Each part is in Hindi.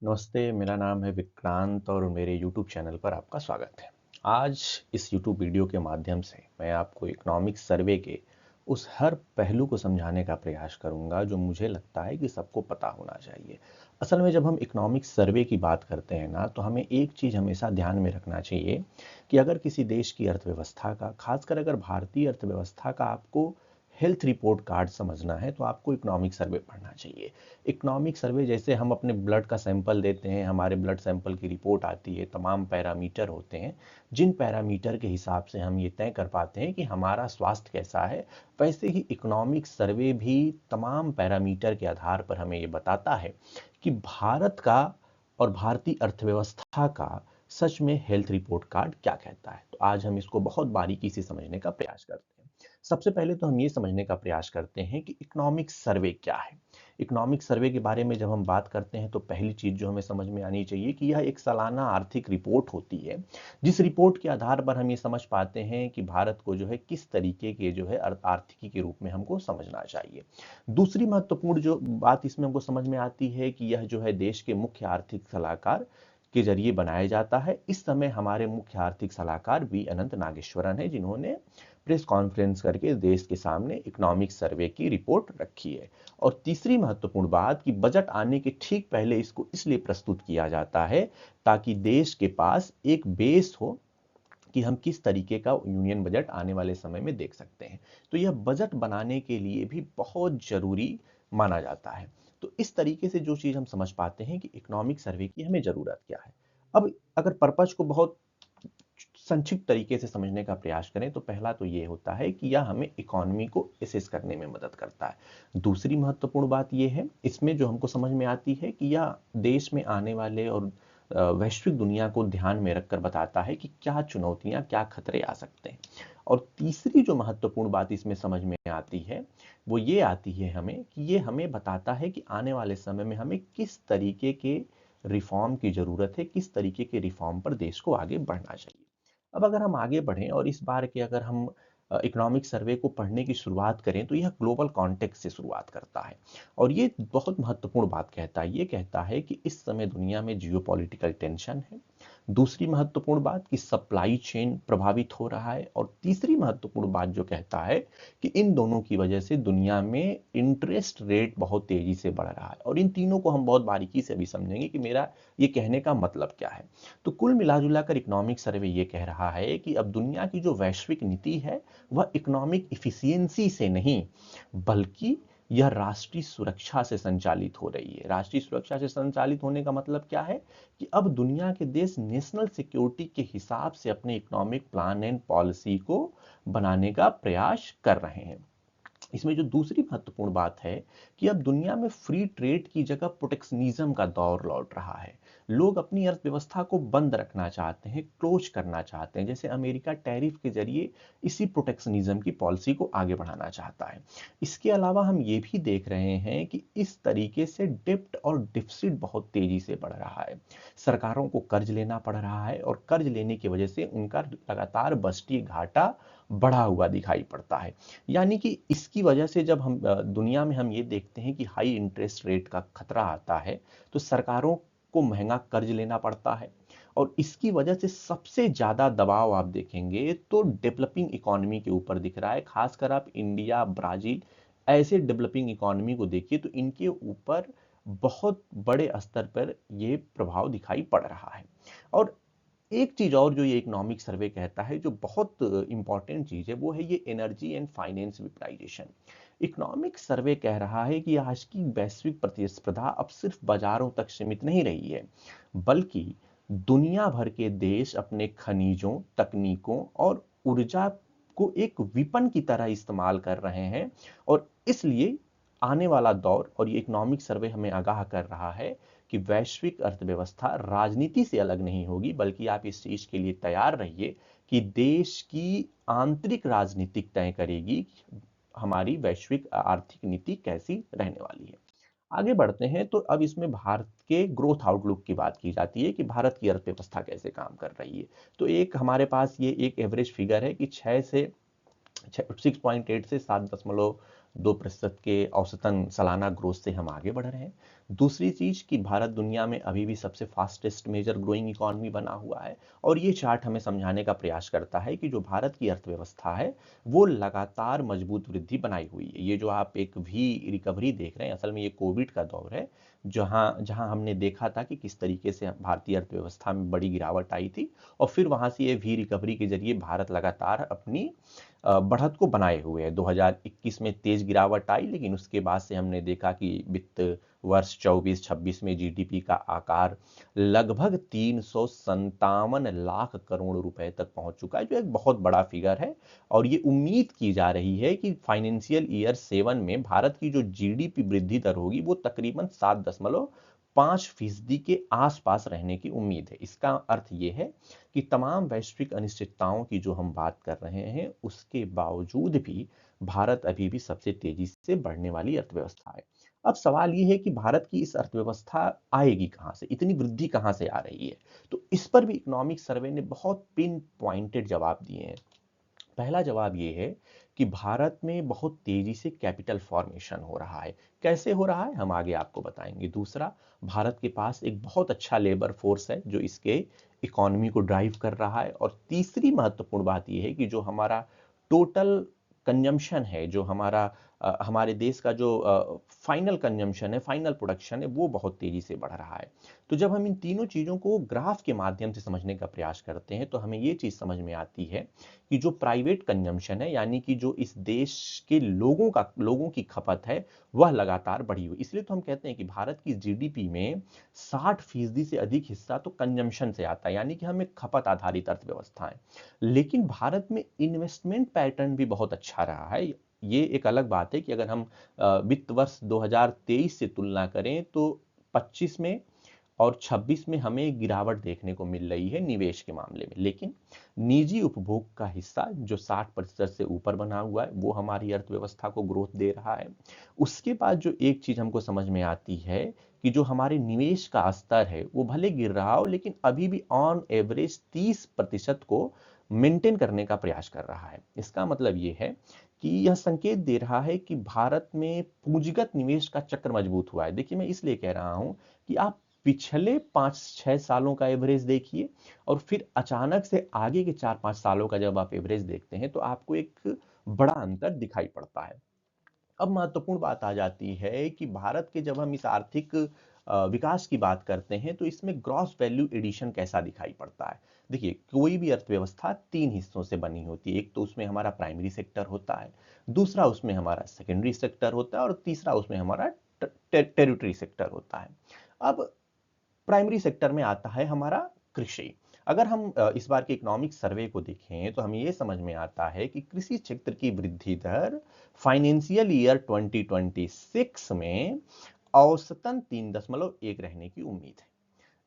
नमस्ते, मेरा नाम है विक्रांत और मेरे YouTube चैनल पर आपका स्वागत है। आज इस YouTube वीडियो के माध्यम से मैं आपको इकोनॉमिक सर्वे के उस हर पहलू को समझाने का प्रयास करूंगा जो मुझे लगता है कि सबको पता होना चाहिए। असल में जब हम इकोनॉमिक सर्वे की बात करते हैं ना, तो हमें एक चीज़ हमेशा ध्यान में रखना चाहिए कि अगर किसी देश की अर्थव्यवस्था का, खासकर अगर भारतीय अर्थव्यवस्था का आपको हेल्थ रिपोर्ट कार्ड समझना है तो आपको इकोनॉमिक सर्वे पढ़ना चाहिए। इकोनॉमिक सर्वे जैसे हम अपने ब्लड का सैंपल देते हैं, हमारे ब्लड सैंपल की रिपोर्ट आती है, तमाम पैरामीटर होते हैं जिन पैरामीटर के हिसाब से हम ये तय कर पाते हैं कि हमारा स्वास्थ्य कैसा है। वैसे ही इकोनॉमिक सर्वे भी तमाम पैरामीटर के आधार पर हमें ये बताता है कि भारत का और भारतीय अर्थव्यवस्था का सच में हेल्थ रिपोर्ट कार्ड क्या कहता है। तो आज हम इसको बहुत बारीकी से समझने का प्रयास करते हैं। सबसे पहले तो हम ये समझने का प्रयास करते हैं कि इकोनॉमिक सर्वे क्या है। इकोनॉमिक सर्वे के बारे में जब हम बात करते हैं तो पहली चीज जो हमें समझ में आनी चाहिए कि यह एक सालाना आर्थिक रिपोर्ट होती है, जिस रिपोर्ट के आधार पर हम ये समझ पाते हैं कि भारत को जो है किस तरीके के जो है आर्थिकी के रूप में हमको समझना चाहिए। दूसरी महत्वपूर्ण जो बात इसमें हमको समझ में आती है कि यह जो है देश के मुख्य आर्थिक सलाहकार के जरिए बनाया जाता है। इस समय हमारे मुख्य आर्थिक सलाहकार वी अनंत नागेश्वरन है, जिन्होंने प्रेस कॉन्फ्रेंस करके देश के सामने इकोनॉमिक सर्वे की रिपोर्ट रखी है। और तीसरी महत्वपूर्ण बात कि बजट आने के ठीक पहले इसको इसलिए प्रस्तुत किया जाता है ताकि देश के पास एक बेस हो कि हम किस तरीके का यूनियन बजट आने वाले समय में देख सकते हैं। तो यह बजट बनाने के लिए भी बहुत जरूरी माना जाता है। तो इस तरीके से जो चीज हम समझ पाते हैं कि इकोनॉमिक सर्वे की हमें जरूरत क्या है। अब अगर पर्पज को बहुत संक्षिप्त तरीके से समझने का प्रयास करें तो पहला तो ये होता है कि यह हमें इकोनॉमी को एसेस करने में मदद करता है। दूसरी महत्वपूर्ण बात यह है इसमें जो हमको समझ में आती है कि यह देश में आने वाले और वैश्विक दुनिया को ध्यान में रखकर बताता है कि क्या चुनौतियां, क्या खतरे आ सकते हैं। और तीसरी जो महत्वपूर्ण बात इसमें समझ में आती है वो ये आती है हमें कि ये हमें बताता है कि आने वाले समय में हमें किस तरीके के रिफॉर्म की जरूरत है, किस तरीके के रिफॉर्म पर देश को आगे बढ़ना चाहिए। अब अगर हम आगे बढ़ें और इस बार के अगर हम इकोनॉमिक सर्वे को पढ़ने की शुरुआत करें तो यह ग्लोबल कॉन्टेक्स्ट से शुरुआत करता है। और ये बहुत महत्वपूर्ण बात कहता है, ये कहता है कि इस समय दुनिया में जियोपॉलिटिकल टेंशन है। दूसरी महत्वपूर्ण बात कि सप्लाई चेन प्रभावित हो रहा है। और तीसरी महत्वपूर्ण बात जो कहता है कि इन दोनों की वजह से दुनिया में इंटरेस्ट रेट बहुत तेजी से बढ़ रहा है। और इन तीनों को हम बहुत बारीकी से अभी समझेंगे कि मेरा ये कहने का मतलब क्या है। तो कुल मिलाजुला कर इकोनॉमिक सर्वे ये कह रहा है कि अब दुनिया की जो वैश्विक नीति है वह इकोनॉमिक इफिशियंसी से नहीं बल्कि यह राष्ट्रीय सुरक्षा से संचालित हो रही है। राष्ट्रीय सुरक्षा से संचालित होने का मतलब क्या है कि अब दुनिया के देश नेशनल सिक्योरिटी के हिसाब से अपने इकोनॉमिक प्लान एंड पॉलिसी को बनाने का प्रयास कर रहे हैं। इसमें जो दूसरी महत्वपूर्ण बात है कि अब दुनिया में फ्री ट्रेड की जगह प्रोटेक्शनिज्म का दौर लौट रहा है। लोग अपनी अर्थव्यवस्था को बंद रखना चाहते हैं, क्लोज करना चाहते हैं। जैसे अमेरिका टैरिफ के जरिए इसी प्रोटेक्शनिज्म की पॉलिसी को आगे बढ़ाना चाहता है। इसके अलावा हम ये भी देख रहे हैं कि इस तरीके से डेप्ट और डिफिसिट बहुत तेजी से बढ़ रहा है। सरकारों को कर्ज लेना पड़ रहा है और कर्ज लेने की वजह से उनका लगातार बजटीय घाटा बढ़ा हुआ दिखाई पड़ता है। यानी कि इसकी वजह से जब हम दुनिया में हम ये देखते हैं कि हाई इंटरेस्ट रेट का खतरा आता है तो सरकारों को महंगा कर्ज लेना पड़ता है। और इसकी वजह से सबसे ज्यादा दबाव आप देखेंगे तो डेवलपिंग इकोनॉमी के ऊपर दिख रहा है। खासकर आप इंडिया, ब्राजील ऐसे डेवलपिंग इकोनॉमी को देखिए तो इनके ऊपर बहुत बड़े स्तर पर ये प्रभाव दिखाई पड़ रहा है। और एक चीज और जो ये इकोनॉमिक सर्वे कहता है जो बहुत इंपॉर्टेंट चीज है वो है ये energy and finance liberalisation. Economic survey कह रहा है कि आज की वैश्विक प्रतिस्पर्धा अब सिर्फ बाजारों तक सीमित नहीं रही है बल्कि दुनिया भर के देश अपने खनिजों, तकनीकों और ऊर्जा को एक विपन की तरह इस्तेमाल कर रहे हैं। और इसलिए आने वाला दौर, और ये इकोनॉमिक सर्वे हमें आगाह कर रहा है कि वैश्विक अर्थव्यवस्था राजनीति से अलग नहीं होगी बल्कि आप इस चीज के लिए तैयार रहिए कि देश की आंतरिक राजनीतिक तय करेगी हमारी वैश्विक आर्थिक नीति कैसी रहने वाली है। आगे बढ़ते हैं तो अब इसमें भारत के ग्रोथ आउटलुक की बात की जाती है कि भारत की अर्थव्यवस्था कैसे काम कर रही है। तो एक हमारे पास ये एक एवरेज फिगर है कि 6.8 से 7.2% के औसतन सालाना ग्रोथ से हम आगे बढ़ रहे हैं। दूसरी चीज कि भारत दुनिया में अभी भी सबसे फास्टेस्ट मेजर ग्रोइंग इकोनॉमी बना हुआ है। और ये चार्ट हमें समझाने का प्रयास करता है कि जो भारत की अर्थव्यवस्था है वो लगातार मजबूत वृद्धि बनाई हुई है। ये जो आप एक वी रिकवरी देख रहे हैं, असल में ये कोविड का दौर है, जहां जहां हमने देखा था कि किस तरीके से भारतीय अर्थव्यवस्था में बड़ी गिरावट आई थी, और फिर वहां से ये वी रिकवरी के जरिए भारत लगातार अपनी बढ़त को बनाए हुए है। 2021 में तेज गिरावट आई, लेकिन उसके बाद से हमने देखा कि वित्त वर्ष 24-26 में जीडीपी का आकार लगभग 357 लाख करोड़ रुपए तक पहुंच चुका है, जो एक बहुत बड़ा फिगर है। और ये उम्मीद की जा रही है कि फाइनेंशियल ईयर 7 में भारत की जो जीडीपी वृद्धि दर होगी वो तकरीबन 7.5% के आसपास रहने की उम्मीद है। इसका अर्थ ये है कि तमाम वैश्विक अनिश्चितताओं की जो हम बात कर रहे हैं, उसके बावजूद भी भारत अभी भी सबसे तेजी से बढ़ने वाली अर्थव्यवस्था है। अब सवाल ये है कि भारत की इस अर्थव्यवस्था आएगी कहां से, इतनी वृद्धि कहां से आ रही है। तो इस पर भी इकोनॉमिक सर्वे ने बहुत पिन पॉइंटेड जवाब दिए हैं। पहला जवाब ये है कि भारत में बहुत तेजी से कैपिटल फॉर्मेशन हो रहा है। कैसे हो रहा है हम आगे आपको बताएंगे। दूसरा, भारत के पास एक बहुत अच्छा लेबर फोर्स है जो इसके इकोनॉमी को ड्राइव कर रहा है। और तीसरी महत्वपूर्ण बात यह है कि जो हमारा टोटल कंजम्पशन है, जो हमारे देश का जो फाइनल कंजम्पशन है, फाइनल प्रोडक्शन है, वो बहुत तेजी से बढ़ रहा है। तो जब हम इन तीनों चीजों को ग्राफ के माध्यम से समझने का प्रयास करते हैं तो हमें ये चीज समझ में आती है कि जो प्राइवेट कंजम्पशन है, यानी कि जो इस देश के लोगों की खपत है, वह लगातार बढ़ी हुई। इसलिए तो हम कहते हैं कि भारत की जीडीपी में 60% से अधिक हिस्सा तो कंजम्पशन से आता है, यानी कि हम एक खपत आधारित अर्थव्यवस्था है। लेकिन भारत में इन्वेस्टमेंट पैटर्न भी बहुत अच्छा रहा है। ये एक अलग बात है कि अगर हम वित्त वर्ष 2023 से तुलना करें तो 25 में और 26 में हमें गिरावट देखने को मिल रही है निवेश के मामले में। लेकिन निजी उपभोग का हिस्सा जो 60% से ऊपर बना हुआ है, वो हमारी अर्थव्यवस्था को ग्रोथ दे रहा है। उसके बाद जो एक चीज हमको समझ में आती है कि जो हमारे निवेश का स्तर है वो भले गिर रहा हो, लेकिन अभी भी ऑन एवरेज 30% को मेंटेन करने का प्रयास कर रहा है। इसका मतलब ये है कि यह संकेत दे रहा है कि भारत में पूंजीगत निवेश का चक्र मजबूत हुआ है। देखिए, मैं इसलिए कह रहा हूं कि आप पिछले 5-6 सालों का एवरेज देखिए और फिर अचानक से आगे के 4-5 सालों का जब आप एवरेज देखते हैं तो आपको एक बड़ा अंतर दिखाई पड़ता है। अब महत्वपूर्ण बात आ जाती है कि भारत के जब हम इस आर्थिक विकास की बात करते हैं तो इसमें ग्रॉस वैल्यू एडिशन कैसा दिखाई पड़ता है। देखिए, कोई भी अर्थव्यवस्था 3 हिस्सों से बनी होती है। एक तो उसमें हमारा प्राइमरी सेक्टर होता है, दूसरा उसमें हमारा सेकेंडरी सेक्टर होता है, और तीसरा उसमें हमारा टेरिटरी सेक्टर होता है। अब प्राइमरी सेक्टर में आता है हमारा कृषि। अगर हम इस बार के इकोनॉमिक सर्वे को देखें तो हमें यह समझ में आता है कि कृषि क्षेत्र की वृद्धि दर फाइनेंशियल ईयर 2026 में औसतन 3.1 रहने की उम्मीद है।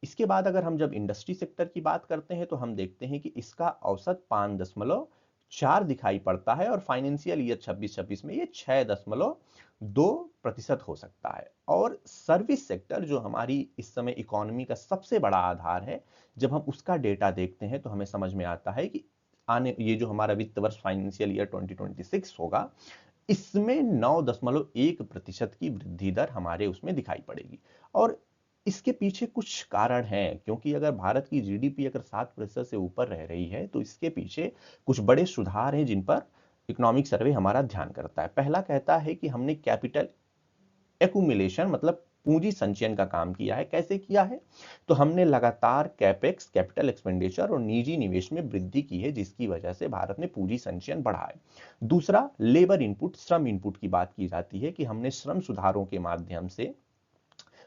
इसके बाद अगर हम जब इंडस्ट्री सेक्टर की बात करते हैं तो हम देखते हैं कि इसका औसत 5.4 दिखाई पड़ता है, और फाइनेंशियल ईयर 26-26 में ये 6.2% हो सकता है। और सर्विस सेक्टर जो हमारी इस समय इकोनॉमी का सबसे बड़ा आधार है, जब हम उसका डेटा देखते हैं तो हमें समझ में आता है कि आने ये जो हमारा वित्त वर्ष फाइनेंशियल ईयर 2026 होगा, इसमें 9.1% की वृद्धि दर हमारे उसमें दिखाई पड़ेगी। और इसके पीछे कुछ कारण हैं, क्योंकि अगर भारत की जीडीपी अगर 7% से ऊपर रह रही है तो इसके पीछे कुछ बड़े सुधार हैं जिन पर इकोनॉमिक सर्वे हमारा ध्यान करता है। पहला कहता है कि हमने कैपिटल एक्यूमुलेशन मतलब पूंजी संचयन का काम किया है। कैसे किया है? तो हमने लगातार कैपेक्स कैपिटल एक्सपेंडिचर और निजी निवेश में वृद्धि की है, जिसकी वजह से भारत ने पूंजी संचयन बढ़ा है। दूसरा, लेबर इनपुट श्रम इनपुट की बात की जाती है कि हमने श्रम सुधारों के माध्यम से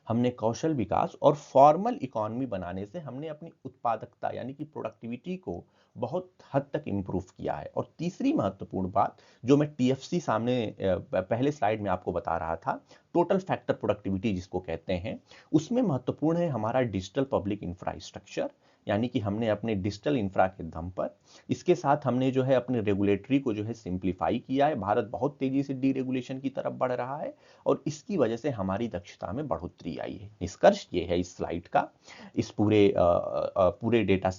हमने कौशल विकास और फॉर्मल इकोनॉमी बनाने से हमने अपनी उत्पादकता यानी कि प्रोडक्टिविटी को बहुत हद तक इंप्रूव किया है। और तीसरी महत्वपूर्ण बात जो मैं टीएफसी सामने पहले स्लाइड में आपको बता रहा था, टोटल फैक्टर प्रोडक्टिविटी जिसको कहते हैं, उसमें महत्वपूर्ण है हमारा डिजिटल पब्लिक इंफ्रास्ट्रक्चर, यानी कि हमने अपने डिजिटल इंफ्रा के दम पर, इसके साथ हमने जो है अपने रेगुलेटरी को जो है सिंप्लीफाई किया है। भारत बहुत तेजी से डीरेगुलेशन की तरफ बढ़ रहा है और इसकी वजह से हमारी दक्षता में बढ़ोतरी आई है। निष्कर्ष ये है इस स्लाइड का, इस पूरे पूरे डेटा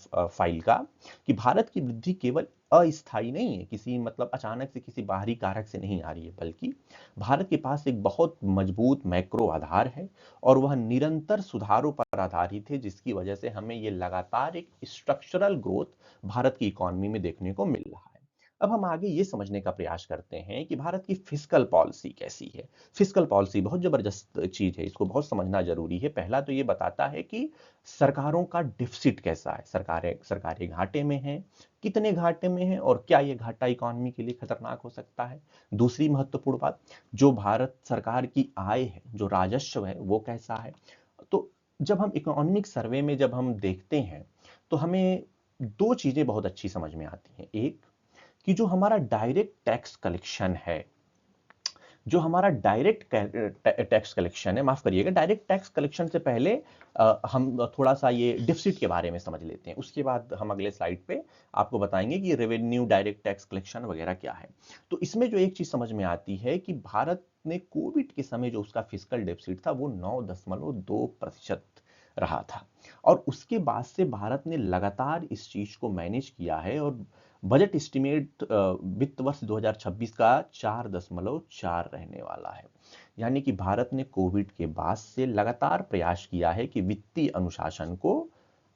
फाइल का, कि भारत की वृद्धि केवल अस्थाई नहीं है, किसी मतलब अचानक से किसी बाहरी कारक से नहीं आ रही है, बल्कि भारत के पास एक बहुत मजबूत मैक्रो आधार है और वह निरंतर सुधारों पर आधारित है, जिसकी वजह से हमें ये लगातार एक स्ट्रक्चरल ग्रोथ भारत की इकोनॉमी में देखने को मिल रहा है। अब हम आगे ये समझने का प्रयास करते हैं कि भारत की फिस्कल पॉलिसी कैसी है। फिस्कल पॉलिसी बहुत जबरदस्त चीज है, इसको बहुत समझना जरूरी है। पहला तो ये बताता है कि सरकारों का डिफिसिट कैसा है, सरकारें घाटे में हैं, कितने घाटे में हैं और क्या ये घाटा इकोनॉमी के लिए खतरनाक हो सकता है। दूसरी महत्वपूर्ण बात, जो भारत सरकार की आय है, जो राजस्व है, वो कैसा है। तो जब हम इकोनॉमिक सर्वे में जब हम देखते हैं तो हमें दो चीजें बहुत अच्छी समझ में आती हैं। एक, कि जो हमारा डायरेक्ट टैक्स कलेक्शन है, जो हमारा डायरेक्ट टैक्स कलेक्शन है, माफ करिएगा, डायरेक्ट टैक्स कलेक्शन से पहले हम थोड़ा सा ये डिफिसिट के बारे में समझ लेते हैं, उसके बाद हम अगले स्लाइड पे आपको बताएंगे कि रेवेन्यू, डायरेक्ट टैक्स कलेक्शन वगैरह क्या है। तो इसमें जो एक चीज समझ में आती है कि भारत ने कोविड के समय जो उसका फिस्कल डेफिसिट था वो 9.2% रहा था, और उसके बाद से भारत ने लगातार इस चीज को मैनेज किया है, और बजट एस्टिमेट वित्त वर्ष 2026 का 4.4 रहने वाला है। यानी कि भारत ने कोविड के बाद से लगातार प्रयास किया है कि वित्तीय अनुशासन को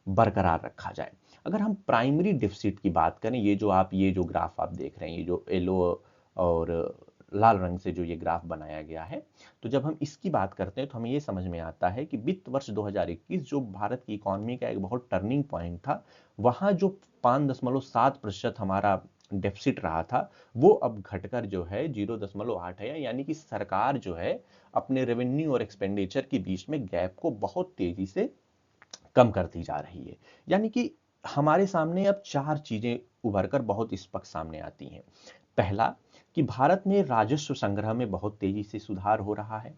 बरकरार रखा जाए। अगर हम प्राइमरी डिफिसिट की बात करें, ये जो ग्राफ आप देख रहे हैं, ये जो येलो और लाल रंग से जो ये ग्राफ बनाया गया है, तो जब हम इसकी बात करते हैं तो हमें ये समझ में आता है कि वित्त वर्ष 2021 जो भारत की इकोनॉमी का एक बहुत टर्निंग पॉइंट था, वहां जो 5.7% हमारा डेफिसिट रहा था, वो अब घटकर जो है 0.8 है। यानी कि सरकार जो है अपने रेवेन्यू और एक्सपेंडिचर के बीच में गैप को बहुत तेजी से कम करती जा रही है। यानी कि हमारे सामने अब चार चीजें उभरकर बहुत स्पष्ट सामने आती हैं। पहला, कि भारत में राजस्व संग्रह में बहुत तेजी से सुधार हो रहा है।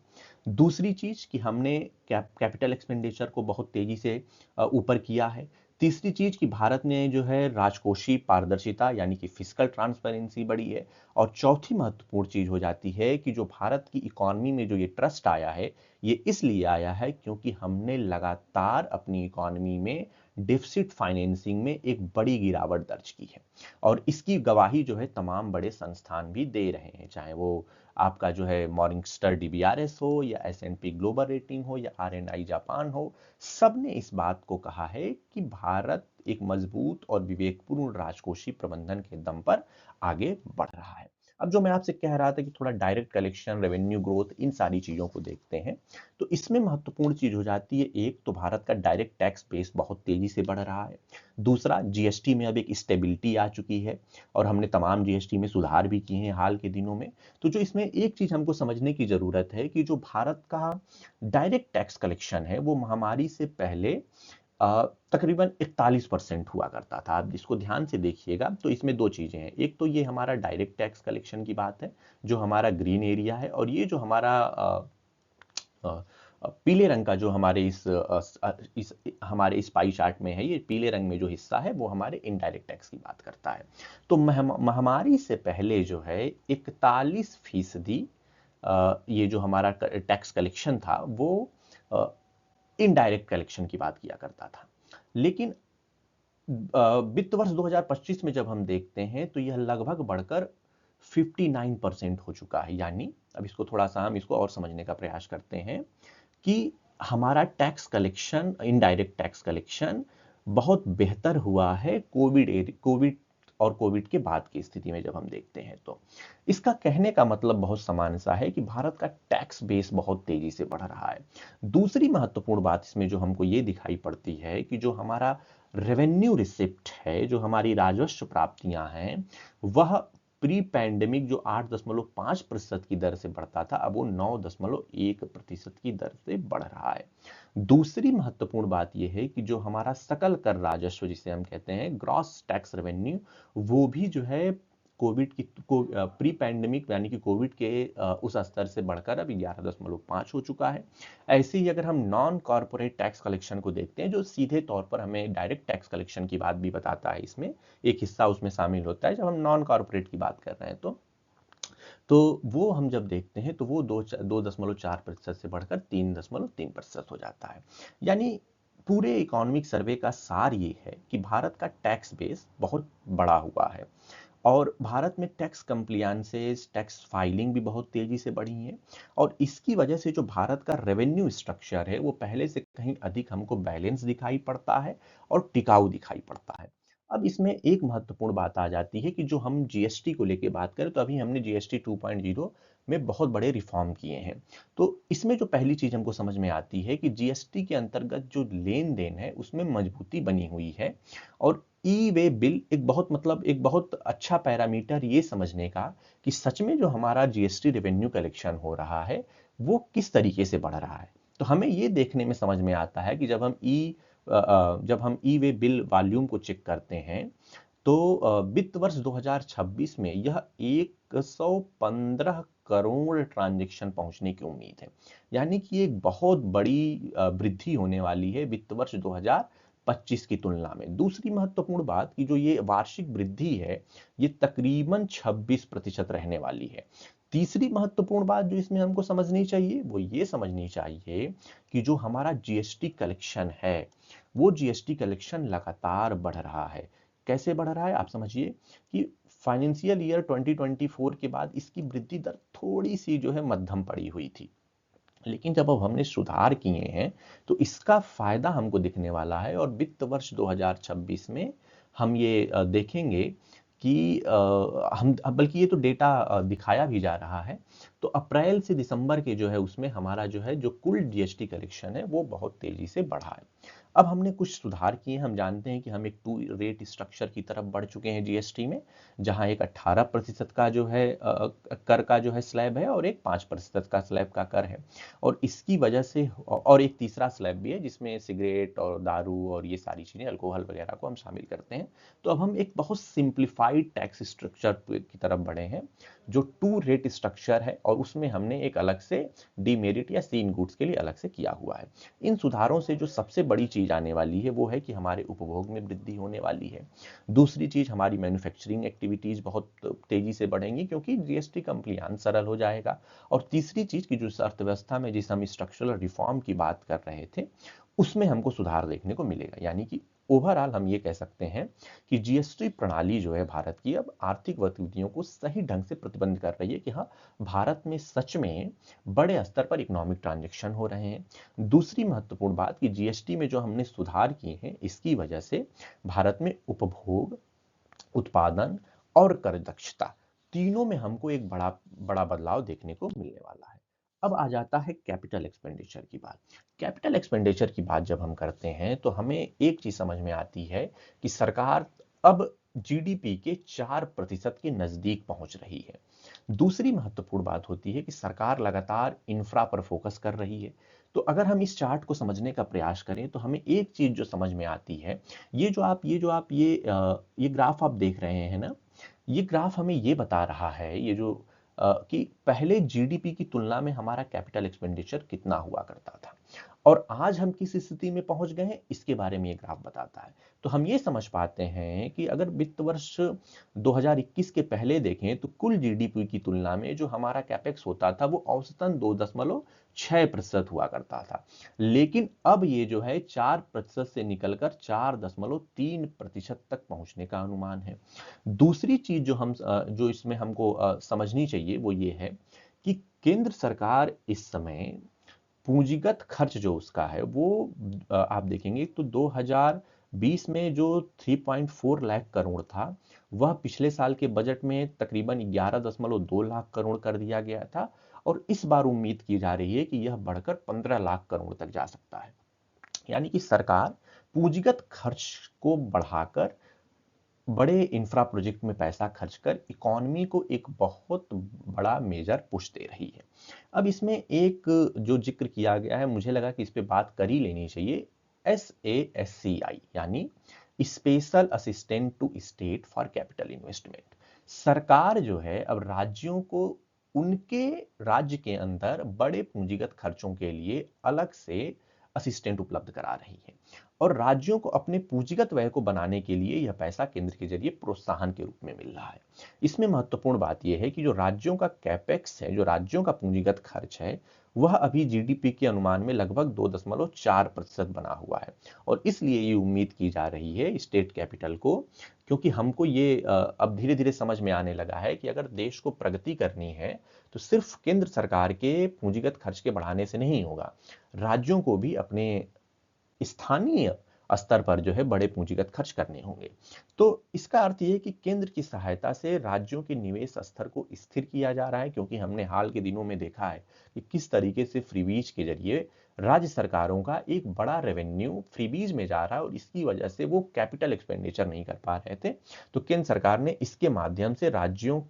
दूसरी चीज कि हमने कैपिटल एक्सपेंडिचर को बहुत तेजी से ऊपर किया है। तीसरी चीज कि भारत ने जो है राजकोषीय पारदर्शिता यानी कि फिस्कल ट्रांसपेरेंसी बढ़ी है। और चौथी महत्वपूर्ण चीज हो जाती है कि जो भारत की इकोनॉमी में जो ये ट्रस्ट आया है, ये इसलिए आया है क्योंकि हमने लगातार अपनी इकोनॉमी में डिफिसिट फाइनेंसिंग में एक बड़ी गिरावट दर्ज की है। और इसकी गवाही जो है तमाम बड़े संस्थान भी दे रहे हैं, चाहे वो आपका जो है मॉर्निंगस्टर डीबीआरएस हो या एस&पी ग्लोबल रेटिंग हो या आरएनआई जापान हो, सबने इस बात को कहा है कि भारत एक मजबूत और विवेकपूर्ण राजकोषीय प्रबंधन के दम पर आगे बढ़ रहा है। अब जो मैं आपसे कह रहा था कि थोड़ा डायरेक्ट कलेक्शन, रेवेन्यू ग्रोथ, इन सारी चीजों को देखते हैं, तो इसमें महत्वपूर्ण चीज हो जाती है, एक तो भारत का डायरेक्ट टैक्स बेस बहुत तेजी से बढ़ रहा है। दूसरा, जीएसटी में अब एक स्टेबिलिटी आ चुकी है और हमने तमाम जीएसटी में सुधार भी किए हैं हाल के दिनों में। तो जो इसमें एक चीज हमको समझने की जरूरत है कि जो भारत का डायरेक्ट टैक्स कलेक्शन है वो महामारी से पहले तकरीबन 41% हुआ करता था। आप इसको ध्यान से देखिएगा तो इसमें दो चीजें हैं। एक तो ये हमारा डायरेक्ट टैक्स कलेक्शन की बात है, जो हमारा ग्रीन एरिया है, और ये जो हमारा पीले रंग का जो हमारे इस हमारे इस पाई चार्ट में है, ये पीले रंग में जो हिस्सा है वो हमारे इनडायरेक्ट टैक्स की बात करता है। तो महामारी से पहले जो है 41% ये जो हमारा टैक्स कलेक्शन था वो इनडायरेक्ट कलेक्शन की बात किया करता था। लेकिन वित्त वर्ष 2025 में जब हम देखते हैं तो यह लगभग बढ़कर 59% हो चुका है। यानी अब इसको थोड़ा सा हम इसको और समझने का प्रयास करते हैं कि हमारा tax collection, indirect tax collection बहुत बेहतर हुआ है कोविड और कोविड के बाद की स्थिति में जब हम देखते हैं। तो इसका कहने का मतलब बहुत समान सा है कि भारत का टैक्स बेस बहुत तेजी से बढ़ रहा है। दूसरी महत्वपूर्ण बात इसमें जो हमको ये दिखाई पड़ती है कि जो हमारा रेवेन्यू रिसिप्ट है, जो हमारी राजस्व प्राप्तियां हैं, वह प्री पैंडेमिक जो 8.5% की दर से बढ़ता था, अब वो 9.1% की दर से बढ़ रहा है। दूसरी महत्वपूर्ण बात यह है कि जो हमारा सकल कर राजस्व जिसे हम कहते हैं ग्रॉस टैक्स रेवेन्यू, वो भी जो है कोविड की प्री पैंडेमिक यानी कि कोविड के उस स्तर से बढ़कर अब 11.5 हो चुका है। ऐसे ही अगर हम नॉन कॉर्पोरेट टैक्स कलेक्शन को देखते हैं, जो सीधे तौर पर हमें डायरेक्ट टैक्स कलेक्शन की बात भी बताता है, इसमें एक हिस्सा उसमें शामिल होता है जब हम नॉन कॉर्पोरेट की बात कर रहे हैं, तो वो हम जब देखते हैं तो वो 2.4% से बढ़कर 3.3% हो जाता है। यानी पूरे इकोनॉमिक सर्वे का सार ये है कि भारत का टैक्स बेस बहुत बड़ा हुआ है और भारत में टैक्स कंप्लायंसेस, टैक्स फाइलिंग भी बहुत तेजी से बढ़ी है और इसकी वजह से जो भारत का रेवेन्यू स्ट्रक्चर है वो पहले से कहीं अधिक हमको बैलेंस दिखाई पड़ता है और टिकाऊ दिखाई पड़ता है। अब इसमें एक महत्वपूर्ण बात आ जाती है कि जो हम जीएसटी को लेके बात करें तो अभी हमने जीएसटी 2.0 में बहुत बड़े रिफॉर्म किए हैं। तो इसमें जो पहली चीज हमको समझ में आती है कि जीएसटी के अंतर्गत जो लेन देन है उसमें मजबूती बनी हुई है और ई वे बिल एक बहुत अच्छा पैरामीटर ये समझने का कि सच में जो हमारा जीएसटी रेवेन्यू कलेक्शन हो रहा है वो किस तरीके से बढ़ रहा है। तो हमें ये देखने में समझ में आता है कि जब हम ई वे बिल वॉल्यूम को चेक करते हैं तो वित्त वर्ष 2026 में यह 115 करोड़ ट्रांजैक्शन पहुंचने की उम्मीद है। यानी कि एक बहुत बड़ी वृद्धि होने वाली है वित्त वर्ष 2025 की तुलना में। दूसरी महत्वपूर्ण बात कि जो ये वार्षिक वृद्धि है ये तकरीबन 26% रहने वाली है। तीसरी महत्वपूर्ण बात जो इसमें हमको समझनी चाहिए वो ये समझनी चाहिए कि जो हमारा जीएसटी कलेक्शन है वो जीएसटी कलेक्शन लगातार बढ़ रहा है। कैसे बढ़ रहा है आप समझिए कि फाइनेंशियल ईयर 2024 के बाद इसकी वृद्धि दर थोड़ी सी जो है मध्यम पड़ी हुई थी, लेकिन जब अब हमने सुधार किए हैं तो इसका फायदा हमको दिखने वाला है और वित्त वर्ष 2026 में हम ये देखेंगे कि हम बल्कि ये तो डेटा दिखाया भी जा रहा है। तो अप्रैल से दिसंबर के जो है उसमें हमारा जो है जो कुल जीएसटी कलेक्शन है वो बहुत तेजी से बढ़ा है। अब हमने कुछ सुधार किए। हम जानते हैं कि हम एक टू रेट स्ट्रक्चर की तरफ बढ़ चुके हैं जीएसटी में, जहां एक 18% का जो है कर का जो है स्लैब है और एक 5% का स्लैब का कर है और इसकी वजह से और एक तीसरा स्लैब भी है जिसमें सिगरेट और दारू और ये सारी चीजें अल्कोहल वगैरह को हम शामिल करते हैं। तो अब हम एक बहुत सिंप्लीफाइड टैक्स स्ट्रक्चर की तरफ बढ़े हैं जो टू रेट स्ट्रक्चर है और उसमें हमने एक अलग से डीमेरिट या सीन गुड्स के लिए अलग से किया हुआ है। इन सुधारों से जो सबसे बड़ी चीज आने वाली है वो है कि हमारे उपभोग में वृद्धि होने वाली है। दूसरी चीज हमारी मैन्युफैक्चरिंग एक्टिविटीज बहुत तेजी से बढ़ेंगी क्योंकि जीएसटी कंप्लायंस सरल हो जाएगा। और तीसरी चीज की जो अर्थव्यवस्था में जिस हम स्ट्रक्चरल रिफॉर्म की बात कर रहे थे उसमें हमको सुधार देखने को मिलेगा। यानी कि ओवरऑल हम ये कह सकते हैं कि जीएसटी प्रणाली जो है भारत की अब आर्थिक गतिविधियों को सही ढंग से प्रतिबंध कर रही है कि हाँ, भारत में सच में बड़े स्तर पर इकोनॉमिक ट्रांजैक्शन हो रहे हैं। दूसरी महत्वपूर्ण बात कि जीएसटी में जो हमने सुधार किए हैं इसकी वजह से भारत में उपभोग, उत्पादन और कर दक्षता तीनों में हमको एक बड़ा बड़ा बदलाव देखने को मिलने वाला है। अब आ जाता है कैपिटल एक्सपेंडिचर की बात। कैपिटल एक्सपेंडिचर की बात जब हम करते हैं तो हमें एक चीज समझ में आती है कि सरकार अब जीडीपी के 4% के नजदीक पहुंच रही है। दूसरी महत्वपूर्ण बात होती है कि सरकार लगातार इंफ्रा पर फोकस कर रही है। तो अगर हम इस चार्ट को समझने का प्रयास करें तो हमें एक चीज जो समझ में आती है, ये ग्राफ आप देख रहे हैं ना, ये ग्राफ हमें ये बता रहा है कि पहले जीडीपी की तुलना में हमारा कैपिटल एक्सपेंडिचर कितना हुआ करता था और आज हम किस स्थिति में पहुंच गए हैं इसके बारे में ये ग्राफ बताता है। तो हम ये समझ पाते हैं कि अगर वित्त वर्ष 2021 के पहले देखें तो कुल जीडीपी की तुलना में जो हमारा कैपेक्स होता था वो औसतन 2.6% हुआ करता था, लेकिन अब ये जो है 4% से निकलकर 4.3% तक पहुंचने का अनुमान है। दूसरी चीज जो इसमें हमको समझनी चाहिए वो ये है कि केंद्र सरकार इस समय पूंजीगत खर्च जो उसका है वो आप देखेंगे तो 2020 में जो 3.4 लाख करोड़ था वह पिछले साल के बजट में तकरीबन 11.2 लाख करोड़ कर दिया गया था और इस बार उम्मीद की जा रही है कि यह बढ़कर 15 लाख करोड़ तक जा सकता है। यानी कि सरकार पूंजीगत खर्च को बढ़ाकर बड़े इंफ्रा प्रोजेक्ट में पैसा खर्च कर इकोनॉमी को एक बहुत बड़ा मेजर पुश दे रही है। अब इसमें एक जो जिक्र किया गया है मुझे लगा कि इस पे बात कर ही लेनी चाहिए, SASCI यानी special assistant to state for capital investment. सरकार जो है अब राज्यों को उनके राज्य के अंदर बड़े पूंजीगत खर्चों के लिए अलग से असिस्टेंट उपलब्ध करा रही है और राज्यों को अपने पूंजीगत व्यय को बनाने के लिए यह पैसा केंद्र के जरिए प्रोत्साहन के रूप में मिल रहा है। इसमें महत्वपूर्ण बात यह है कि जो राज्यों का कैपेक्स है, जो राज्यों का पूंजीगत खर्च है, वह अभी जीडीपी के अनुमान में लगभग 2.4% बना हुआ है और इसलिए ये उम्मीद की जा रही है स्टेट कैपिटल को, क्योंकि हमको ये अब धीरे धीरे समझ में आने लगा है कि अगर देश को प्रगति करनी है तो सिर्फ केंद्र सरकार के पूंजीगत खर्च के बढ़ाने से नहीं होगा, राज्यों को भी अपने स्थानीय स्तर पर जो है बड़े पूंजीगत खर्च करने होंगे। तो इसका अर्थ ये है कि केंद्र की सहायता से राज्यों के निवेश स्तर को स्थिर किया जा रहा है, क्योंकि हमने हाल के दिनों में देखा है कि किस तरीके से फ्रीबीज के जरिए राज्य सरकारों का एक बड़ा रेवेन्यू फ्रीबीज में जा रहा है और इसकी वजह से वो कैपिटल एक्सपेंडिचर नहीं कर पा रहे थे। तो केंद्र सरकार ने इसके माध्यम से राज्यों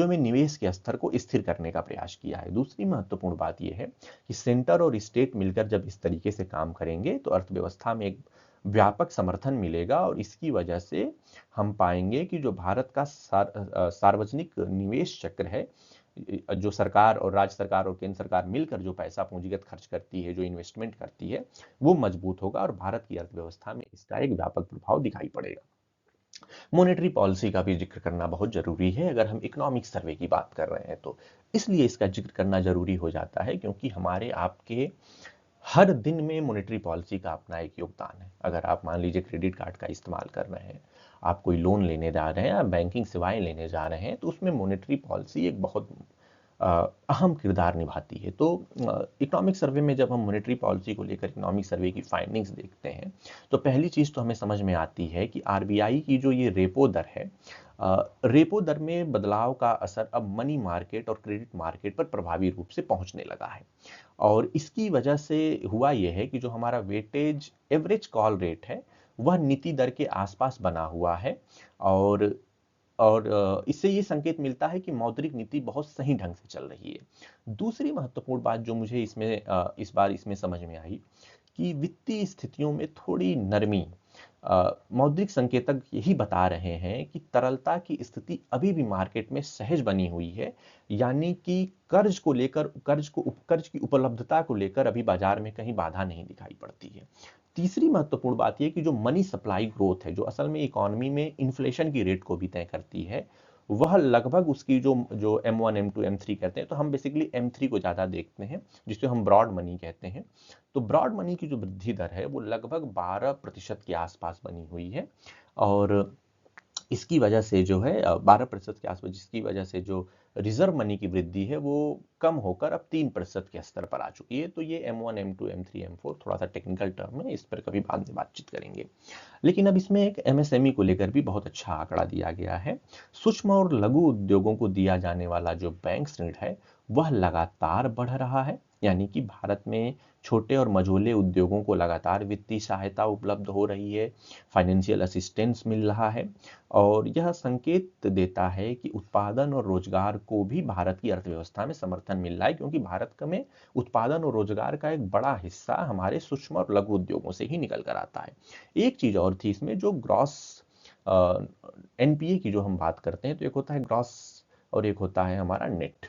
में निवेश के स्तर को स्थिर करने का प्रयास किया है। दूसरी महत्वपूर्ण बात यह है कि सेंटर और स्टेट मिलकर जब इस तरीके से काम करेंगे तो अर्थव्यवस्था में एक व्यापक समर्थन मिलेगा और इसकी वजह से हम पाएंगे कि जो भारत का सार्वजनिक निवेश चक्र है, जो सरकार और राज्य सरकार और केंद्र सरकार मिलकर जो पैसा पूंजीगत खर्च करती है, जो इन्वेस्टमेंट करती है, वो मजबूत होगा और भारत की अर्थव्यवस्था में इसका एक व्यापक प्रभाव दिखाई पड़ेगा। मॉनेटरी पॉलिसी का भी जिक्र करना बहुत जरूरी है अगर हम इकोनॉमिक सर्वे की बात कर रहे हैं तो। इसलिए इसका जिक्र करना जरूरी हो जाता है क्योंकि हमारे आपके हर दिन में मॉनेटरी पॉलिसी का अपना एक योगदान है। अगर आप मान लीजिए क्रेडिट कार्ड का इस्तेमाल कर रहे हैं, आप कोई लोन लेने जा रहे हैं, आप बैंकिंग सेवाएं लेने जा रहे हैं, तो उसमें मॉनेटरी पॉलिसी एक बहुत अहम किरदार निभाती है। तो इकोनॉमिक सर्वे में जब हम मॉनेटरी पॉलिसी को लेकर इकोनॉमिक सर्वे की फाइंडिंग्स देखते हैं तो पहली चीज तो हमें समझ में आती है कि आरबीआई की जो ये रेपो दर है, रेपो दर में बदलाव का असर अब मनी मार्केट और क्रेडिट मार्केट पर प्रभावी रूप से पहुंचने लगा है और इसकी वजह से हुआ यह है कि जो हमारा वेटेज एवरेज कॉल रेट है वह नीति दर के आसपास बना हुआ है और इससे ये संकेत मिलता है कि मौद्रिक नीति बहुत सही ढंग से चल रही है। दूसरी महत्वपूर्ण बात जो मुझे इस बार इसमें समझ में आई कि वित्तीय स्थितियों में थोड़ी नरमी, मौद्रिक संकेतक यही बता रहे हैं कि तरलता की स्थिति अभी भी मार्केट में सहज बनी हुई है, यानी कि कर्ज की उपलब्धता को लेकर अभी बाजार में कहीं बाधा नहीं दिखाई पड़ती है। तीसरी महत्वपूर्ण बात यह कि जो मनी सप्लाई ग्रोथ है, जो असल में इकोनॉमी में इन्फ्लेशन की रेट को भी तय करती है, वह लगभग उसकी जो जो M1 M2 M3 कहते हैं, तो हम बेसिकली M3 को ज्यादा देखते हैं जिसको हम ब्रॉड मनी कहते हैं। तो ब्रॉड मनी की जो वृद्धि दर है वो लगभग 12% के आसपास बनी हुई है और इसकी वजह से जो है 12% के आसपास, जिसकी वजह से जो रिजर्व मनी की वृद्धि है वो कम होकर अब 3% के स्तर पर आ चुकी है। तो ये M1 M2 M3 M4 थोड़ा सा टेक्निकल टर्म है, इस पर कभी बाद में बातचीत करेंगे। लेकिन अब इसमें एक एमएसएमई को लेकर भी बहुत अच्छा आंकड़ा दिया गया है। सूक्ष्म और लघु उद्योगों को दिया जाने वाला जो बैंक ऋण है वह लगातार बढ़ रहा है, यानी कि भारत में छोटे और मझोले उद्योगों को लगातार वित्तीय सहायता उपलब्ध हो रही है, फाइनेंशियल असिस्टेंस मिल रहा है और यह संकेत देता है कि उत्पादन और रोजगार को भी भारत की अर्थव्यवस्था में समर्थन मिल रहा है, क्योंकि भारत में उत्पादन और रोजगार का एक बड़ा हिस्सा हमारे सूक्ष्म और लघु उद्योगों से ही निकल कर आता है। एक चीज और थी इसमें, जो ग्रॉस एनपीए की जो हम बात करते हैं, तो एक होता है ग्रॉस और एक होता है हमारा नेट।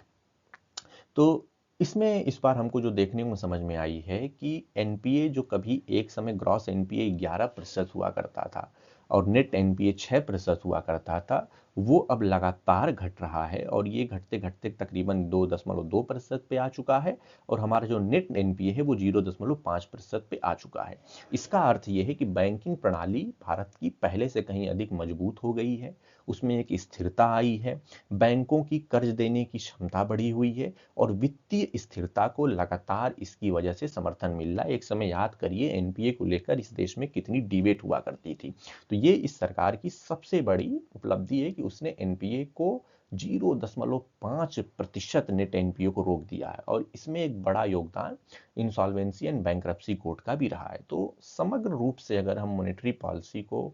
तो इसमें इस बार हमको जो देखने में समझ में आई है कि एनपीए जो कभी एक समय ग्रॉस एनपीए 11% हुआ करता था और नेट एनपीए 6% हुआ करता था, वो अब लगातार घट रहा है और ये घटते घटते तकरीबन 2.2% पे आ चुका है और हमारा जो नेट एनपीए है वो 0.5% पे आ चुका है। इसका अर्थ ये है कि बैंकिंग प्रणाली भारत की पहले से कहीं अधिक मजबूत हो गई है, उसमें एक स्थिरता आई है, बैंकों की कर्ज देने की क्षमता बढ़ी हुई है और वित्तीय स्थिरता को लगातार इसकी वजह से समर्थन मिल रहा है। एक समय याद करिए एनपीए को लेकर इस देश में कितनी डिबेट हुआ करती थी। तो ये इस सरकार की सबसे बड़ी उपलब्धि है कि उसने एनपीए को 0.5% नेट एनपीए को रोक दिया है और इसमें एक बड़ा योगदान इंसॉल्वेंसी एंड बैंक्रप्सी कोर्ट का भी रहा है। तो समग्र रूप से अगर हम मॉनेटरी पॉलिसी को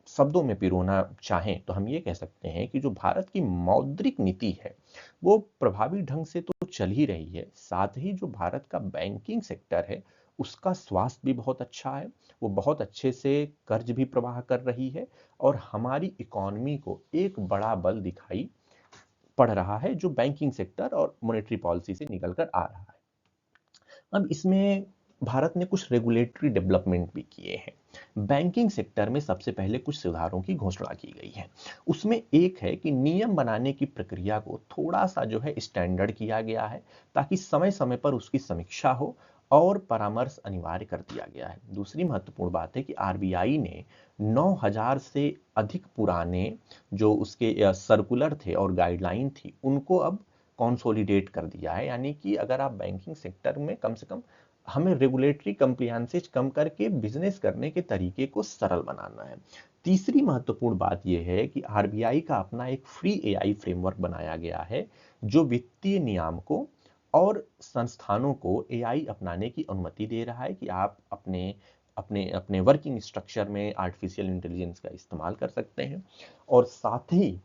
शब्दों में पिरोना चाहें तो हम ये कह सकते हैं कि जो भारत की मौद्रिक नीति है वो प्रभावी ढंग से तो चल ही रही है, साथ ही जो भारत का बैंकिंग सेक्टर है उसका स्वास्थ्य भी बहुत अच्छा है, वो बहुत अच्छे से कर्ज भी प्रवाह कर रही है और हमारी इकोनॉमी को एक बड़ा बल दिखाई पड़ रहा है जो बैंकिंग सेक्टर और मॉनेटरी पॉलिसी से निकल कर आ रहा है। अब इसमें भारत ने कुछ रेगुलेटरी डेवलपमेंट भी किए हैं। बैंकिंग सेक्टर में सबसे पहले कुछ सुधारों की घोषणा की गई है। उसमें एक है कि नियम बनाने की प्रक्रिया को थोड़ा सा जो है स्टैंडर्ड किया गया है, ताकि समय समय पर उसकी समीक्षा हो और परामर्श अनिवार्य कर दिया गया है। दूसरी महत्वपूर्ण बात है कि आरबीआई ने 9000 से अधिक पुराने जो उसके सर्कुलर थे और गाइडलाइन थी, उनको अब कंसोलिडेट कर दिया है। यानी कि अगर आप बैंकिंग सेक्टर में कम से कम हमें रेगुलेटरी कंप्लायंसेस कम करके बिजनेस करने के तरीके को सरल बनाना है। तीसरी महत्वपूर्ण बात यह है कि आरबीआई का अपना एक फ्री एआई फ्रेमवर्क बनाया गया है, जो वित्तीय नियामकों और संस्थानों को एआई अपनाने की अनुमति दे रहा है कि आप अपने अपने अपने वर्किंग स्ट्रक्चर में आर्टिफिशियल इंटेलिजेंस का इस्तेमाल कर सकते हैं। और साथ ही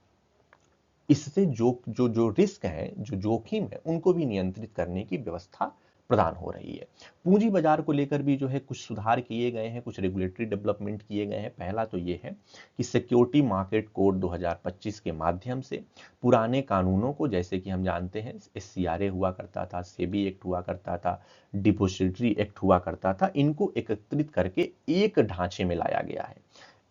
इससे जो जो जो रिस्क है, जो जोखिम है, उनको भी नियंत्रित करने की व्यवस्था प्रदान हो रही है। पूंजी बाजार को लेकर भी जो है कुछ सुधार किए गए हैं, कुछ रेगुलेटरी डेवलपमेंट किए गए हैं। पहला तो ये है कि सिक्योरिटी मार्केट कोड 2025 के माध्यम से पुराने कानूनों को, जैसे कि हम जानते हैं एससीआरए हुआ करता था, सेबी एक्ट हुआ करता था, डिपोजिटरी एक्ट हुआ करता था, इनको एकत्रित करके एक ढांचे में लाया गया है।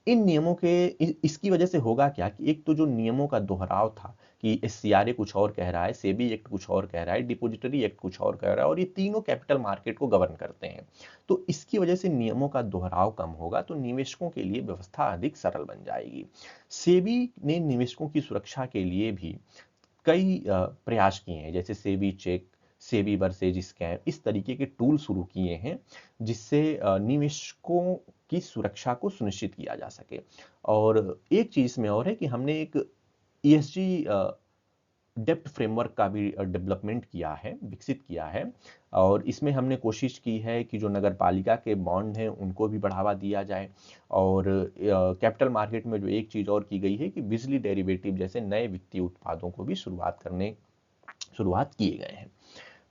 इन नियमों के इसकी वजह से होगा क्या कि एक तो जो नियमों का दोहराव था कि एससीआरए कुछ और कह रहा है, सेबी एक्ट कुछ और कह रहा है, डिपॉजिटरी एक्ट कुछ और कह रहा है, और ये तीनों कैपिटल मार्केट को गवर्न करते हैं। तो इसकी वजह से नियमों का दोहराव कम होगा, तो निवेशकों के लिए व्यवस्था अधिक सरल बन जाएगी। सेबी ने निवेशकों की सुरक्षा के लिए भी कई प्रयास किए हैं, जैसे SEBI check, SEBI versus scam, इस तरीके के टूल शुरू किए हैं, जिससे निवेशकों की सुरक्षा को सुनिश्चित किया जा सके। और एक चीज में और है कि हमने एक ईएसजी डेप्ट फ्रेमवर्क का भी डेवलपमेंट किया है, विकसित किया है। और इसमें हमने कोशिश की है कि जो नगर पालिका के बॉन्ड हैं उनको भी बढ़ावा दिया जाए। और कैपिटल मार्केट में जो एक चीज और की गई है कि बिजली डेरिवेटिव जैसे नए वित्तीय उत्पादों को भी शुरुआत किए गए हैं।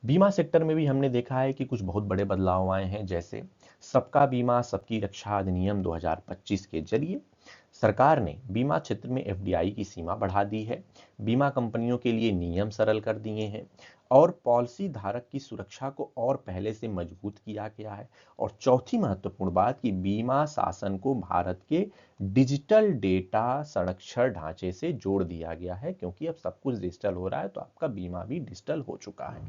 बीमा सेक्टर में भी हमने देखा है कि कुछ बहुत बड़े बदलाव आए हैं, जैसे सबका बीमा सबकी रक्षा अधिनियम 2025 के जरिए सरकार ने बीमा क्षेत्र में एफडीआई की सीमा बढ़ा दी है, बीमा कंपनियों के लिए नियम सरल कर दिए हैं, और पॉलिसी धारक की सुरक्षा को और पहले से मजबूत किया गया है। और चौथी महत्वपूर्ण बात कि बीमा शासन को भारत के डिजिटल डेटा संरक्षण ढांचे से जोड़ दिया गया है, क्योंकि अब सब कुछ डिजिटल हो रहा है, तो आपका बीमा भी डिजिटल हो चुका है।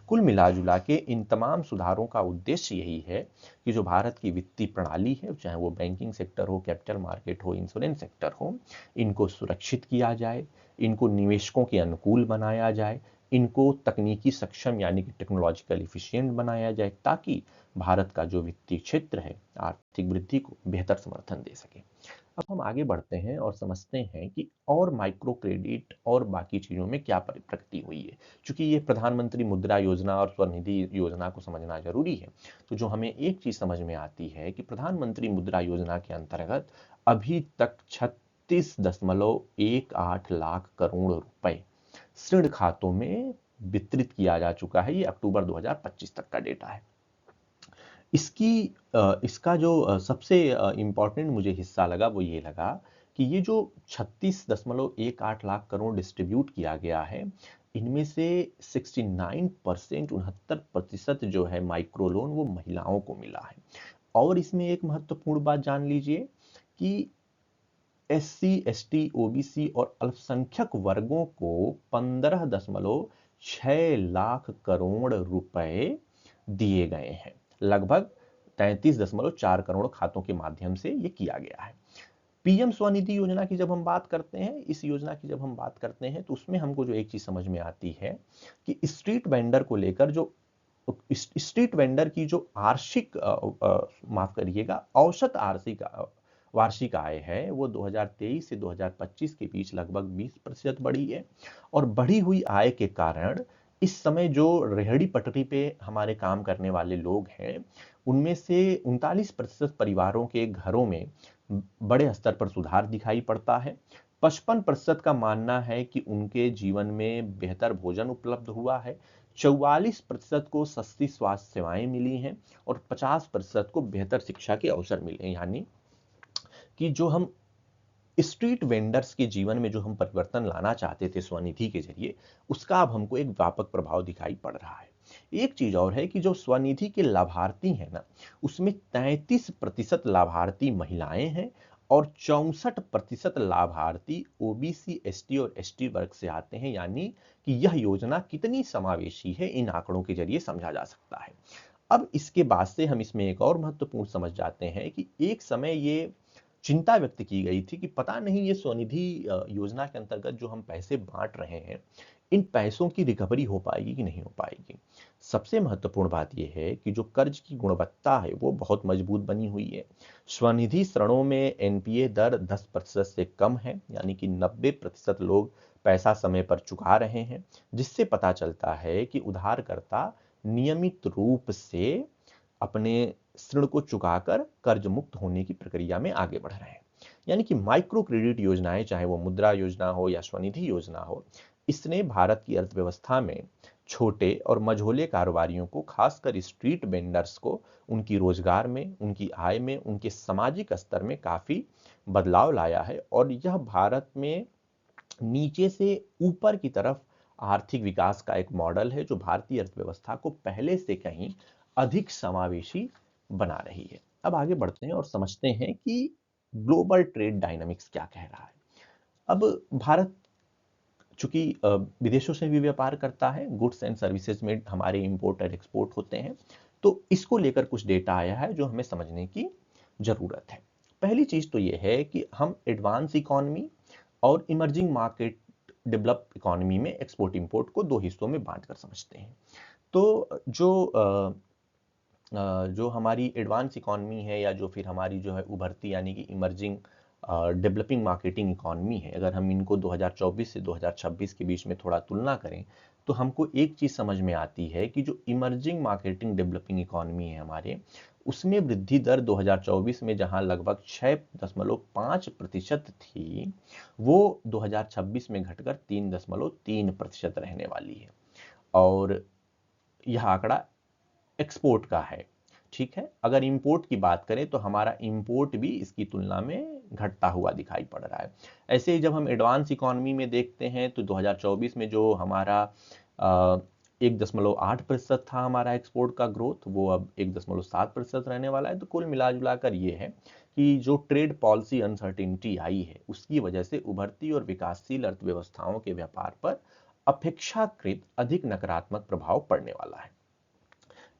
कुल मिलाजुला के इन तमाम सुधारों का उद्देश्य यही है कि जो भारत की वित्तीय प्रणाली है, चाहे वो बैंकिंग सेक्टर हो, कैपिटल मार्केट हो, इंश्योरेंस सेक्टर हो, इनको सुरक्षित किया जाए, इनको निवेशकों के अनुकूल बनाया जाए, इनको तकनीकी सक्षम यानी कि टेक्नोलॉजिकल इफिशिएंट बनाया जाए, ताकि भारत का जो वित्तीय क्षेत्र है आर्थिक वृद्धि को बेहतर समर्थन दे सके। अब हम आगे बढ़ते हैं और समझते हैं कि और माइक्रो क्रेडिट और बाकी चीजों में क्या प्रगति हुई है। चूंकि ये प्रधानमंत्री मुद्रा योजना और स्वनिधि योजना को समझना जरूरी है, तो जो हमें एक चीज समझ में आती है कि प्रधानमंत्री मुद्रा योजना के अंतर्गत अभी तक 36.18 लाख करोड़ रुपए ऋण खातों में वितरित किया जा चुका है। ये अक्टूबर 2025 तक का डेटा है। इसका जो सबसे इम्पोर्टेंट मुझे हिस्सा लगा वो ये लगा कि ये जो 36.18 लाख करोड़ डिस्ट्रीब्यूट किया गया है, इनमें से 69%, 69% जो है माइक्रो लोन, वो महिलाओं को मिला है। और इसमें एक महत्वपूर्ण बात जान लीजिए कि एससी, एसटी, ओबीसी और अल्पसंख्यक वर्गों को 15.6 लाख करोड़ रुपए दिए गए हैं। लगभग 33.4 करोड़ खातों के माध्यम से ये किया गया है। पीएम स्वनिधि योजना की जब हम बात करते हैं, इस योजना की जब हम बात करते हैं, तो उसमें हमको जो एक चीज समझ में आती है कि स्ट्रीट वेंडर को लेकर जो स्ट्रीट वेंडर की जो माफ करिएगा, औसत वार्षिक आय है, वो 2023 से 2025 के बीच लगभग 20% बढ़ी है। और बढ़ी हुई आय के कारण इस समय जो रेहड़ी पटरी पे हमारे काम करने वाले लोग हैं, उनमें से 39% परिवारों के घरों में बड़े स्तर पर सुधार दिखाई पड़ता है। 55% का मानना है कि उनके जीवन में बेहतर भोजन उपलब्ध हुआ है। 44% को सस्ती स्वास्थ्य सेवाएं मिली हैं और 50% को बेहतर शिक्षा के अवसर मिले हैं। यानी कि जो हम स्ट्रीट वेंडर्स के जीवन में जो हम परिवर्तन लाना चाहते थे स्वनिधि के जरिए, उसका अब हमको एक व्यापक प्रभाव दिखाई पड़ रहा है। एक चीज और है कि जो स्वनिधि के लाभार्थी हैं ना, उसमें 33% लाभार्थी महिलाएं हैं और 64% लाभार्थी ओबीसी, एसटी और एसटी वर्ग से आते हैं। यानी कि यह योजना कितनी समावेशी है, इन आंकड़ों के जरिए समझा जा सकता है। अब इसके बाद से हम इसमें एक और महत्वपूर्ण समझ जाते हैं कि एक समय ये चिंता व्यक्त की गई थी कि पता नहीं ये स्वनिधि योजना के अंतर्गत जो हम पैसे बांट रहे हैं, इन पैसों की रिकवरी हो पाएगी कि नहीं हो पाएगी। सबसे महत्वपूर्ण बात यह है कि जो कर्ज की गुणवत्ता है वो बहुत मजबूत बनी हुई है। स्वनिधि ऋणों में एनपीए दर 10% से कम है, यानी कि 90% लोग पैसा समय पर चुका रहे हैं, जिससे पता चलता है कि उधारकर्ता नियमित रूप से अपने ऋण को चुकाकर कर्ज मुक्त होने की प्रक्रिया में आगे बढ़ रहे हैं। यानी कि माइक्रो क्रेडिट योजनाएं, चाहे वो मुद्रा योजना हो या स्वनिधि योजना हो, इसने भारत की अर्थव्यवस्था में छोटे और मझोले कारोबारियों को, खासकर स्ट्रीट वेंडर्स को, उनकी रोजगार में, उनकी आय में, उनके सामाजिक स्तर में काफी बदलाव लाया है। और यह भारत में नीचे से ऊपर की तरफ आर्थिक विकास का एक मॉडल है जो भारतीय अर्थव्यवस्था को पहले से कहीं अधिक समावेशी बना रही है। अब आगे बढ़ते हैं और समझते हैं कि ग्लोबल ट्रेड डायनामिक्स क्या कह रहा है। अब भारत चूंकि विदेशों से भी व्यापार करता है, गुड्स एंड सर्विसेज में हमारे इंपोर्ट और एक्सपोर्ट होते हैं, तो इसको लेकर कुछ डेटा आया है जो हमें समझने की जरूरत है। पहली चीज तो यह है कि हम एडवांस इकोनॉमी और इमर्जिंग मार्केट डेवलप इकोनॉमी में एक्सपोर्ट इंपोर्ट को दो हिस्सों में बांट कर समझते हैं। तो जो हमारी एडवांस इकोनॉमी है, या जो फिर हमारी जो है उभरती यानी कि इमर्जिंग डेवलपिंग मार्केटिंग इकोनॉमी है, अगर हम इनको 2024 से 2026 के बीच में थोड़ा तुलना करें तो हमको एक चीज समझ में आती है कि जो इमर्जिंग मार्केटिंग डेवलपिंग इकोनॉमी है हमारे, उसमें वृद्धि दर 2024 में जहां लगभग 6.5% थी, वो 2026 में घटकर 3.3% रहने वाली है। और यह आंकड़ा एक्सपोर्ट का है। ठीक है, अगर इंपोर्ट की बात करें तो हमारा इंपोर्ट भी इसकी तुलना में घटता हुआ दिखाई पड़ रहा है। ऐसे ही जब हम एडवांस इकोनॉमी में देखते हैं तो 2024 में जो हमारा 1.8% था हमारा एक्सपोर्ट का ग्रोथ, वो अब 1.7% रहने वाला है। तो कुल मिला कर ये है कि जो ट्रेड पॉलिसी अनसर्टिनिटी आई है, उसकी वजह से उभरती और विकासशील अर्थव्यवस्थाओं के व्यापार पर अपेक्षाकृत अधिक नकारात्मक प्रभाव पड़ने वाला है।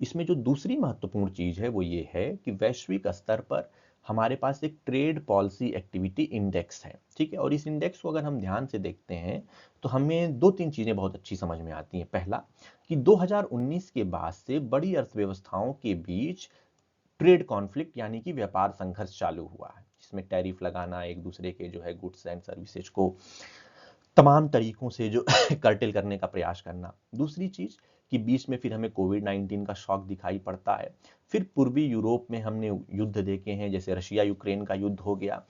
इसमें जो दूसरी महत्वपूर्ण चीज है वो ये है कि वैश्विक स्तर पर हमारे पास एक ट्रेड पॉलिसी एक्टिविटी इंडेक्स है। ठीक है, और इस इंडेक्स को अगर हम ध्यान से देखते हैं तो हमें दो तीन चीजें बहुत अच्छी समझ में आती हैं। पहला कि 2019 के बाद से बड़ी अर्थव्यवस्थाओं के बीच ट्रेड कॉन्फ्लिक्ट यानी कि व्यापार संघर्ष चालू हुआ है, जिसमें टैरिफ लगाना, एक दूसरे के जो है गुड्स एंड सर्विसेज को तमाम तरीकों से जो कर्टेल करने का प्रयास करना। दूसरी चीज कि बीच में फिर हमें कोविड-19 का शॉक दिखाई पड़ता है। फिर पूर्वी यूरोप में हमने युद्ध देखे हैं, जैसे रशिया यूक्रेन का युद्ध हो गया।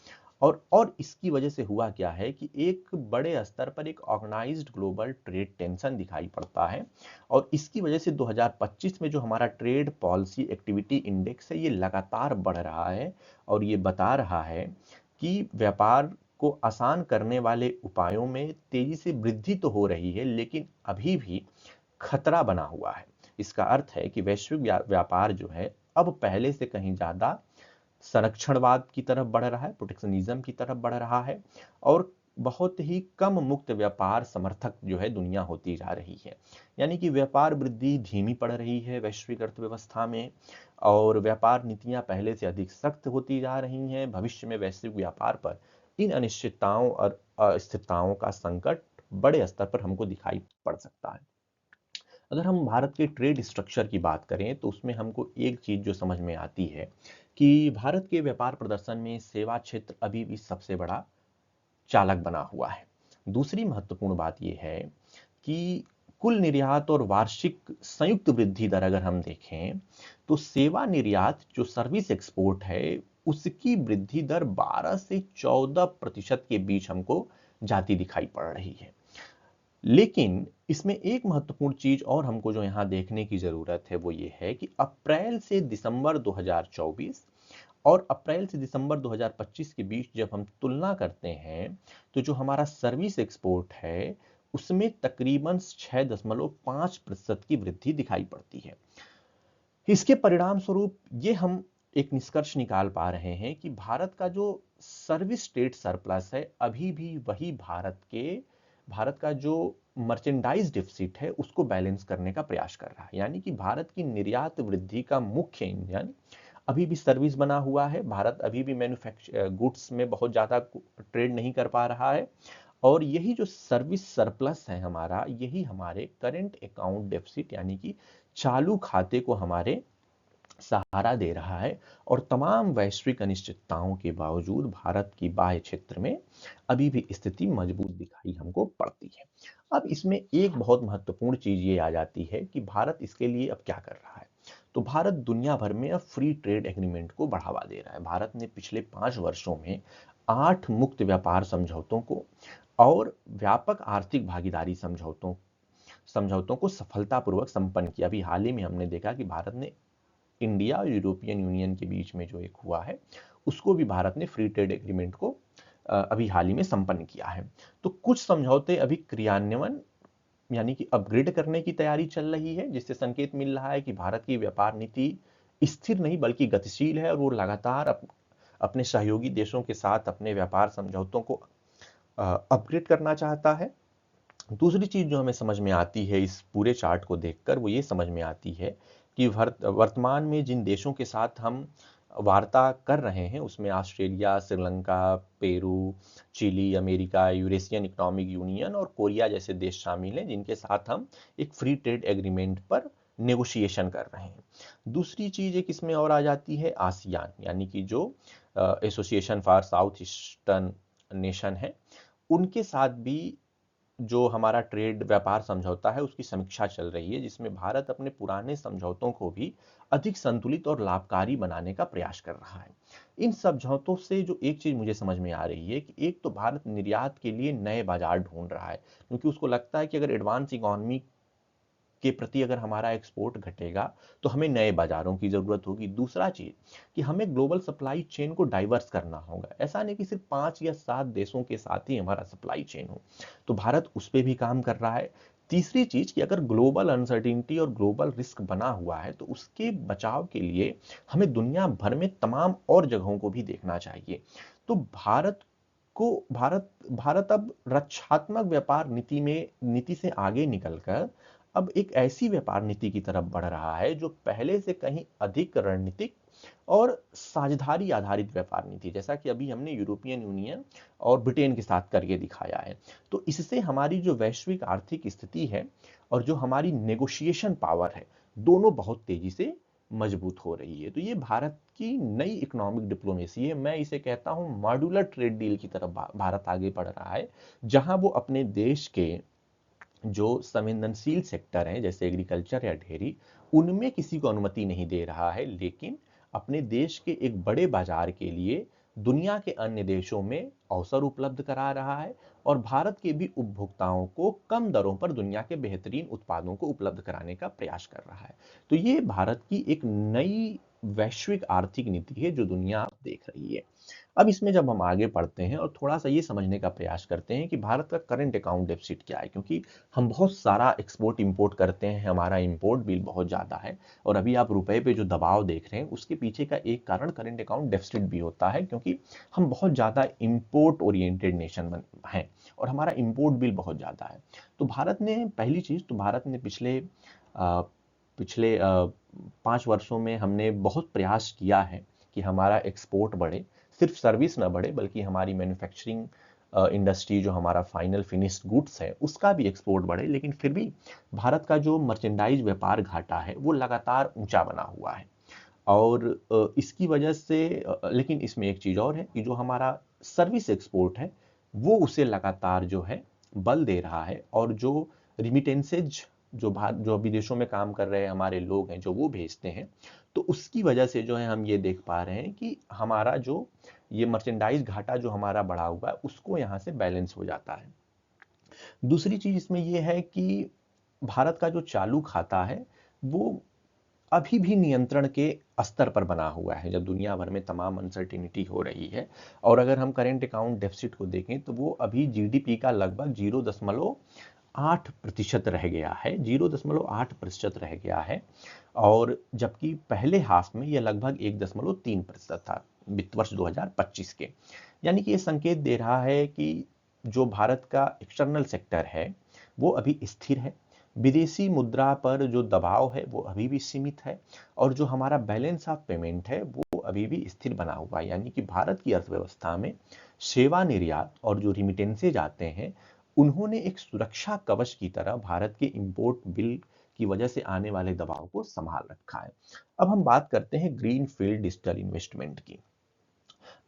और इसकी वजह से हुआ क्या है कि एक बड़े स्तर पर एक ऑर्गेनाइज्ड ग्लोबल ट्रेड टेंशन दिखाई पड़ता है। और इसकी वजह से 2025 में जो हमारा ट्रेड पॉलिसी एक्टिविटी इंडेक्स है, ये लगातार बढ़ रहा है और ये बता रहा है कि व्यापार को आसान करने वाले उपायों में तेजी से वृद्धि तो हो रही है, लेकिन अभी भी खतरा बना हुआ है। इसका अर्थ है कि वैश्विक व्यापार जो है अब पहले से कहीं ज्यादा संरक्षणवाद की तरफ बढ़ रहा है, प्रोटेक्शनिज्म की तरफ बढ़ रहा है, और बहुत ही कम मुक्त व्यापार समर्थक जो है दुनिया होती जा रही है। यानी कि व्यापार वृद्धि धीमी पड़ रही है वैश्विक अर्थव्यवस्था में, और व्यापार नीतियां पहले से अधिक सख्त होती जा रही हैं। भविष्य में वैश्विक व्यापार पर इन अनिश्चितताओं और अस्थिरताओं का संकट बड़े स्तर पर हमको दिखाई पड़ सकता है। अगर हम भारत के ट्रेड स्ट्रक्चर की बात करें तो उसमें हमको एक चीज जो समझ में आती है कि भारत के व्यापार प्रदर्शन में सेवा क्षेत्र अभी भी सबसे बड़ा चालक बना हुआ है। दूसरी महत्वपूर्ण बात यह है कि कुल निर्यात और वार्षिक संयुक्त वृद्धि दर अगर हम देखें तो सेवा निर्यात जो सर्विस एक्सपोर्ट है, उसकी वृद्धि दर 12 से 14% के बीच हमको जाती दिखाई पड़ रही है। लेकिन इसमें एक महत्वपूर्ण चीज और हमको जो यहां देखने की जरूरत है वो ये है कि अप्रैल से दिसंबर 2024 और अप्रैल से दिसंबर 2025 के बीच जब हम तुलना करते हैं तो जो हमारा सर्विस एक्सपोर्ट है उसमें तकरीबन 6.5% की वृद्धि दिखाई पड़ती है। इसके परिणाम स्वरूप ये हम एक निष्कर्ष निकाल पा रहे हैं कि भारत का जो सर्विस ट्रेड सरप्लस है अभी भी वही भारत का जो मर्चेंडाइज डिफिसिट है उसको बैलेंस करने का प्रयास कर रहा है। यानी कि भारत की निर्यात वृद्धि का मुख्य इंजन अभी भी सर्विस बना हुआ है। भारत अभी भी मैन्युफैक्चर गुड्स में बहुत ज्यादा ट्रेड नहीं कर पा रहा है, और यही जो सर्विस सरप्लस है हमारा, यही हमारे करंट अकाउंट डेफिसिट यानी कि चालू खाते को हमारे सहारा दे रहा है। और तमाम वैश्विक अनिश्चितताओं के बावजूद भारत की बाह्य क्षेत्र में अभी भी स्थिति मजबूत दिखाई हमको पड़ती है। अब इसमें एक बहुत महत्वपूर्ण चीज ये आ जाती है कि भारत इसके लिए अब क्या कर रहा है। तो भारत दुनिया भर में अब फ्री ट्रेड एग्रीमेंट को बढ़ावा दे रहा है। भारत ने पिछले 5 वर्षों में 8 मुक्त व्यापार समझौतों को और व्यापक आर्थिक भागीदारी समझौतों को सफलतापूर्वक संपन्न किया। अभी हाल ही में हमने देखा कि भारत ने इंडिया और यूरोपियन यूनियन के बीच में जो एक हुआ है उसको भी भारत ने फ्री ट्रेड एग्रीमेंट को अभी हाल ही में संपन्न किया है। तो कुछ समझौते अभी क्रियान्वयन यानी कि अपग्रेड करने की तैयारी चल रही है, जिससे संकेत मिल रहा है कि भारत की व्यापार नीति स्थिर नहीं बल्कि गतिशील है और वो लगातार अपने सहयोगी देशों के साथ अपने व्यापार समझौतों को अपग्रेड करना चाहता है। दूसरी चीज जो हमें समझ में आती है इस पूरे चार्ट को देखकर, वो ये समझ में आती है कि वर्तमान में जिन देशों के साथ हम वार्ता कर रहे हैं उसमें Australia, Sri Lanka, Peru, Chile, America, Eurasian economic union और कोरिया जैसे देश शामिल हैं, जिनके साथ हम एक फ्री ट्रेड एग्रीमेंट पर नेगोशिएशन कर रहे हैं। दूसरी चीज एक इसमें और आ जाती है आसियान, यानी कि जो association for south eastern nation है, उनके साथ भी जो हमारा ट्रेड व्यापार समझौता है उसकी समीक्षा चल रही है, जिसमें भारत अपने पुराने समझौतों को भी अधिक संतुलित और लाभकारी बनाने का प्रयास कर रहा है। इन समझौतों से जो एक चीज मुझे समझ में आ रही है कि एक तो भारत निर्यात के लिए नए बाजार ढूंढ रहा है, क्योंकि उसको लगता है कि अगर एडवांस इकोनॉमी के प्रति अगर हमारा एक्सपोर्ट घटेगा तो हमें नए बाजारों की जरूरत होगी। दूसरा चीज कि हमें ग्लोबल सप्लाई चेन को डाइवर्स करना होगा। ऐसा नहीं कि सिर्फ 5 या 7 देशों के साथ ही हमारा सप्लाई चेन हो, तो भारत उस पर भी काम कर रहा है। तीसरी चीज कि अगर ग्लोबल अनसर्टिनिटी और ग्लोबल रिस्क बना हुआ है तो उसके बचाव के लिए हमें दुनिया भर में तमाम और जगहों को भी देखना चाहिए। तो भारत अब रक्षात्मक व्यापार नीति से आगे निकलकर अब एक ऐसी व्यापार नीति की तरफ बढ़ रहा है जो पहले से कहीं अधिक रणनीतिक और साझेदारी आधारित व्यापार नीति, जैसा कि अभी हमने यूरोपियन यूनियन और ब्रिटेन के साथ करके दिखाया है। तो इससे हमारी जो वैश्विक आर्थिक स्थिति है और जो हमारी नेगोशिएशन पावर है, दोनों बहुत तेजी से मजबूत हो रही है। तो ये भारत की नई इकोनॉमिक डिप्लोमेसी है। मैं इसे कहता हूं मॉड्यूलर ट्रेड डील की तरफ भारत आगे बढ़ रहा है, जहां वो अपने देश के जो संवेदनशील सेक्टर हैं जैसे एग्रीकल्चर या डेयरी, उनमें किसी को अनुमति नहीं दे रहा है, लेकिन अपने देश के एक बड़े बाजार के लिए दुनिया के अन्य देशों में अवसर उपलब्ध करा रहा है और भारत के भी उपभोक्ताओं को कम दरों पर दुनिया के बेहतरीन उत्पादों को उपलब्ध कराने का प्रयास कर रहा है। तो ये भारत की एक नई वैश्विक आर्थिक नीति है जो दुनिया अब देख रही है। अब इसमें जब हम आगे बढ़ते हैं और थोड़ा सा ये समझने का प्रयास करते हैं कि भारत का करंट अकाउंट डेफिसिट क्या है, क्योंकि हम बहुत सारा एक्सपोर्ट इंपोर्ट करते हैं, हमारा इंपोर्ट बिल बहुत ज़्यादा है, और अभी आप रुपए पे जो दबाव देख रहे हैं उसके पीछे का एक कारण करंट अकाउंट डेफिसिट भी होता है, क्योंकि हम बहुत ज़्यादा इंपोर्ट ओरिएंटेड नेशन हैं और हमारा इंपोर्ट बिल बहुत ज़्यादा है। तो भारत ने पहली चीज़ तो भारत ने पिछले 5 वर्षों में हमने बहुत प्रयास किया है कि हमारा एक्सपोर्ट बढ़े, सिर्फ सर्विस ना बढ़े बल्कि हमारी मैन्युफैक्चरिंग इंडस्ट्री जो हमारा फाइनल फिनिश्ड गुड्स है उसका भी एक्सपोर्ट बढ़े। लेकिन फिर भी भारत का जो मर्चेंडाइज व्यापार घाटा है वो लगातार ऊंचा बना हुआ है, और इसकी वजह से लेकिन इसमें एक चीज़ और है कि जो हमारा सर्विस एक्सपोर्ट है वो उसे लगातार जो है बल दे रहा है, और जो रिमिटेंसेज जो विदेशों में काम कर रहे हमारे लोग हैं जो वो भेजते हैं, तो उसकी वजह से जो है हम ये देख पा रहे हैं कि हमारा जो ये मर्चेंडाइज घाटा जो हमारा बढ़ा हुआ है उसको यहाँ से बैलेंस हो जाता है। दूसरी चीज इसमें यह है कि भारत का जो चालू खाता है वो अभी भी नियंत्रण के स्तर पर बना हुआ है, जब दुनिया भर में तमाम अनसर्टिनिटी हो रही है। और अगर हम करेंट अकाउंट डेफिसिट को देखें तो वो अभी जीडीपी का लगभग 8% रह गया है, 0.8% रह गया है। और जबकि पहले हाफ में यह लगभग 1.3% था वित्त वर्ष 2025 के। यानी कि ये संकेत दे रहा है कि जो भारत का एक्सटर्नल सेक्टर है वो अभी स्थिर है, विदेशी मुद्रा पर जो दबाव है वो अभी भी सीमित है, और जो हमारा बैलेंस ऑफ पेमेंट है वो अभी भी स्थिर बना हुआ है। यानी कि भारत की अर्थव्यवस्था में सेवा निर्यात और जो रिमिटेंसेज आते हैं उन्होंने एक सुरक्षा कवच की तरह भारत के इंपोर्ट बिल की वजह से आने वाले दबाव को संभाल रखा है। अब हम बात करते हैं ग्रीन फील्ड डिजिटल इन्वेस्टमेंट की।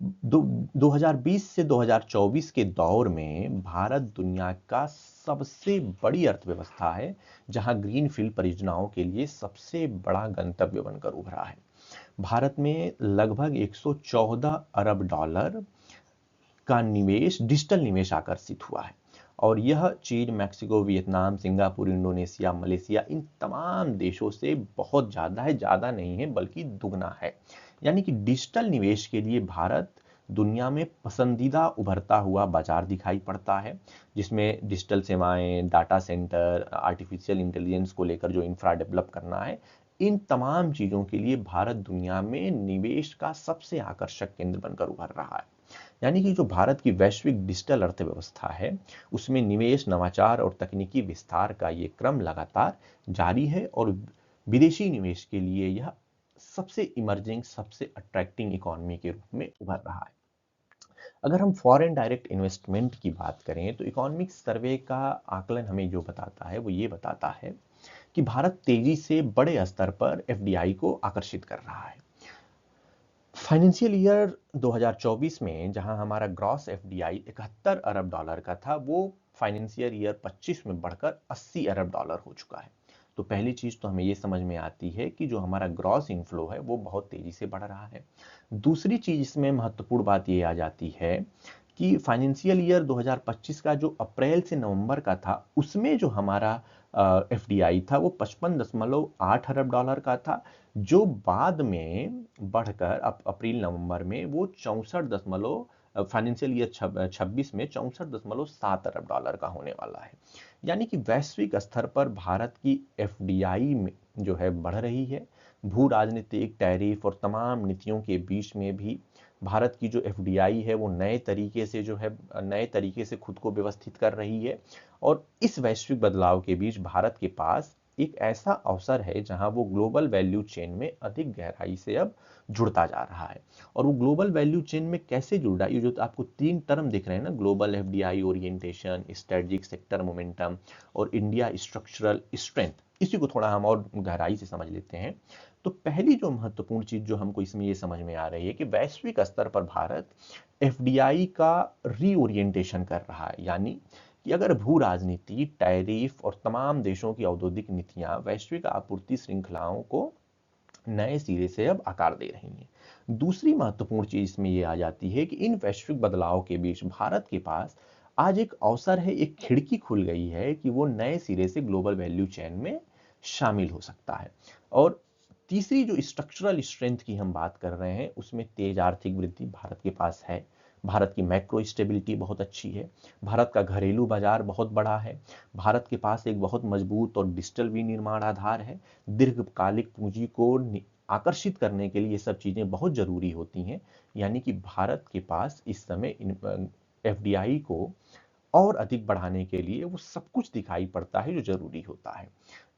2020 से 2024 के दौर में भारत दुनिया का सबसे बड़ी अर्थव्यवस्था है, जहां ग्रीन फील्ड परियोजनाओं के लिए सबसे बड़ा गंतव्य बनकर उभरा है। भारत में लगभग 114 अरब डॉलर का निवेश, डिजिटल निवेश आकर्षित हुआ है, और यह चीन, Mexico, Vietnam, Singapore, Indonesia, Malaysia, इन तमाम देशों से बहुत ज़्यादा है, ज़्यादा नहीं है बल्कि दुगना है। यानी कि डिजिटल निवेश के लिए भारत दुनिया में पसंदीदा उभरता हुआ बाजार दिखाई पड़ता है, जिसमें डिजिटल सेवाएं, डाटा सेंटर, आर्टिफिशियल इंटेलिजेंस को लेकर जो इंफ्रा डेवलप करना है, इन तमाम चीज़ों के लिए भारत दुनिया में निवेश का सबसे आकर्षक केंद्र बनकर उभर रहा है। यानी कि जो भारत की वैश्विक डिजिटल अर्थव्यवस्था है उसमें निवेश, नवाचार और तकनीकी विस्तार का ये क्रम लगातार जारी है, और विदेशी निवेश के लिए यह सबसे इमर्जिंग, सबसे अट्रैक्टिंग इकोनॉमी के रूप में उभर रहा है। अगर हम फॉरेन डायरेक्ट इन्वेस्टमेंट की बात करें तो इकोनॉमिक सर्वे का आकलन हमें जो बताता है वो ये बताता है कि भारत तेजी से बड़े स्तर पर एफडीआई को आकर्षित कर रहा है। फाइनेंशियल ईयर 2024 में जहां हमारा ग्रॉस एफडीआई 71 अरब डॉलर का था, वो फाइनेंशियल ईयर 25 में बढ़कर 80 अरब डॉलर हो चुका है। तो पहली चीज तो हमें ये समझ में आती है कि जो हमारा ग्रॉस इनफ्लो है वो बहुत तेजी से बढ़ रहा है। दूसरी चीज इसमें महत्वपूर्ण बात ये आ जाती है कि फाइनेंशियल ईयर 2025 का जो अप्रैल से नवंबर का था उसमें जो हमारा एफडीआई था वो 55.8 अरब डॉलर का था, जो बाद में बढ़कर अप्रैल नवंबर में वो 64 फाइनेंशियल ईयर 26 में 64.7 अरब डॉलर का होने वाला है। यानी कि वैश्विक स्तर पर भारत की एफडीआई में जो है बढ़ रही है। भू राजनीतिक, टैरिफ और तमाम नीतियों के बीच में भी भारत की जो एफडीआई है वो नए तरीके से खुद को व्यवस्थित कर रही है, और इस वैश्विक बदलाव के बीच भारत के पास एक ऐसा अवसर है जहां वो ग्लोबल वैल्यू चेन में अधिक गहराई से अब जुड़ता जा रहा है। और वो ग्लोबल वैल्यू चेन में कैसे जुड़ रहा है, ये जो आपको 3 टर्म दिख रहे हैं ना, global FDI orientation, strategic sector momentum और इंडिया स्ट्रक्चरल स्ट्रेंथ, इसी को थोड़ा हम और गहराई से समझ लेते हैं। तो पहली जो महत्वपूर्ण चीज जो हमको इसमें ये समझ में आ रही है कि वैश्विक स्तर पर भारत एफडीआई का रीओरिएंटेशन कर रहा है। यानी कि अगर भू राजनीति, टैरिफ और तमाम देशों की औद्योगिक नीतियां वैश्विक आपूर्ति श्रृंखलाओं को नए सिरे से अब आकार दे रही हैं। दूसरी महत्वपूर्ण चीज इसमें यह आ जाती है कि इन वैश्विक बदलाव के बीच भारत के पास आज एक अवसर है, एक खिड़की खुल गई है कि वो नए सिरे से ग्लोबल वैल्यू चेन में शामिल हो सकता है। और तीसरी जो स्ट्रक्चरल स्ट्रेंथ की हम बात कर रहे हैं उसमें तेज आर्थिक वृद्धि भारत के पास है। भारत की मैक्रो स्टेबिलिटी बहुत अच्छी है, भारत का घरेलू बाजार बहुत बड़ा है, भारत के पास एक बहुत मजबूत और डिजिटल विनिर्माण आधार है। दीर्घकालिक पूंजी को आकर्षित करने के लिए ये सब चीजें बहुत जरूरी होती हैं। यानी कि भारत के पास इस समय एफडीआई को और अधिक बढ़ाने के लिए वो सब कुछ दिखाई पड़ता है जो जरूरी होता है।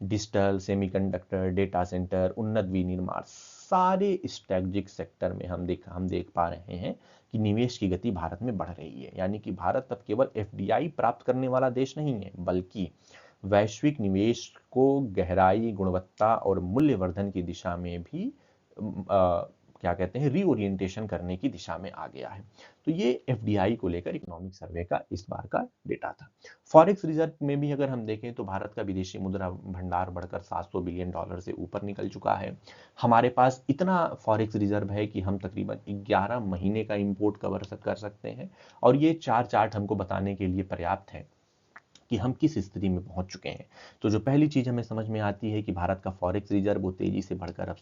डिजिटल, सेमीकंडक्टर, डेटा सेंटर, उन्नत विनिर्माण, सारे स्ट्रेटेजिक सेक्टर में हम देख पा रहे हैं कि निवेश की गति भारत में बढ़ रही है। यानी कि भारत अब केवल एफडीआई प्राप्त करने वाला देश नहीं है, बल्कि वैश्विक निवेश को गहराई, गुणवत्ता और मूल्यवर्धन की दिशा में भी क्या कहते हैं, रीओरिएंटेशन करने की दिशा में आ गया है। तो ये एफडीआई को लेकर इकोनॉमिक सर्वे का इस बार का डेटा था। फॉरेक्स रिजर्व में भी अगर हम देखें तो भारत का विदेशी मुद्रा भंडार बढ़कर 700 बिलियन डॉलर से ऊपर निकल चुका है। हमारे पास इतना फॉरेक्स रिजर्व है कि हम तकरीबन 11 महीने का इंपोर्ट कवर कर सकते हैं, और ये 4 चार्ट हमको बताने के लिए पर्याप्त है कि हम किस स्थिति में पहुंच चुके हैं। तो जो पहली चीज हमें समझ में आती है कि भारत का फॉरेक्स रिजर्व वो तेजी से बढ़कर अब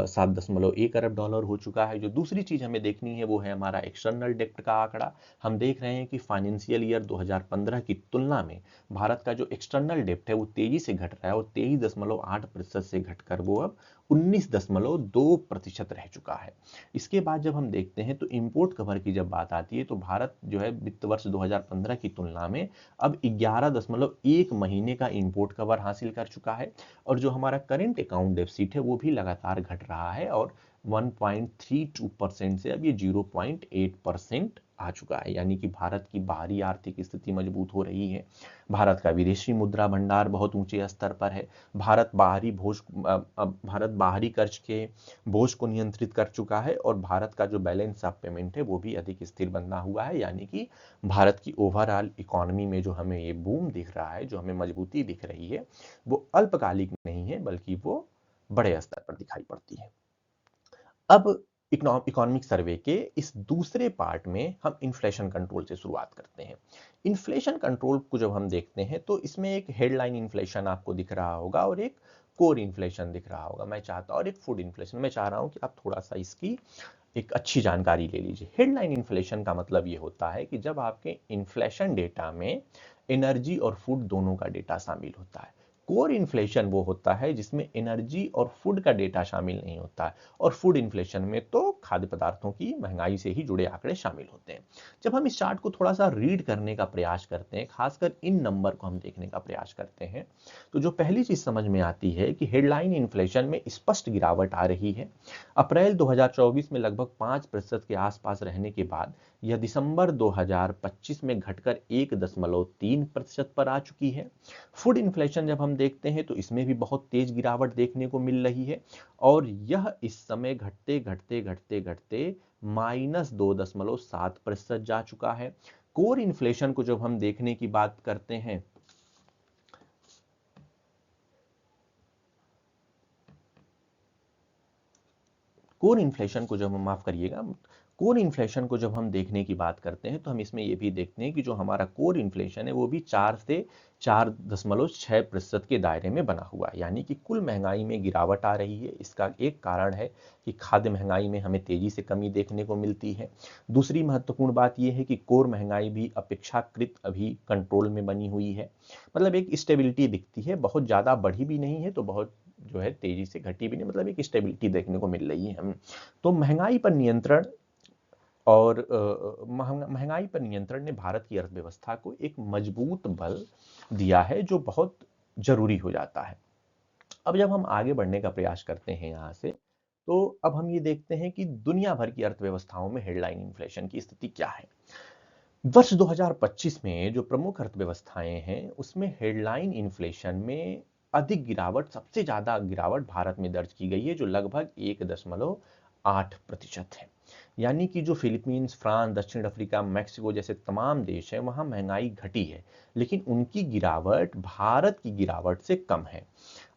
7.1 अरब डॉलर हो चुका है। जो दूसरी चीज हमें देखनी है वो है हमारा एक्सटर्नल डेप्ट का आंकड़ा। हम देख रहे हैं कि फाइनेंशियल ईयर 2015 की तुलना में भारत का जो एक्सटर्नल डेप्ट है वो तेजी से घट रहा है और 23.8% से घटकर वो अब 19.2% रह चुका है। इसके बाद जब हम देखते हैं तो इंपोर्ट कवर की जब बात आती है तो भारत जो है वित्त वर्ष 2015 की तुलना में अब 11.1 महीने का इंपोर्ट कवर हासिल कर चुका है और जो हमारा करेंट अकाउंट डेफिसिट है वो भी लगातार घट रहा है और 1.32% से अब ये 0.8% आ चुका है। यानी कि भारत की बाहरी आर्थिक स्थिति मजबूत हो रही है, भारत का विदेशी मुद्रा भंडार बहुत ऊंचे स्तर पर है, भारत बाहरी कर्ज के बोझ को नियंत्रित कर चुका है और भारत का जो बैलेंस ऑफ पेमेंट है वो भी अधिक स्थिर बना हुआ है। यानी कि भारत की ओवरऑल इकोनॉमी में जो हमें ये बूम दिख रहा है, जो हमें मजबूती दिख रही है, वो अल्पकालिक नहीं है बल्कि वो बड़े स्तर पर दिखाई पड़ती है। अब इकोनॉमिक सर्वे के इस दूसरे पार्ट में हम इन्फ्लेशन कंट्रोल से शुरुआत करते हैं। इन्फ्लेशन कंट्रोल को जब हम देखते हैं तो इसमें एक हेडलाइन इन्फ्लेशन आपको दिख रहा होगा और एक कोर इन्फ्लेशन दिख रहा होगा। मैं चाहता हूं और एक फूड इन्फ्लेशन। मैं चाह रहा हूं कि आप थोड़ा सा इसकी एक अच्छी जानकारी ले लीजिए। हेडलाइन इन्फ्लेशन का मतलब ये होता है कि जब आपके इन्फ्लेशन डेटा में एनर्जी और फूड दोनों का डेटा शामिल होता है। कोर इन्फ्लेशन वो होता है जिसमें एनर्जी और फूड का डेटा शामिल नहीं होता है और फूड इन्फ्लेशन में तो खाद्य पदार्थों की महंगाई से ही जुड़े आंकड़े शामिल होते हैं। जब हम इस चार्ट को थोड़ा सा रीड करने का प्रयास करते हैं, खासकर इन नंबर को हम देखने का प्रयास करते हैं, तो जो पहली चीज समझ में आती है कि हेडलाइन इन्फ्लेशन में स्पष्ट गिरावट आ रही है। अप्रैल 2024 में लगभग 5% के आसपास रहने के बाद यह दिसंबर 2025 में घटकर 1.3% पर आ चुकी है। फूड इन्फ्लेशन जब हम देखते हैं तो इसमें भी बहुत तेज गिरावट देखने को मिल रही है और यह इस समय घटते घटते घटते घटते -2.7% जा चुका है। कोर इन्फ्लेशन को जब हम देखने की बात करते हैं कोर इन्फ्लेशन को जब हम माफ करिएगा कोर इन्फ्लेशन को जब हम देखने की बात करते हैं तो हम इसमें ये भी देखते हैं कि जो हमारा कोर इन्फ्लेशन है वो भी 4 से 4.6% के दायरे में बना हुआ है। यानी कि कुल महंगाई में गिरावट आ रही है। इसका एक कारण है कि खाद्य महंगाई में हमें तेजी से कमी देखने को मिलती है। दूसरी महत्वपूर्ण बात यह है कि कोर महंगाई भी अपेक्षाकृत अभी कंट्रोल में बनी हुई है, मतलब एक स्टेबिलिटी दिखती है, बहुत ज्यादा बढ़ी भी नहीं है तो बहुत जो है तेजी से घटी भी नहीं, मतलब एक स्टेबिलिटी देखने को मिल रही है हम। तो महंगाई पर नियंत्रण और महंगाई पर नियंत्रण ने भारत की अर्थव्यवस्था को एक मजबूत बल दिया है जो बहुत जरूरी हो जाता है। अब जब हम आगे बढ़ने का प्रयास करते हैं यहाँ से, तो अब हम ये देखते हैं कि दुनिया भर की अर्थव्यवस्थाओं में हेडलाइन इन्फ्लेशन की स्थिति क्या है। वर्ष 2025 में जो प्रमुख अर्थव्यवस्थाएं हैं उसमें हेडलाइन इन्फ्लेशन में अधिक गिरावट, सबसे ज्यादा गिरावट भारत में दर्ज की गई है जो लगभग 1.8% है। यानी कि जो फिलीपींस, फ्रांस, दक्षिण अफ्रीका, मैक्सिको जैसे तमाम देश हैं वहां महंगाई घटी है लेकिन उनकी गिरावट भारत की गिरावट से कम है।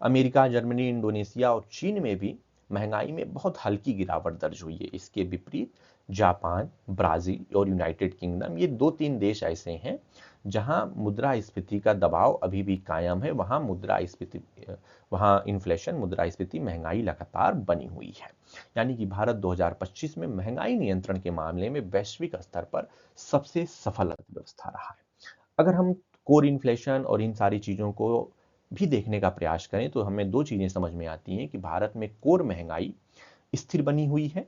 अमेरिका, जर्मनी, इंडोनेशिया और चीन में भी महंगाई में बहुत हल्की गिरावट दर्ज हुई है। इसके विपरीत जापान, ब्राजील और यूनाइटेड किंगडम, ये 2-3 देश ऐसे हैं जहां मुद्रास्फीति का दबाव अभी भी कायम है। वहां इन्फ्लेशन, मुद्रास्फीति, महंगाई लगातार बनी हुई है। यानी कि भारत 2025 में महंगाई नियंत्रण के मामले में वैश्विक स्तर पर सबसे सफल अर्थव्यवस्था रहा है। अगर हम कोर इन्फ्लेशन और इन सारी चीजों को भी देखने का प्रयास करें तो हमें दो चीजें समझ में आती हैं कि भारत में कोर महंगाई स्थिर बनी हुई है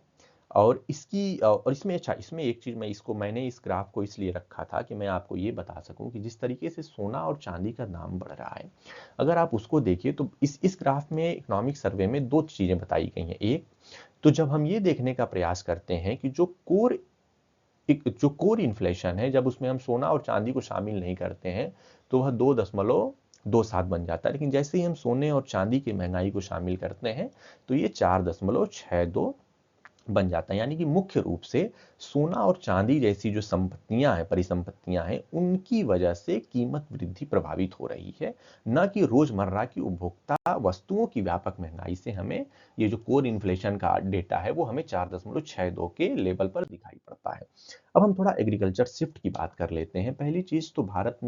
और इसमें एक चीज मैंने इस ग्राफ को इसलिए रखा था कि मैं आपको ये बता सकूं कि जिस तरीके से सोना और चांदी का दाम बढ़ रहा है, अगर आप उसको देखिए तो इस ग्राफ में इकोनॉमिक सर्वे में दो चीजें बताई गई हैं। एक तो जब हम ये देखने का प्रयास करते हैं कि जो कोर इन्फ्लेशन है, जब उसमें हम सोना और चांदी को शामिल नहीं करते हैं तो वह 2.27 बन जाता है, लेकिन जैसे ही हम सोने और चांदी की महंगाई को शामिल करते हैं तो ये 4.62 बन जाता है। यानी कि मुख्य रूप से सोना और चांदी जैसी जो संपत्तियां हैं, परिसंपत्तियां हैं, उनकी वजह से कीमत वृद्धि प्रभावित हो रही है, न कि रोजमर्रा की उपभोक्ता वस्तुओं की व्यापक महंगाई से हमें ये जो कोर इन्फ्लेशन का डेटा है वो हमें 4.62 के लेवल पर दिखाई पड़ता पड़ता है। अब हम थोड़ा एग्रीकल्चर शिफ्ट की बात कर लेते हैं। पहली चीज़ तो भारत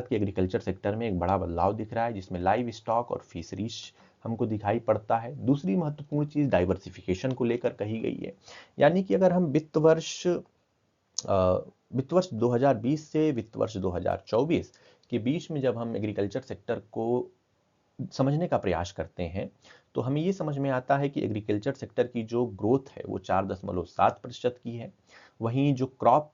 के एग्रीकल्चर सेक्टर में एक बड़ा बदलाव दिख रहा है, जिसमें लाइव स्टॉक और फिशरीज हमको दिखाई पड़ता है। दूसरी महत्वपूर्ण चीज़ डाइवर्सिफिकेशन को लेकर कही गई है, यानी कि अगर हम वित्त वर्ष 2020 से वित्त वर्ष 2024 के बीच में जब हम एग्रीकल्चर सेक्टर को समझने का प्रयास करते हैं, तो हमें ये समझ में आता है कि एग्रीकल्चर सेक्टर की जो ग्रोथ है वो 4.7% की है। वहीं जो क्रॉप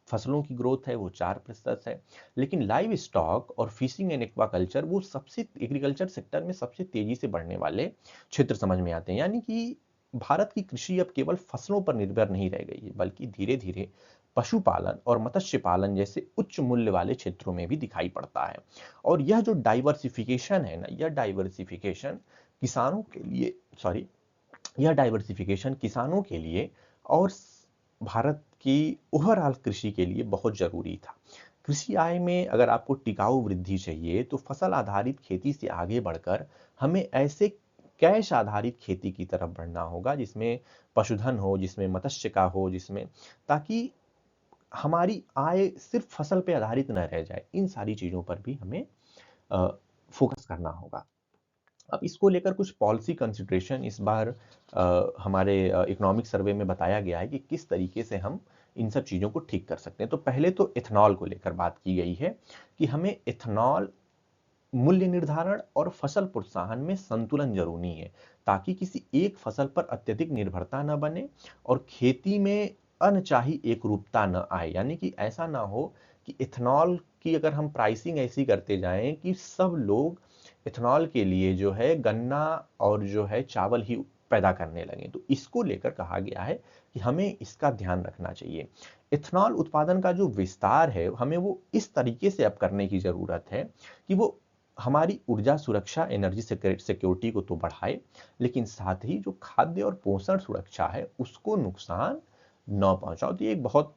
फसलों की ग्रोथ है वो 4% है। लेकिन लाइव स्टॉक और फिशिंग एंड एक्वाकल्चर वो सबसे एग्रीकल्चर सेक्टर में सबसे तेजी से बढ़ने वाले क्षेत्र समझ में आते हैं। यानी कि भारत की कृषि अब केवल फसलों पर निर्भर नहीं रह गई है, बल्कि धीरे धीरे पशुपालन और मत्स्य पालन जैसे उच्च मूल्य वाले क्षेत्रों में भी दिखाई पड़ता है। और यह जो डाइवर्सिफिकेशन है ना, यह डाइवर्सिफिकेशन किसानों के लिए और भारत की ओवरऑल कृषि के लिए बहुत जरूरी था। कृषि आय में अगर आपको टिकाऊ वृद्धि चाहिए, तो फसल आधारित खेती से आगे बढ़कर हमें ऐसे कैश आधारित खेती की तरफ बढ़ना होगा, जिसमें पशुधन हो, जिसमें मत्स्य का हो, जिसमें ताकि हमारी आय सिर्फ फसल पे आधारित न रह जाए। इन सारी चीजों पर भी हमें फोकस करना होगा। अब इसको लेकर कुछ पॉलिसी कंसिडरेशन इस बार हमारे इकोनॉमिक सर्वे में बताया गया है कि किस तरीके से हम इन सब चीज़ों को ठीक कर सकते हैं। तो पहले तो एथनॉल को लेकर बात की गई है कि हमें एथनॉल मूल्य निर्धारण और फसल प्रोत्साहन में संतुलन जरूरी है, ताकि किसी एक फसल पर अत्यधिक निर्भरता न बने और खेती में अनचाही एकरूपता न आए। यानी कि ऐसा ना हो कि एथनॉल की अगर हम प्राइसिंग ऐसी करते जाएं कि सब लोग एथनॉल के लिए जो है गन्ना और जो है चावल ही पैदा करने लगे। तो इसको लेकर कहा गया है कि हमें इसका ध्यान रखना चाहिए। एथनॉल उत्पादन का जो विस्तार है, हमें वो इस तरीके से अब करने की जरूरत है कि वो हमारी ऊर्जा सुरक्षा, एनर्जी सिक्योरिटी को तो बढ़ाए, लेकिन साथ ही जो खाद्य और पोषण सुरक्षा है उसको नुकसान न पहुंचाओ। तो ये एक बहुत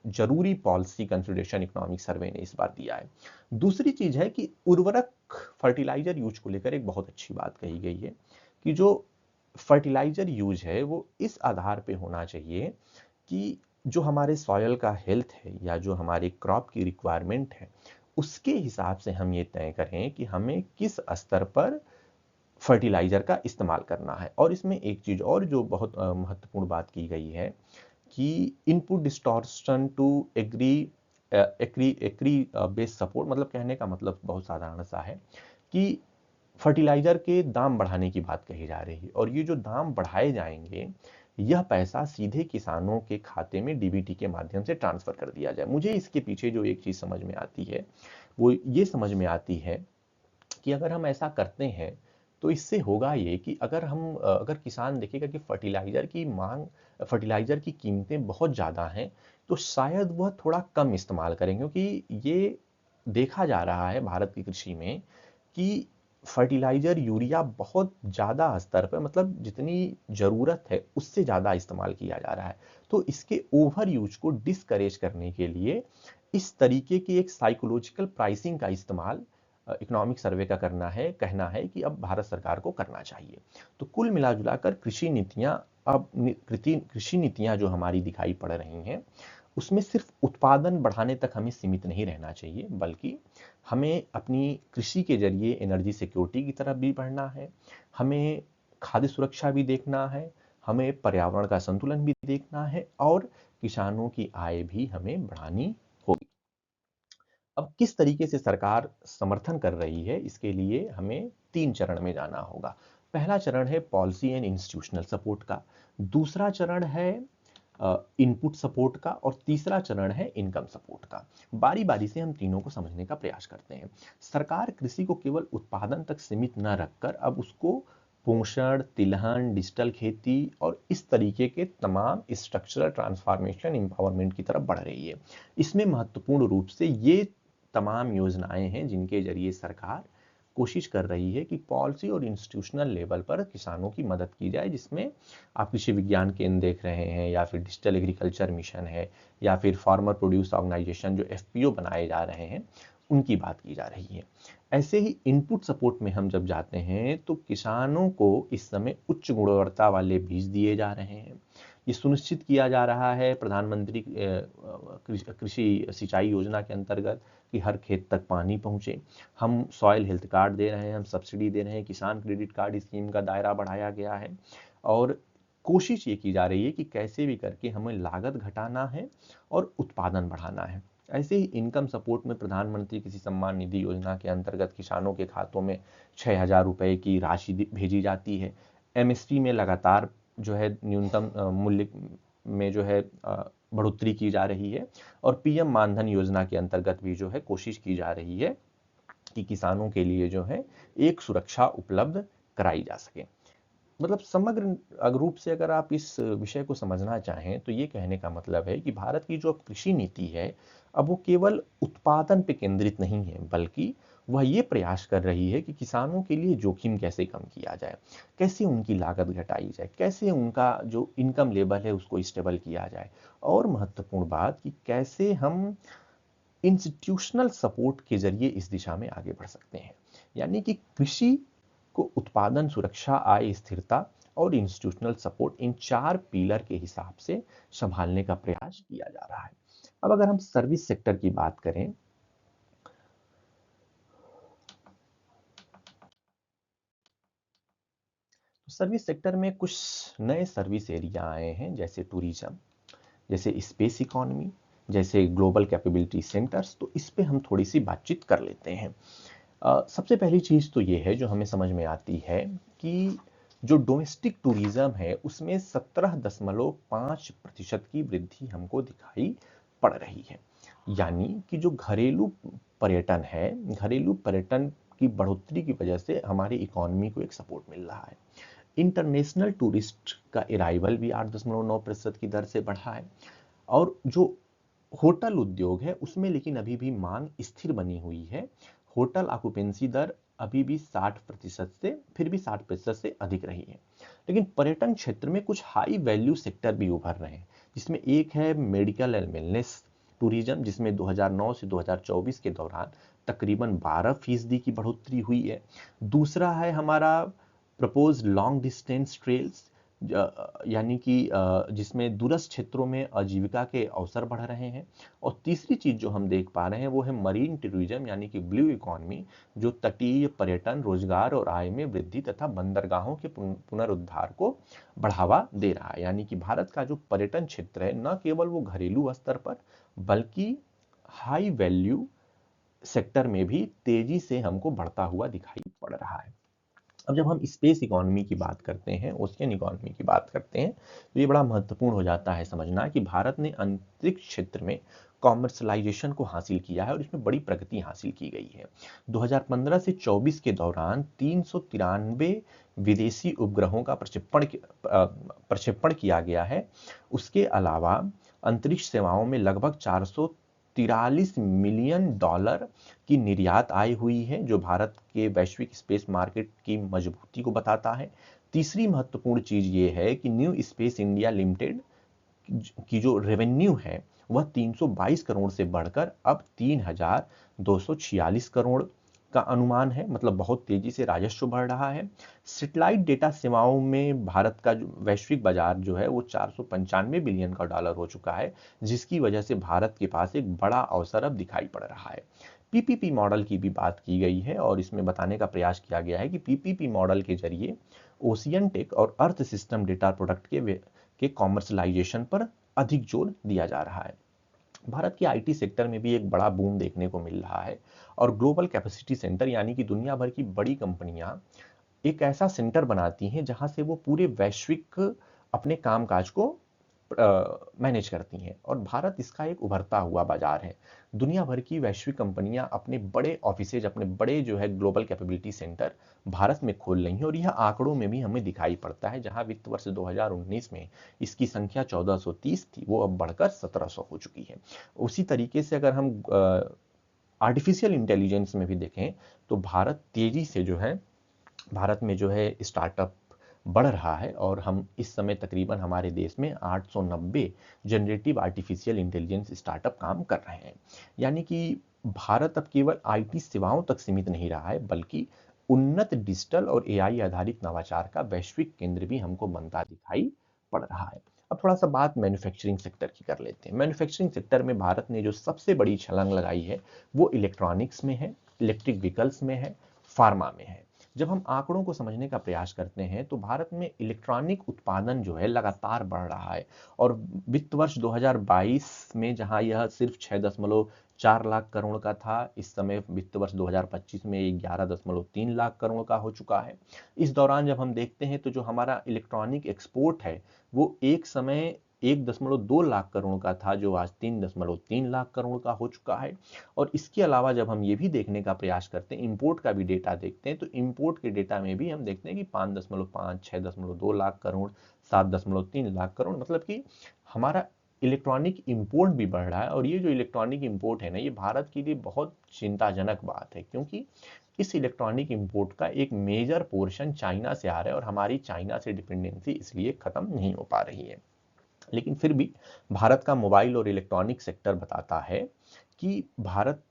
जरूरी पॉलिसी कंसिडरेशन इकोनॉमिक सर्वे ने इस बार दिया है। दूसरी चीज है कि उर्वरक फर्टिलाइजर यूज को लेकर एक बहुत अच्छी बात कही गई है कि जो फर्टिलाइजर यूज है वो इस आधार पे होना चाहिए कि जो हमारे सॉयल का हेल्थ है या जो हमारे क्रॉप की रिक्वायरमेंट है, उसके हिसाब से हम ये तय करें कि हमें किस स्तर पर फर्टिलाइजर का इस्तेमाल करना है। और इसमें एक चीज और जो बहुत महत्वपूर्ण बात की गई है कि input distortion to agri based support, मतलब कहने का मतलब बहुत साधारण सा है कि फर्टिलाइजर के दाम बढ़ाने की बात कही जा रही है, और ये जो दाम बढ़ाए जाएंगे यह पैसा सीधे किसानों के खाते में डीबीटी के माध्यम से ट्रांसफर कर दिया जाए। मुझे इसके पीछे जो एक चीज समझ में आती है वो ये समझ में आती है कि अगर हम ऐसा करते हैं तो इससे होगा ये कि अगर किसान देखेगा कि फर्टिलाइजर की कीमतें बहुत ज़्यादा हैं, तो शायद वह थोड़ा कम इस्तेमाल करें, क्योंकि ये देखा जा रहा है भारत की कृषि में कि फर्टिलाइजर यूरिया बहुत ज़्यादा स्तर पर, मतलब जितनी ज़रूरत है उससे ज़्यादा इस्तेमाल किया जा रहा है। तो इसके ओवर यूज को डिस्करेज करने के लिए इस तरीके की एक साइकोलॉजिकल प्राइसिंग का इस्तेमाल इकोनॉमिक सर्वे का कहना है कि अब भारत सरकार को करना चाहिए। तो कुल मिलाजुलाकर कृषि नीतियां जो हमारी दिखाई पड़ रही हैं, उसमें सिर्फ उत्पादन बढ़ाने तक हमें सीमित नहीं रहना चाहिए, बल्कि हमें अपनी कृषि के जरिए एनर्जी सिक्योरिटी की तरफ भी बढ़ना है, हमें खाद्य सुरक्षा भी देखना है, हमें पर्यावरण का संतुलन भी देखना है, और किसानों की आय भी हमें बढ़ानी होगी। अब किस तरीके से सरकार समर्थन कर रही है, इसके लिए हमें 3 चरण में जाना होगा। पहला चरण है पॉलिसी एंड इंस्टीट्यूशनल सपोर्ट का, दूसरा चरण है इनपुट सपोर्ट का, और तीसरा चरण है इनकम सपोर्ट का। बारी बारी से हम तीनों को समझने का प्रयास करते हैं। सरकार कृषि को केवल उत्पादन तक सीमित न रखकर अब उसको पोषण, तिलहन, डिजिटल खेती और इस तरीके के तमाम स्ट्रक्चरल ट्रांसफॉर्मेशन एम्पावरमेंट की तरफ बढ़ रही है। इसमें महत्वपूर्ण रूप से ये तमाम योजनाएं हैं जिनके जरिए सरकार कोशिश कर रही है कि पॉलिसी और इंस्टीट्यूशनल लेवल पर किसानों की मदद की जाए, जिसमें आप कृषि विज्ञान केंद्र देख रहे हैं, या फिर डिजिटल एग्रीकल्चर मिशन है, या फिर फार्मर प्रोड्यूस ऑर्गेनाइजेशन जो एफपीओ बनाए जा रहे हैं, उनकी बात की जा रही है। ऐसे ही इनपुट सपोर्ट में हम जब जाते हैं तो किसानों को इस समय उच्च गुणवत्ता वाले बीज दिए जा रहे हैं। ये सुनिश्चित किया जा रहा है प्रधानमंत्री कृषि सिंचाई योजना के अंतर्गत कि हर खेत तक पानी पहुंचे। हम सॉइल हेल्थ कार्ड दे रहे हैं, हम सब्सिडी दे रहे हैं, किसान क्रेडिट कार्ड स्कीम का दायरा बढ़ाया गया है और कोशिश ये की जा रही है कि कैसे भी करके हमें लागत घटाना है और उत्पादन बढ़ाना है। ऐसे ही इनकम सपोर्ट में प्रधानमंत्री किसी सम्मान निधि योजना के अंतर्गत किसानों के खातों में 6,000 रुपए की राशि भेजी जाती है। एमएसपी में लगातार जो है न्यूनतम मूल्य में जो है बढ़ोतरी की जा रही है और पीएम मानधन योजना के अंतर्गत भी जो है कोशिश की जा रही है कि किसानों के लिए जो है एक सुरक्षा उपलब्ध कराई जा सके। मतलब समग्र रूप से अगर आप इस विषय को समझना चाहें तो ये कहने का मतलब है कि भारत की जो कृषि नीति है अब वो केवल उत्पादन पे केंद्रित नहीं है, बल्कि वह ये प्रयास कर रही है कि किसानों के लिए जोखिम कैसे कम किया जाए, कैसे उनकी लागत घटाई जाए, कैसे उनका जो इनकम लेवल है उसको स्टेबल किया जाए और महत्वपूर्ण बात कि कैसे हम इंस्टीट्यूशनल सपोर्ट के जरिए इस दिशा में आगे बढ़ सकते हैं। यानी कि कृषि को उत्पादन, सुरक्षा, आय स्थिरता और इंस्टीट्यूशनल सपोर्ट, इन 4 पिलर के हिसाब से संभालने का प्रयास किया जा रहा है। अब अगर हम सर्विस सेक्टर की बात करें तो सर्विस सेक्टर में कुछ नए सर्विस एरिया आए हैं, जैसे टूरिज्म, जैसे स्पेस इकोनॉमी, जैसे ग्लोबल कैपेबिलिटी सेंटर्स। तो इस पे हम थोड़ी सी बातचीत कर लेते हैं। सबसे पहली चीज तो ये है जो हमें समझ में आती है कि जो डोमेस्टिक टूरिज्म है उसमें 17.5% की वृद्धि हमको दिखाई पड़ रही है। यानी कि जो घरेलू पर्यटन है, घरेलू पर्यटन की बढ़ोतरी की वजह से हमारी इकोनॉमी को एक सपोर्ट मिल रहा है। इंटरनेशनल टूरिस्ट का अराइवल भी 8.9% की दर से बढ़ा है और जो होटल उद्योग है उसमें लेकिन अभी भी मांग स्थिर बनी हुई है। होटल ऑक्यूपेंसी दर अभी भी 60% से फिर भी 60% से अधिक रही है। लेकिन पर्यटन क्षेत्र में कुछ हाई वैल्यू सेक्टर भी उभर रहे हैं, जिसमें एक है मेडिकल एंड वेलनेस टूरिज्म, जिसमें 2009 से 2024 के दौरान तकरीबन 12% की बढ़ोतरी हुई है। दूसरा है हमारा प्रपोज लॉन्ग डिस्टेंस ट्रेल्स, यानी कि जिसमें दूरस्थ क्षेत्रों में आजीविका के अवसर बढ़ रहे हैं। और तीसरी चीज जो हम देख पा रहे हैं वो है मरीन टूरिज्म, यानी कि ब्लू इकोनॉमी, जो तटीय पर्यटन, रोजगार और आय में वृद्धि तथा बंदरगाहों के पुनरुद्धार को बढ़ावा दे रहा है। यानी कि भारत का जो पर्यटन क्षेत्र है न केवल वो घरेलू स्तर पर बल्कि हाई वैल्यू सेक्टर में भी तेजी से हमको बढ़ता हुआ दिखाई पड़ रहा है। अब जब हम स्पेस इकोनॉमी की बात करते हैं, ओशियन इकोनॉमी की बात करते हैं, तो ये बड़ा महत्वपूर्ण हो जाता है समझना कि भारत ने अंतरिक्ष क्षेत्र में कॉमर्शलाइजेशन को हासिल किया है और इसमें बड़ी प्रगति हासिल की गई है। 2015 से 24 के दौरान 393 विदेशी उपग्रहों का प्रक्षेपण किया गया है। उसके अलावा अंतरिक्ष सेवाओं में लगभग 443 मिलियन डॉलर की निर्यात आय हुई है, जो भारत के वैश्विक स्पेस मार्केट की मजबूती को बताता है। तीसरी महत्वपूर्ण चीज ये है कि न्यू स्पेस इंडिया लिमिटेड की जो रेवेन्यू है वह 322 करोड़ से बढ़कर अब 3,246 करोड़ का अनुमान है। मतलब बहुत तेजी से राजस्व बढ़ रहा है। सैटेलाइट डेटा सेवाओं में भारत का जो वैश्विक बाजार जो है वो 495 बिलियन का डॉलर हो चुका है, जिसकी वजह से भारत के पास एक बड़ा अवसर अब दिखाई पड़ रहा है। पीपीपी मॉडल की भी बात की गई है और इसमें बताने का प्रयास किया गया है कि पीपीपी मॉडल के जरिए ओशियन टेक और अर्थ सिस्टम डेटा प्रोडक्ट के कॉमर्शलाइजेशन पर अधिक जोर दिया जा रहा है। भारत के आईटी सेक्टर में भी एक बड़ा बूम देखने को मिल रहा है और ग्लोबल कैपेसिटी सेंटर, यानी कि दुनिया भर की बड़ी कंपनियां एक ऐसा सेंटर बनाती हैं जहां से वो पूरे वैश्विक अपने कामकाज को मैनेज करती हैं और भारत इसका एक उभरता हुआ बाजार है। दुनिया भर की वैश्विक कंपनियां अपने बड़े ऑफिसेज, अपने बड़े जो है ग्लोबल कैपेबिलिटी सेंटर भारत में खोल रही हैं और यह आंकड़ों में भी हमें दिखाई पड़ता है। जहां वित्त वर्ष 2019 में इसकी संख्या 1430 थी, वो अब बढ़कर 1700 हो चुकी है। उसी तरीके से अगर हम आर्टिफिशियल इंटेलिजेंस में भी देखें तो भारत तेजी से जो है, भारत में जो है स्टार्टअप बढ़ रहा है और हम इस समय तकरीबन हमारे देश में 890 जनरेटिव आर्टिफिशियल इंटेलिजेंस स्टार्टअप काम कर रहे हैं। यानी कि भारत अब केवल आईटी सेवाओं तक सीमित नहीं रहा है, बल्कि उन्नत डिजिटल और एआई आधारित नवाचार का वैश्विक केंद्र भी हमको बनता दिखाई पड़ रहा है। अब थोड़ा सा बात मैन्युफैक्चरिंग सेक्टर की कर लेते हैं। मैन्युफैक्चरिंग सेक्टर में भारत ने जो सबसे बड़ी छलांग लगाई है वो इलेक्ट्रॉनिक्स में है, इलेक्ट्रिक व्हीकल्स में है, फार्मा में है। जब हम आंकड़ों को समझने का प्रयास करते हैं तो भारत में इलेक्ट्रॉनिक उत्पादन जो है लगातार बढ़ रहा है और वित्त वर्ष 2022 में जहां यह सिर्फ 6.4 लाख करोड़ का था, इस समय वित्त वर्ष 2025 में 11.3 लाख करोड़ का हो चुका है। इस दौरान जब हम देखते हैं तो जो हमारा इलेक्ट्रॉनिक एक्सपोर्ट है वो एक समय 1.2 लाख करोड़ का था, जो आज 3.3 लाख करोड़ का हो चुका है। और इसके अलावा जब हम ये भी देखने का प्रयास करते हैं, इंपोर्ट का भी डेटा देखते हैं, तो इंपोर्ट के डेटा में भी हम देखते हैं कि 5.5, 6.2 लाख करोड़, 7.3 लाख करोड़, मतलब कि हमारा इलेक्ट्रॉनिक इंपोर्ट भी बढ़ रहा है। और ये जो इलेक्ट्रॉनिक इंपोर्ट है ना, ये भारत के लिए बहुत चिंताजनक बात है, क्योंकि इस इलेक्ट्रॉनिक इंपोर्ट का एक मेजर पोर्शन चाइना से आ रहा है और हमारी चाइना से डिपेंडेंसी इसलिए खत्म नहीं हो पा रही है। लेकिन फिर भी भारत का मोबाइल और इलेक्ट्रॉनिक सेक्टर बताता है कि भारत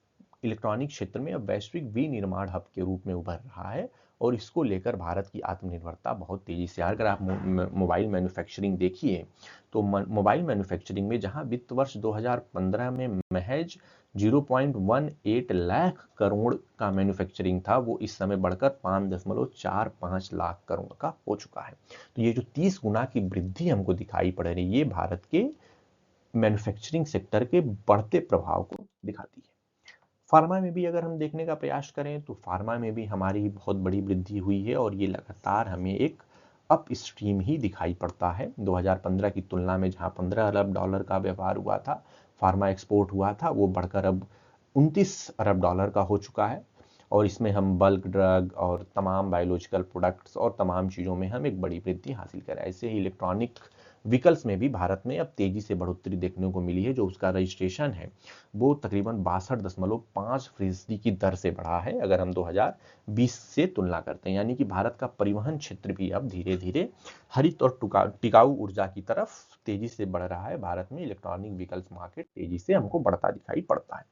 इलेक्ट्रॉनिक क्षेत्र में अब वैश्विक विनिर्माण हब के रूप में उभर रहा है और इसको लेकर भारत की आत्मनिर्भरता बहुत तेजी से। अगर आप मोबाइल मैन्युफैक्चरिंग देखिए तो मोबाइल मैन्युफैक्चरिंग में जहां वित्त वर्ष 2015 में महज 0.18 लाख करोड़ का मैन्युफैक्चरिंग था, वो इस समय बढ़कर 5.45 लाख करोड़ का हो चुका है। तो ये जो 30 गुना की वृद्धि हमको दिखाई पड़ रही है, ये भारत के मैन्युफैक्चरिंग सेक्टर के बढ़ते प्रभाव को दिखाती है। फार्मा में भी अगर हम देखने का प्रयास करें तो फार्मा में भी हमारी बहुत बड़ी वृद्धि हुई है और ये लगातार हमें एक अप स्ट्रीम ही दिखाई पड़ता है। 2015 की तुलना में जहां 15 अरब डॉलर का व्यापार हुआ था, फार्मा एक्सपोर्ट हुआ था, वो बढ़कर अब 29 अरब डॉलर का हो चुका है। और इसमें हम बल्क ड्रग और तमाम बायोलॉजिकल प्रोडक्ट्स और तमाम चीज़ों में हम एक बड़ी वृद्धि हासिल करें। ऐसे ही इलेक्ट्रॉनिक व्हीकल्स में भी भारत में अब तेजी से बढ़ोतरी देखने को मिली है। जो उसका रजिस्ट्रेशन है वो तकरीबन 62.5% की दर से बढ़ा है, अगर हम 2020 से तुलना करते हैं। यानी कि भारत का परिवहन क्षेत्र भी अब धीरे धीरे हरित और टिकाऊ ऊर्जा की तरफ तेजी से बढ़ रहा है। भारत में इलेक्ट्रॉनिक व्हीकल्स मार्केट तेजी से हमको बढ़ता दिखाई पड़ता है।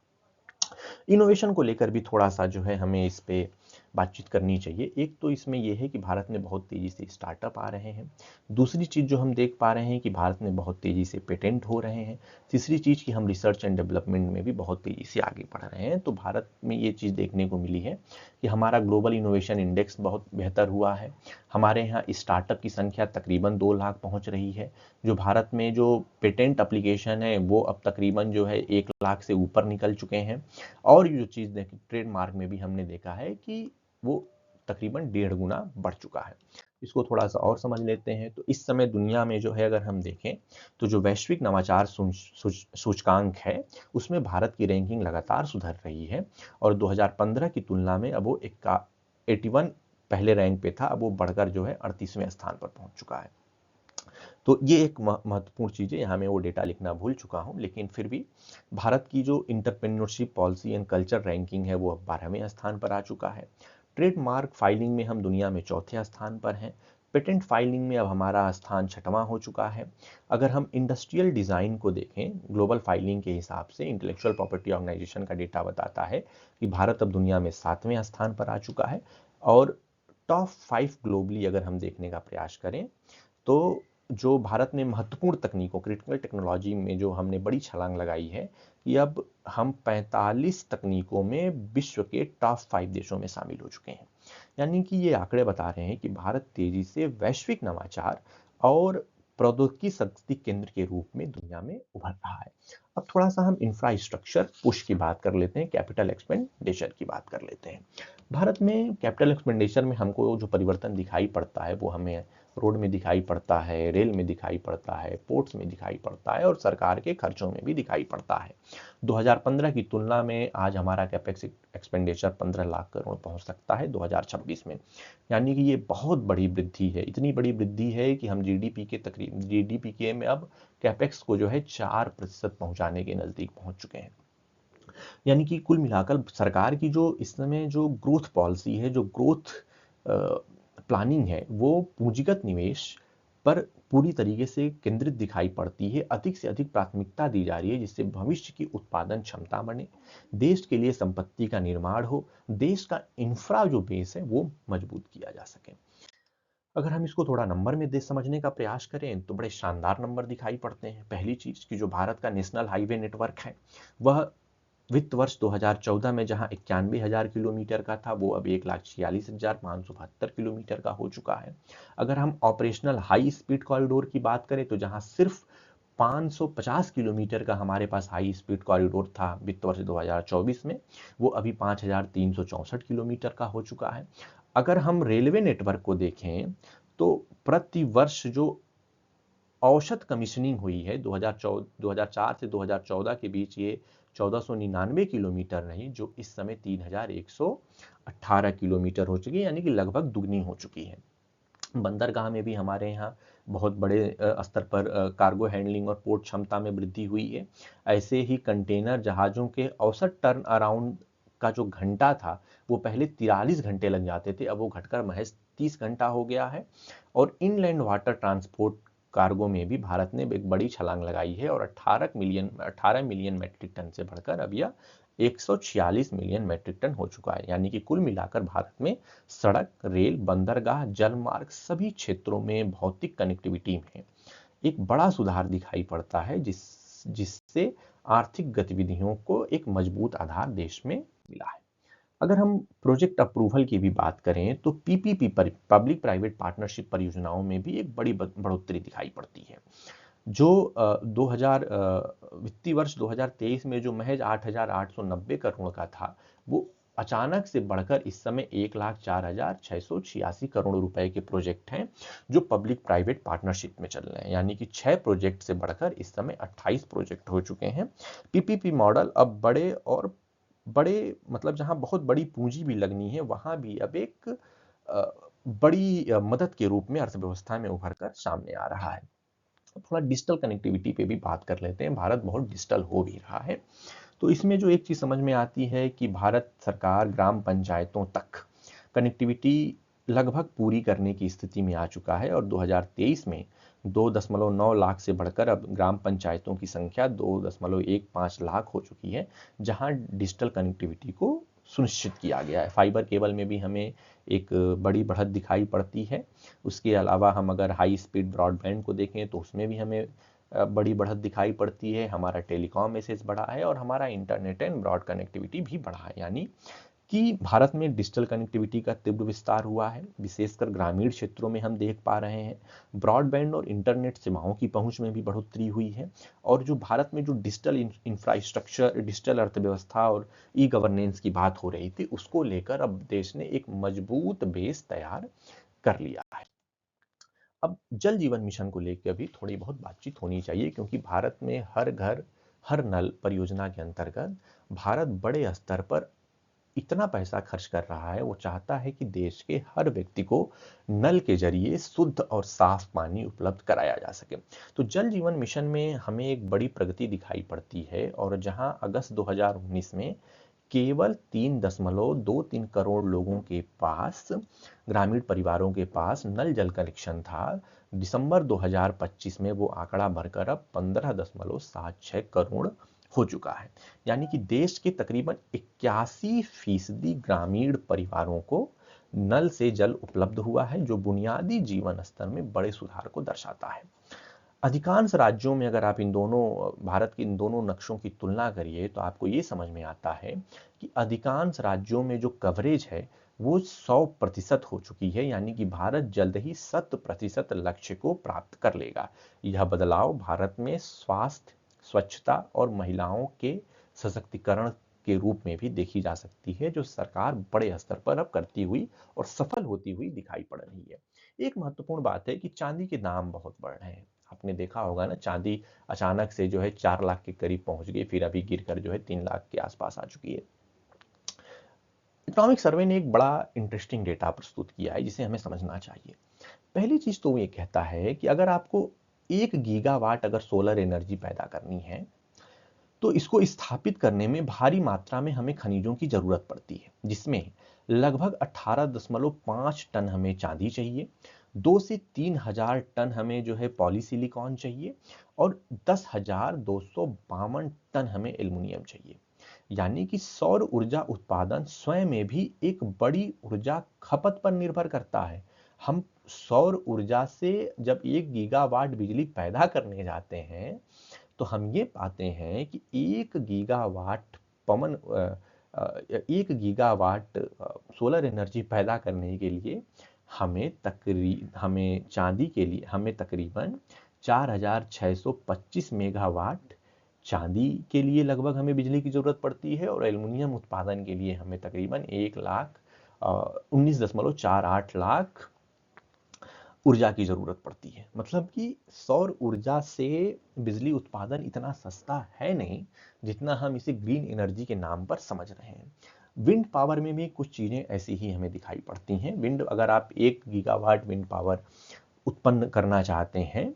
इनोवेशन को लेकर भी थोड़ा सा जो है हमें इस पे बातचीत करनी चाहिए। एक तो इसमें यह है कि भारत में बहुत तेजी से स्टार्टअप आ रहे हैं। दूसरी चीज जो हम देख पा रहे हैं कि भारत में बहुत तेजी से पेटेंट हो रहे हैं। तीसरी चीज कि हम रिसर्च एंड डेवलपमेंट में भी बहुत तेजी से आगे बढ़ रहे हैं। तो भारत में ये चीज देखने को मिली है कि हमारा ग्लोबल इनोवेशन इंडेक्स बहुत बेहतर हुआ है। हमारे यहाँ स्टार्टअप की संख्या तकरीबन 2 लाख पहुंच रही है। जो भारत में जो पेटेंट एप्लीकेशन है वो अब तकरीबन जो है 1 लाख से ऊपर निकल चुके हैं। और ये जो चीज़ देखी ट्रेडमार्क में भी हमने देखा है कि वो तकरीबन 1.5 गुना बढ़ चुका है। इसको थोड़ा सा और समझ लेते हैं तो इस समय दुनिया में जो है अगर हम देखें तो जो वैश्विक नवाचार सूचकांक है उसमें भारत की रैंकिंग लगातार सुधर रही है और 2015 की तुलना में अब वो 81 पहले रैंक पे था, अब वो बढ़कर जो है 38वें स्थान पर पहुंच चुका है। तो ये एक महत्वपूर्ण चीज़ है, यहाँ मैं वो डेटा लिखना भूल चुका हूँ, लेकिन फिर भी भारत की जो entrepreneurship policy and culture ranking है वो अब 12वें स्थान पर आ चुका है। ट्रेडमार्क फाइलिंग में हम दुनिया में चौथे स्थान पर हैं। पेटेंट फाइलिंग में अब हमारा स्थान 6वां हो चुका है। अगर हम इंडस्ट्रियल डिज़ाइन को देखें ग्लोबल फाइलिंग के हिसाब से, इंटेलेक्चुअल प्रॉपर्टी ऑर्गेनाइजेशन का डेटा बताता है कि भारत अब दुनिया में 7वें स्थान पर आ चुका है। और टॉप 5 ग्लोबली अगर हम देखने का प्रयास करें तो जो भारत ने महत्वपूर्ण तकनीकों क्रिटिकल टेक्नोलॉजी में जो हमने बड़ी छलांग लगाई है कि अब हम 45 तकनीकों में विश्व के टॉप 5 देशों में शामिल हो चुके हैं। यानी कि ये आंकड़े बता रहे हैं कि भारत तेजी से वैश्विक नवाचार और प्रौद्योगिकी शक्ति केंद्र के रूप में दुनिया में उभर रहा है। अब थोड़ा सा हम इंफ्रास्ट्रक्चर पुश की बात कर लेते हैं, कैपिटल एक्सपेंडिचर की बात कर लेते हैं। भारत में कैपिटल एक्सपेंडिचर में हमको जो परिवर्तन दिखाई पड़ता है वो हमें रोड में दिखाई पड़ता है, रेल में दिखाई पड़ता है, पोर्ट्स में दिखाई पड़ता है और सरकार के खर्चों में भी दिखाई पड़ता है। 2015 की तुलना में आज हमारा कैपेक्स एक्सपेंडिचर 15 लाख करोड़ पहुंच सकता है 2026 में। यानी कि ये बहुत बड़ी वृद्धि है, इतनी बड़ी वृद्धि है कि हम जीडीपी के में अब कैपेक्स को जो है 4% पहुंचाने के नजदीक पहुंच चुके हैं। यानी कि कुल मिलाकर सरकार की जो इस समय जो ग्रोथ पॉलिसी है, जो ग्रोथ प्लानिंग है वो पूंजीगत निवेश पर पूरी तरीके से केंद्रित दिखाई पड़ती है। अधिक से अधिक प्राथमिकता दी जा रही है जिससे भविष्य की उत्पादन क्षमता बने, देश के लिए संपत्ति का निर्माण हो, देश का इंफ्रा जो बेस है वो मजबूत किया जा सके। अगर हम इसको थोड़ा नंबर में दे समझने का प्रयास करें तो बड़े शानदार नंबर दिखाई पड़ते हैं। पहली चीज कि जो भारत का नेशनल हाईवे नेटवर्क है वह वित्त वर्ष 2014 में जहां 91,000 किलोमीटर का था वो अब 1,46,572 किलोमीटर का हो चुका है। अगर हम ऑपरेशनल हाई स्पीड कॉरिडोर की बात करें तो जहां सिर्फ 550 किलोमीटर का हमारे पास हाई स्पीड कॉरिडोर था वित्त वर्ष 2024 में, वो अभी 5,364 किलोमीटर का हो चुका है। अगर हम रेलवे नेटवर्क को देखें तो प्रति वर्ष जो औसत कमीशनिंग हुई है 2004 से 2014 के बीच ये 1499 किलोमीटर रही, जो इस समय 3,118 किलोमीटर हो चुकी है, यानी कि लगभग दुगनी हो चुकी है। बंदरगाह में भी हमारे यहाँ बहुत बड़े स्तर पर कार्गो हैंडलिंग और पोर्ट क्षमता में वृद्धि हुई है। ऐसे ही कंटेनर जहाज़ों के औसत टर्न अराउंड का जो घंटा था वो पहले 43 घंटे लग जाते थे, अब वो घटकर महज 30 घंटा हो गया है। और इनलैंड वाटर ट्रांसपोर्ट कार्गो में भी भारत ने एक बड़ी छलांग लगाई है और 18 मिलियन मैट्रिक टन से बढ़कर अब यह 146 मिलियन मैट्रिक टन हो चुका है। यानी कि कुल मिलाकर भारत में सड़क, रेल, बंदरगाह, जलमार्ग सभी क्षेत्रों में भौतिक कनेक्टिविटी में एक बड़ा सुधार दिखाई पड़ता है, जिससे आर्थिक गतिविधियों को एक मजबूत आधार देश में मिला है। अगर हम प्रोजेक्ट अप्रूवल की भी बात करें तो पीपीपी पब्लिक प्राइवेट पार्टनरशिप परियोजनाओं में भी एक बड़ी बढ़ोतरी दिखाई पड़ती है। जो 2000 वित्तीय वर्ष 2023 में जो महज 8,890 करोड़ का था वो अचानक से बढ़कर इस समय 1,04,686 करोड़ रुपए के प्रोजेक्ट हैं जो पब्लिक प्राइवेट पार्टनरशिप में चल रहे हैं। यानी कि 6 प्रोजेक्ट से बढ़कर इस समय 28 प्रोजेक्ट हो चुके हैं। पीपीपी मॉडल अब बड़े मतलब जहां बहुत बड़ी पूंजी भी लगनी है वहां भी अब एक बड़ी मदद के रूप में अर्थव्यवस्था में उभर कर सामने आ रहा है। थोड़ा डिजिटल कनेक्टिविटी पे भी बात कर लेते हैं। भारत बहुत डिजिटल हो भी रहा है, तो इसमें जो एक चीज समझ में आती है कि भारत सरकार ग्राम पंचायतों तक कनेक्टिविटी लगभग पूरी करने की स्थिति में आ चुका है और 2023 में 2.9 लाख से बढ़कर अब ग्राम पंचायतों की संख्या 2.15 लाख हो चुकी है, जहां डिजिटल कनेक्टिविटी को सुनिश्चित किया गया है। फाइबर केबल में भी हमें एक बड़ी बढ़त दिखाई पड़ती है। उसके अलावा हम अगर हाई स्पीड ब्रॉडबैंड को देखें तो उसमें भी हमें बड़ी बढ़त दिखाई पड़ती है। हमारा टेलीकॉम एसेस बढ़ा है और हमारा इंटरनेट एंड ब्रॉड कनेक्टिविटी भी बढ़ा है। यानी कि भारत में डिजिटल कनेक्टिविटी का तीव्र विस्तार हुआ है। विशेषकर ग्रामीण क्षेत्रों में हम देख पा रहे हैं ब्रॉडबैंड और इंटरनेट सेवाओं की पहुंच में भी बढ़ोतरी हुई है। और जो भारत में जो डिजिटल इंफ्रास्ट्रक्चर, डिजिटल अर्थव्यवस्था और ई गवर्नेंस की बात हो रही थी, उसको लेकर अब देश ने एक मजबूत बेस तैयार कर लिया है। अब जल जीवन मिशन को लेकर भी थोड़ी बहुत बातचीत होनी चाहिए, क्योंकि भारत में हर घर हर नल परियोजना के अंतर्गत भारत बड़े स्तर पर इतना पैसा खर्च कर रहा है। वो चाहता है कि देश के हर व्यक्ति को नल के जरिए शुद्ध और साफ पानी उपलब्ध कराया जा सके। तो जल जीवन मिशन में हमें एक बड़ी प्रगति दिखाई पड़ती है और जहां अगस्त 2019 में केवल 3.23 करोड़ लोगों के पास, ग्रामीण परिवारों के पास नल जल कनेक्शन था, दिसंबर 2025 में वो आंकड़ा बढ़कर अब 15.76 करोड़ हो चुका है। यानी कि देश के तकरीबन 81% ग्रामीण परिवारों को नल से जल उपलब्ध हुआ है, जो बुनियादी जीवन स्तर में बड़े सुधार को दर्शाता है। अधिकांश राज्यों में अगर आप इन दोनों भारत के इन दोनों नक्शों की तुलना करिए तो आपको ये समझ में आता है कि अधिकांश राज्यों में जो कवरेज है वो 100% हो चुकी है। यानी कि भारत जल्द ही 100% लक्ष्य को प्राप्त कर लेगा। यह बदलाव भारत में स्वास्थ्य, स्वच्छता और महिलाओं के सशक्तिकरण के रूप में भी देखी जा सकती है, जो सरकार बड़े स्तर पर अब करती हुई और सफल होती हुई दिखाई पड़ रही है। एक महत्वपूर्ण बात है कि चांदी के दाम बहुत बढ़ रहे हैं। आपने देखा होगा ना, चांदी अचानक से जो है 4 लाख के करीब पहुंच गई, फिर अभी गिरकर जो है 3 लाख के आसपास आ चुकी है। इकोनॉमिक सर्वे ने एक बड़ा इंटरेस्टिंग डेटा प्रस्तुत किया है जिसे हमें समझना चाहिए। पहली चीज तो वो ये कहता है कि अगर आपको 1 गीगावाट अगर सोलर एनर्जी पैदा करनी है तो इसको स्थापित करने में भारी मात्रा में हमें खनिजों की जरूरत पड़ती है, जिसमें लगभग 18.5 टन हमें चांदी चाहिए, 2 से 3,000 टन हमें जो है पॉलीसिलिकॉन चाहिए और 10,252 टन हमें एल्युमिनियम चाहिए। यानी कि सौर ऊर्जा उत्पादन स्वयं में भी एक बड़ी ऊर्जा खपत पर निर्भर करता है। हम सौर ऊर्जा से जब 1 गीगावाट बिजली पैदा करने जाते हैं तो हम ये पाते हैं कि 1 गीगावाट पवन 1 गीगावाट सोलर एनर्जी पैदा करने के लिए हमें चांदी के लिए हमें तकरीबन 4,625 मेगावाट चांदी के लिए लगभग हमें बिजली की जरूरत पड़ती है और एल्युमिनियम उत्पादन के लिए हमें तकरीबन 19.48 लाख ऊर्जा की जरूरत पड़ती है। मतलब कि सौर ऊर्जा से बिजली उत्पादन इतना सस्ता है नहीं जितना हम इसे ग्रीन एनर्जी के नाम पर समझ रहे हैं। विंड पावर में भी कुछ चीजें ऐसी ही हमें दिखाई पड़ती हैं। विंड, अगर आप 1 गीगावाट विंड पावर उत्पन्न करना चाहते हैं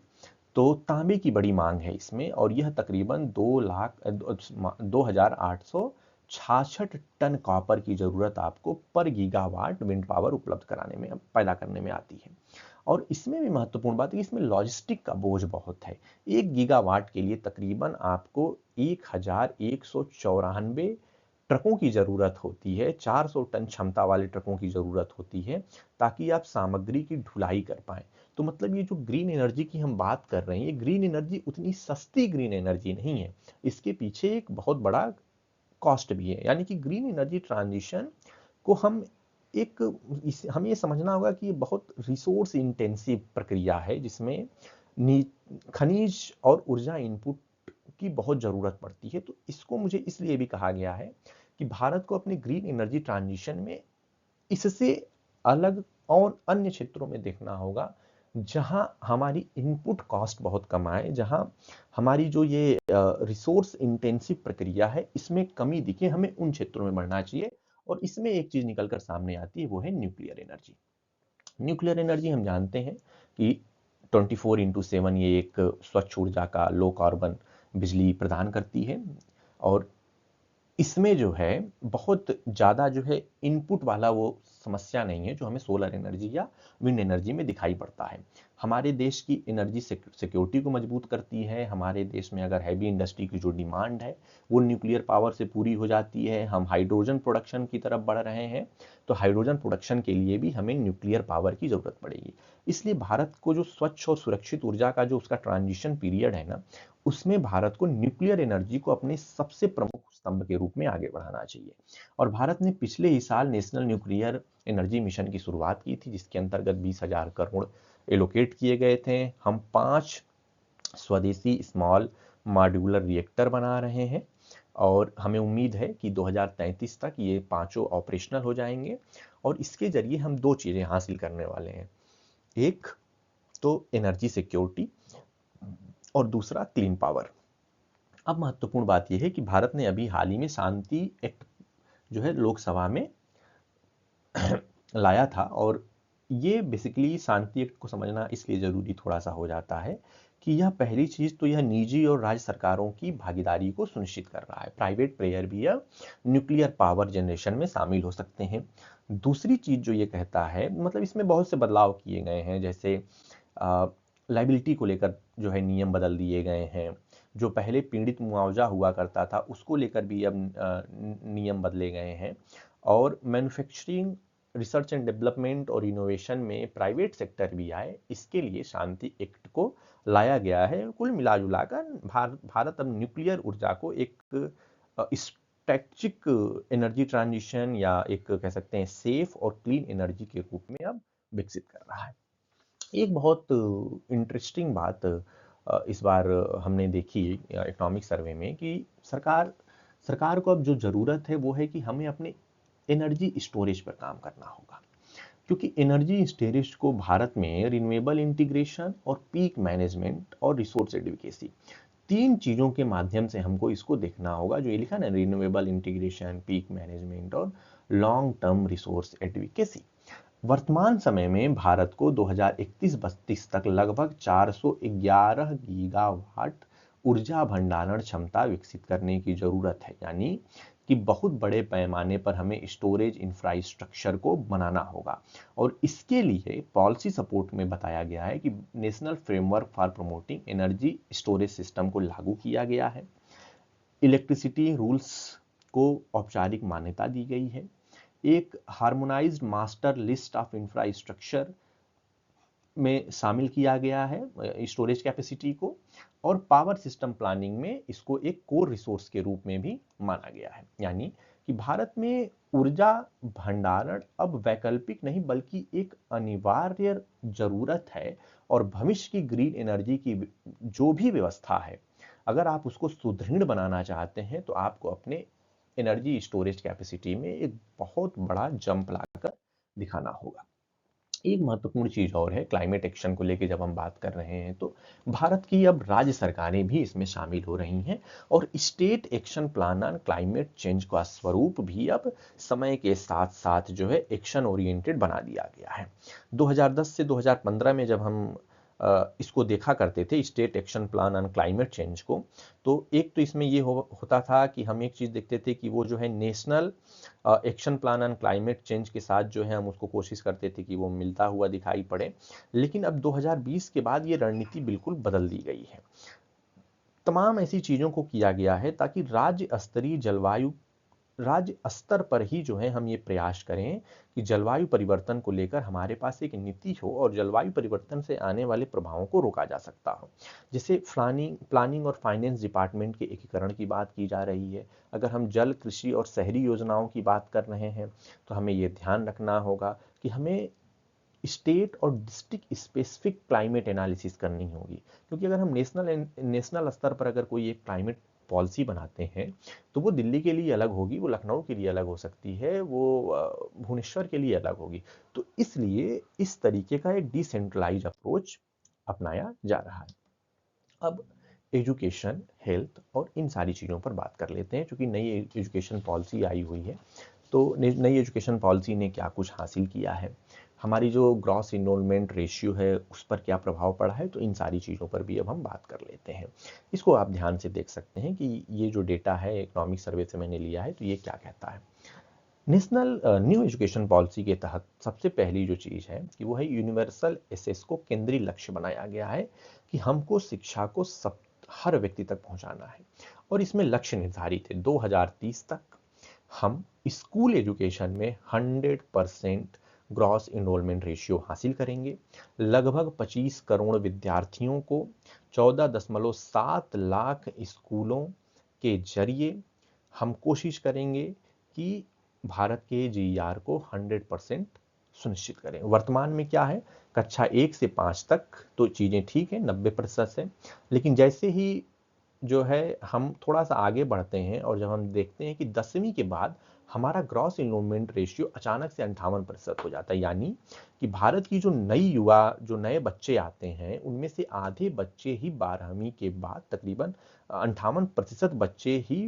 तो तांबे की बड़ी मांग है इसमें, और यह तकरीबन 2,0866 टन कॉपर की जरूरत आपको पर गीगावाट विंड पावर उपलब्ध कराने में, पैदा करने में आती है। और इसमें भी महत्वपूर्ण बात है कि इसमें लॉजिस्टिक का बोझ बहुत है। 1 गीगावाट के लिए तकरीबन आपको 1,194 ट्रकों की जरूरत होती है, 400 टन क्षमता वाले ट्रकों की जरूरत होती है ताकि आप सामग्री की ढुलाई कर पाए। तो मतलब ये जो ग्रीन एनर्जी की हम बात कर रहे हैं, ये ग्रीन एनर्जी उतनी सस्ती ग्रीन एनर्जी नहीं है, इसके पीछे एक बहुत बड़ा कॉस्ट भी है। यानी कि ग्रीन एनर्जी ट्रांजिशन को हमें ये समझना होगा कि ये बहुत रिसोर्स इंटेंसिव प्रक्रिया है जिसमें खनिज और ऊर्जा इनपुट की बहुत जरूरत पड़ती है। तो इसको मुझे इसलिए भी कहा गया है कि भारत को अपने ग्रीन एनर्जी ट्रांजिशन में इससे अलग और अन्य क्षेत्रों में देखना होगा जहां हमारी इनपुट कॉस्ट बहुत कम आए, जहां हमारी जो ये रिसोर्स इंटेंसिव प्रक्रिया है इसमें कमी दिखे, हमें उन क्षेत्रों में बढ़ना चाहिए। और इसमें एक चीज निकलकर सामने आती है, वो है न्यूक्लियर एनर्जी। न्यूक्लियर एनर्जी हम जानते हैं कि 24x7 ये एक स्वच्छ ऊर्जा का लो कार्बन बिजली प्रदान करती है, और इसमें जो है बहुत ज़्यादा जो है इनपुट वाला वो समस्या नहीं है जो हमें सोलर एनर्जी या विंड एनर्जी में दिखाई पड़ता है। हमारे देश की एनर्जी सिक्योरिटी को मजबूत करती है। हमारे देश में अगर हैवी इंडस्ट्री की जो डिमांड है वो न्यूक्लियर पावर से पूरी हो जाती है। हम हाइड्रोजन प्रोडक्शन की तरफ बढ़ रहे हैं, तो हाइड्रोजन प्रोडक्शन के लिए भी हमें न्यूक्लियर पावर की ज़रूरत पड़ेगी। इसलिए भारत को जो स्वच्छ और सुरक्षित ऊर्जा का जो उसका ट्रांजिशन पीरियड है ना, उसमें भारत को न्यूक्लियर एनर्जी को अपने सबसे प्रमुख स्तंभ के रूप में आगे बढ़ाना चाहिए। और भारत ने पिछले ही साल नेशनल न्यूक्लियर एनर्जी मिशन की शुरुआत की थी, जिसके अंतर्गत 20,000 करोड़ एलोकेट किए गए थे। हम 5 स्वदेशी स्मॉल मॉड्यूलर रिएक्टर बना रहे हैं और हमें उम्मीद है कि 2033 तक ये पांचों ऑपरेशनल हो जाएंगे। और इसके जरिए हम 2 चीजें हासिल करने वाले हैं, एक तो एनर्जी सिक्योरिटी और दूसरा क्लीन पावर। अब महत्वपूर्ण बात यह है कि भारत ने अभी हाल ही में शांति एक्ट जो है लोकसभा में लाया था, और ये बेसिकली शांति एक्ट को समझना इसलिए जरूरी थोड़ा सा हो जाता है कि यह पहली चीज तो यह निजी और राज्य सरकारों की भागीदारी को सुनिश्चित कर रहा है। प्राइवेट प्लेयर भी यह न्यूक्लियर पावर जनरेशन में शामिल हो सकते हैं। दूसरी चीज जो ये कहता है, मतलब इसमें बहुत से बदलाव किए गए हैं, जैसे लाइबिलिटी को लेकर जो है नियम बदल दिए गए हैं। जो पहले पीड़ित मुआवजा हुआ करता था उसको लेकर भी अब नियम बदले गए हैं। और मैन्युफैक्चरिंग, रिसर्च एंड डेवलपमेंट और इनोवेशन में प्राइवेट सेक्टर भी आए, इसके लिए शांति एक्ट को लाया गया है। कुल मिला-जुला कर भारत अब न्यूक्लियर ऊर्जा को एक स्ट्रैटेजिक एनर्जी ट्रांजिशन या एक कह सकते हैं सेफ और क्लीन एनर्जी के रूप में अब विकसित कर रहा है। एक बहुत इंटरेस्टिंग बात इस बार हमने देखी इकोनॉमिक सर्वे में कि सरकार को अब जो ज़रूरत है वो है कि हमें अपने एनर्जी स्टोरेज पर काम करना होगा, क्योंकि एनर्जी स्टोरेज को भारत में रिन्यूएबल इंटीग्रेशन और पीक मैनेजमेंट और रिसोर्स एडवोकेसी, 3 चीज़ों के माध्यम से हमको इसको देखना होगा। जो ये लिखा ना, रिन्यूएबल इंटीग्रेशन, पीक मैनेजमेंट और लॉन्ग टर्म रिसोर्स एडवोकेसी। वर्तमान समय में भारत को 2031-32 तक लगभग 411 गीगावाट ऊर्जा भंडारण क्षमता विकसित करने की जरूरत है, यानी कि बहुत बड़े पैमाने पर हमें स्टोरेज इंफ्रास्ट्रक्चर को बनाना होगा। और इसके लिए पॉलिसी सपोर्ट में बताया गया है कि national framework for promoting energy storage system को लागू किया गया है। इलेक्ट्रिसिटी रूल्स को औपचारिक मान्यता दी गई है। एक harmonised master list of infrastructure में शामिल किया गया है स्टोरेज कैपेसिटी को, और पावर सिस्टम प्लानिंग में इसको एक कोर रिसोर्स के रूप में भी माना गया है। यानी कि भारत में ऊर्जा भंडारण अब वैकल्पिक नहीं बल्कि एक अनिवार्य जरूरत है। और भविष्य की ग्रीन एनर्जी की जो भी व्यवस्था है, अगर आप उसको सुदृढ़ बनाना चाहते हैं तो आपको अपने एनर्जी स्टोरेज कैपेसिटी में एक बहुत बड़ा जंप लाकर दिखाना होगा। एक महत्वपूर्ण चीज और है, क्लाइमेट एक्शन को लेके जब हम बात कर रहे हैं तो भारत की अब राज्य सरकारें भी इसमें शामिल हो रही हैं, और state action plan on climate change का स्वरूप भी अब समय के साथ साथ जो है एक्शन ओरिएंटेड बना दिया गया है। 2010 से 2015 में जब हम इसको देखा करते थे state action plan on climate change को, तो एक तो इसमें ये होता था कि हम एक चीज देखते थे कि वो जो है national action plan on climate change के साथ जो है हम उसको कोशिश करते थे कि वो मिलता हुआ दिखाई पड़े। लेकिन अब 2020 के बाद ये रणनीति बिल्कुल बदल दी गई है। तमाम ऐसी चीजों को किया गया है ताकि राज्य स्तर पर ही जो है हम ये प्रयास करें कि जलवायु परिवर्तन को लेकर हमारे पास एक नीति हो और जलवायु परिवर्तन से आने वाले प्रभावों को रोका जा सकता हो। जैसे प्लानिंग और फाइनेंस डिपार्टमेंट के एकीकरण की बात की जा रही है। अगर हम जल, कृषि और शहरी योजनाओं की बात कर रहे हैं तो हमें ये ध्यान रखना होगा कि हमें स्टेट और डिस्ट्रिक्ट स्पेसिफिक क्लाइमेट एनालिसिस करनी होगी। क्योंकि अगर हम नेशनल स्तर पर अगर कोई एक क्लाइमेट पॉलिसी बनाते हैं तो वो दिल्ली के लिए अलग होगी, वो लखनऊ के लिए अलग हो सकती है, वो भुवनेश्वर के लिए अलग होगी। तो इसलिए इस तरीके का एक डिसेंट्रलाइज अप्रोच अपनाया जा रहा है। अब एजुकेशन, हेल्थ और इन सारी चीज़ों पर बात कर लेते हैं। क्योंकि नई एजुकेशन पॉलिसी आई हुई है, तो नई एजुकेशन पॉलिसी ने क्या कुछ हासिल किया है, हमारी जो ग्रॉस इनरोलमेंट रेशियो है उस पर क्या प्रभाव पड़ा है, तो इन सारी चीज़ों पर भी अब हम बात कर लेते हैं। इसको आप ध्यान से देख सकते हैं कि ये जो डेटा है इकोनॉमिक सर्वे से मैंने लिया है, तो ये क्या कहता है। नेशनल न्यू एजुकेशन पॉलिसी के तहत सबसे पहली जो चीज़ है कि वो है यूनिवर्सल एक्सेस को केंद्रीय लक्ष्य बनाया गया है कि हमको शिक्षा को हर व्यक्ति तक पहुंचाना है। और इसमें लक्ष्य निर्धारित है 2030 तक हम स्कूल एजुकेशन में 100% ग्रॉस इनरोलमेंट रेशियो हासिल करेंगे। लगभग 25 करोड़ विद्यार्थियों को 14.7 लाख स्कूलों के जरिए हम कोशिश करेंगे कि भारत के जीईआर को 100% सुनिश्चित करें। वर्तमान में क्या है, कक्षा 1 से 5 तक तो चीज़ें ठीक है, 90% है। लेकिन जैसे ही जो है हम थोड़ा सा आगे बढ़ते हैं और जब हम देखते हैं कि 10वीं के बाद हमारा ग्रॉस इनरोलमेंट रेशियो अचानक से 58% हो जाता है। यानी कि भारत की जो नए बच्चे आते हैं उनमें से आधे बच्चे ही 12वीं के बाद, तकरीबन 58% बच्चे ही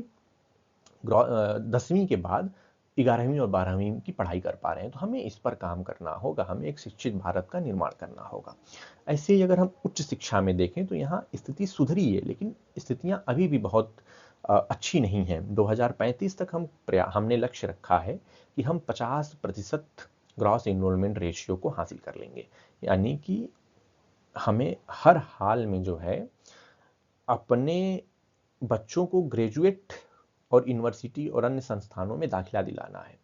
10वीं के बाद 11वीं और 12वीं की पढ़ाई कर पा रहे हैं। तो हमें इस पर काम करना होगा, हमें एक शिक्षित भारत का निर्माण करना होगा। ऐसे ही अगर हम उच्च शिक्षा में देखें तो यहाँ स्थिति सुधरी है, लेकिन स्थितियां अभी भी बहुत अच्छी नहीं हैं। 2035 तक हमने लक्ष्य रखा है कि हम 50% ग्रॉस इनरोलमेंट रेशियो को हासिल कर लेंगे। यानी कि हमें हर हाल में जो है अपने बच्चों को ग्रेजुएट और यूनिवर्सिटी और अन्य संस्थानों में दाखिला दिलाना है।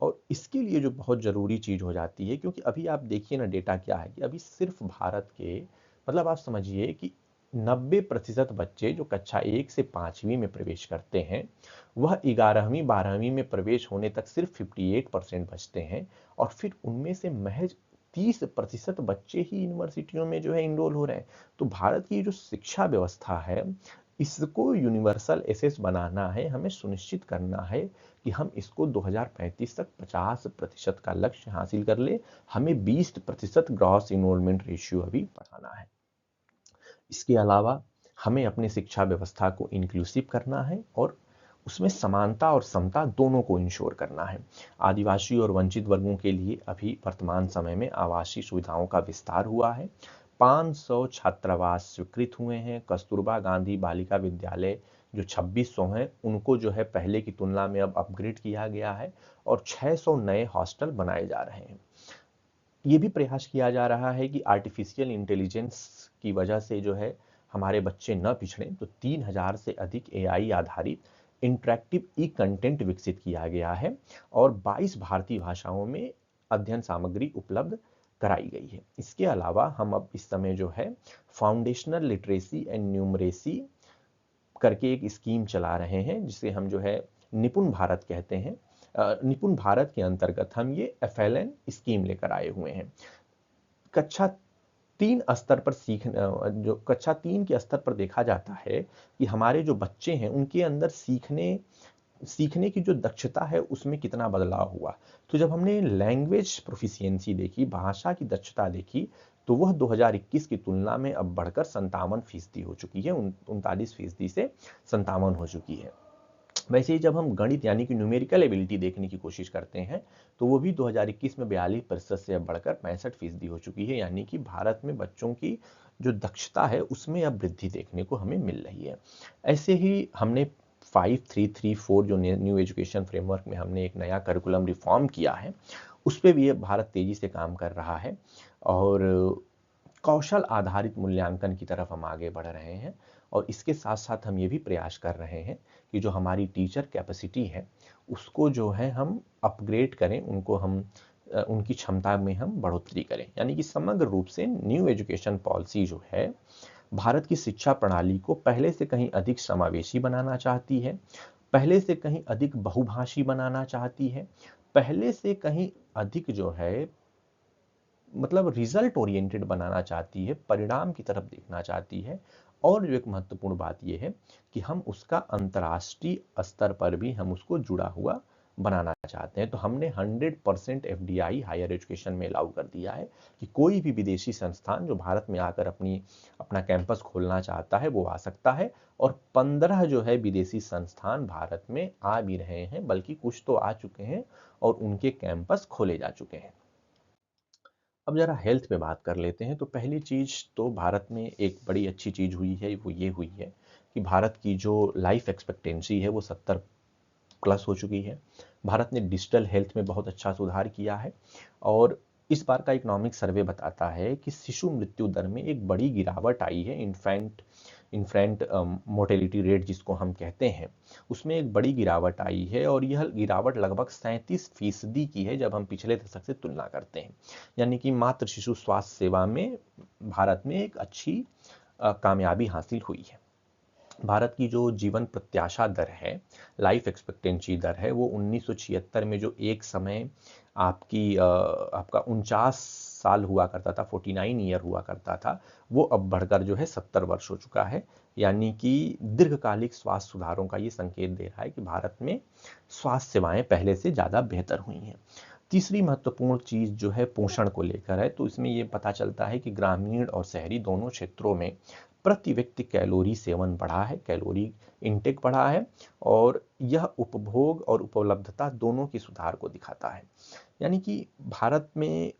और इसके लिए जो बहुत ज़रूरी चीज़ हो जाती है, क्योंकि अभी आप देखिए ना डेटा क्या है कि अभी सिर्फ भारत के, मतलब आप समझिए कि 90% बच्चे जो कक्षा 1 से 5वीं में प्रवेश करते हैं वह 11वीं 12वीं में प्रवेश होने तक सिर्फ 58% बचते हैं। और फिर उनमें से महज 30% बच्चे ही यूनिवर्सिटियों में जो है इनरोल हो रहे हैं। तो भारत की जो शिक्षा व्यवस्था है इसको यूनिवर्सल एसेस बनाना है, हमें सुनिश्चित करना है कि हम इसको 2035 तक 50% का लक्ष्य हासिल कर ले। हमें 20% ग्रॉस इनरोलमेंट रेशियो अभी बढ़ाना है। इसके अलावा हमें अपनी शिक्षा व्यवस्था को इंक्लूसिव करना है और उसमें समानता और समता दोनों को इंश्योर करना है। आदिवासी और वंचित वर्गों के लिए अभी वर्तमान समय में आवासीय सुविधाओं का विस्तार हुआ है। 500 छात्रावास स्वीकृत हुए हैं। कस्तूरबा गांधी बालिका विद्यालय जो 2600 हैं उनको जो है पहले की तुलना में अब अपग्रेड किया गया है और 600 नए हॉस्टल बनाए जा रहे हैं। ये भी प्रयास किया जा रहा है कि आर्टिफिशियल इंटेलिजेंस की वजह से जो है हमारे बच्चे न पिछड़ें, तो 3000 से अधिक एआई आधारित इंटरैक्टिव ई कंटेंट विकसित किया गया है और 22 भारतीय भाषाओं में अध्ययन सामग्री उपलब्ध कराई गई है। इसके अलावा हम अब इस समय जो है फाउंडेशनल लिटरेसी एंड न्यूमरेसी करके एक स्कीम चला रहे हैं जिसे हम जो है निपुण भारत कहते हैं। निपुण भारत के अंतर्गत हम ये FLN स्कीम लेकर आए हुए हैं। कक्षा 3 स्तर पर जो कक्षा 3 के स्तर पर देखा जाता है कि हमारे जो बच्चे हैं उनके अंदर सीखने की जो दक्षता है उसमें कितना बदलाव हुआ। तो जब हमने लैंग्वेज प्रोफिशिएंसी देखी, भाषा की दक्षता देखी, तो वह 2021 की तुलना में अब बढ़कर 57% हो चुकी है, 39% से 57 हो चुकी है। वैसे ही जब हम गणित यानी कि न्यूमेरिकल एबिलिटी देखने की कोशिश करते हैं तो वो भी 2021 में 42% से अब बढ़कर 65% हो चुकी है, यानी कि भारत में बच्चों की जो दक्षता है उसमें अब वृद्धि देखने को हमें मिल रही है। ऐसे ही हमने 5334 जो न्यू एजुकेशन फ्रेमवर्क में हमने एक नया करिकुलम रिफॉर्म किया है, उस पर भी भारत तेजी से काम कर रहा है और कौशल आधारित मूल्यांकन की तरफ हम आगे बढ़ रहे हैं। और इसके साथ साथ हम ये भी प्रयास कर रहे हैं कि जो हमारी टीचर कैपेसिटी है उसको जो है हम अपग्रेड करें, उनको हम उनकी क्षमता में हम बढ़ोतरी करें। यानी कि समग्र रूप से न्यू एजुकेशन पॉलिसी जो है भारत की शिक्षा प्रणाली को पहले से कहीं अधिक समावेशी बनाना चाहती है, पहले से कहीं अधिक बहुभाषी बनाना चाहती है, पहले से कहीं अधिक जो है मतलब रिजल्ट ओरिएंटेड बनाना चाहती है, परिणाम की तरफ देखना चाहती है। और जो एक महत्वपूर्ण बात यह है कि हम उसका अंतर्राष्ट्रीय स्तर पर भी हम उसको जुड़ा हुआ बनाना चाहते हैं। तो हमने 100% FDI हायर एजुकेशन में अलाउ कर दिया है कि कोई भी विदेशी संस्थान जो भारत में आकर अपना कैंपस खोलना चाहता है वो आ सकता है। और 15 जो है विदेशी संस्थान भारत में आ भी रहे हैं, बल्कि कुछ तो आ चुके हैं और उनके कैंपस खोले जा चुके हैं। अब जरा हेल्थ पे बात कर लेते हैं। तो पहली चीज तो भारत में एक बड़ी अच्छी चीज हुई है, वो ये हुई है कि भारत की जो लाइफ एक्सपेक्टेंसी है वो 70 प्लस हो चुकी है। भारत ने डिजिटल हेल्थ में बहुत अच्छा सुधार किया है और इस बार का इकोनॉमिक सर्वे बताता है कि शिशु मृत्यु दर में एक बड़ी गिरावट आई है। इन्फेंट मोर्टेलिटी रेट जिसको हम कहते हैं, उसमें एक बड़ी गिरावट आई है और यह गिरावट लगभग 37% की है जब हम पिछले दशक से तुलना करते हैं। यानी कि मातृ शिशु स्वास्थ्य सेवा में भारत में एक अच्छी कामयाबी हासिल हुई है। भारत की जो जीवन प्रत्याशा दर है, लाइफ एक्सपेक्टेंसी दर है, वो 1976 में जो एक समय आपका 49 साल हुआ करता था, 49 ईयर हुआ करता था, वो अब बढ़कर जो है 70 वर्ष हो चुका है। यानी कि दीर्घकालिक स्वास्थ्य सुधारों का ये संकेत दे रहा है कि भारत में स्वास्थ्य सेवाएं पहले से ज़्यादा बेहतर हुई हैं। तीसरी महत्वपूर्ण चीज़ जो है पोषण को लेकर है। तो इसमें ये पता चलता है कि ग्रामीण और शहरी दोनों क्षेत्रों में प्रति व्यक्ति कैलोरी सेवन बढ़ा है, कैलोरी इनटेक बढ़ा है और यह उपभोग और उपलब्धता दोनों की सुधार को दिखाता है। यानी कि भारत में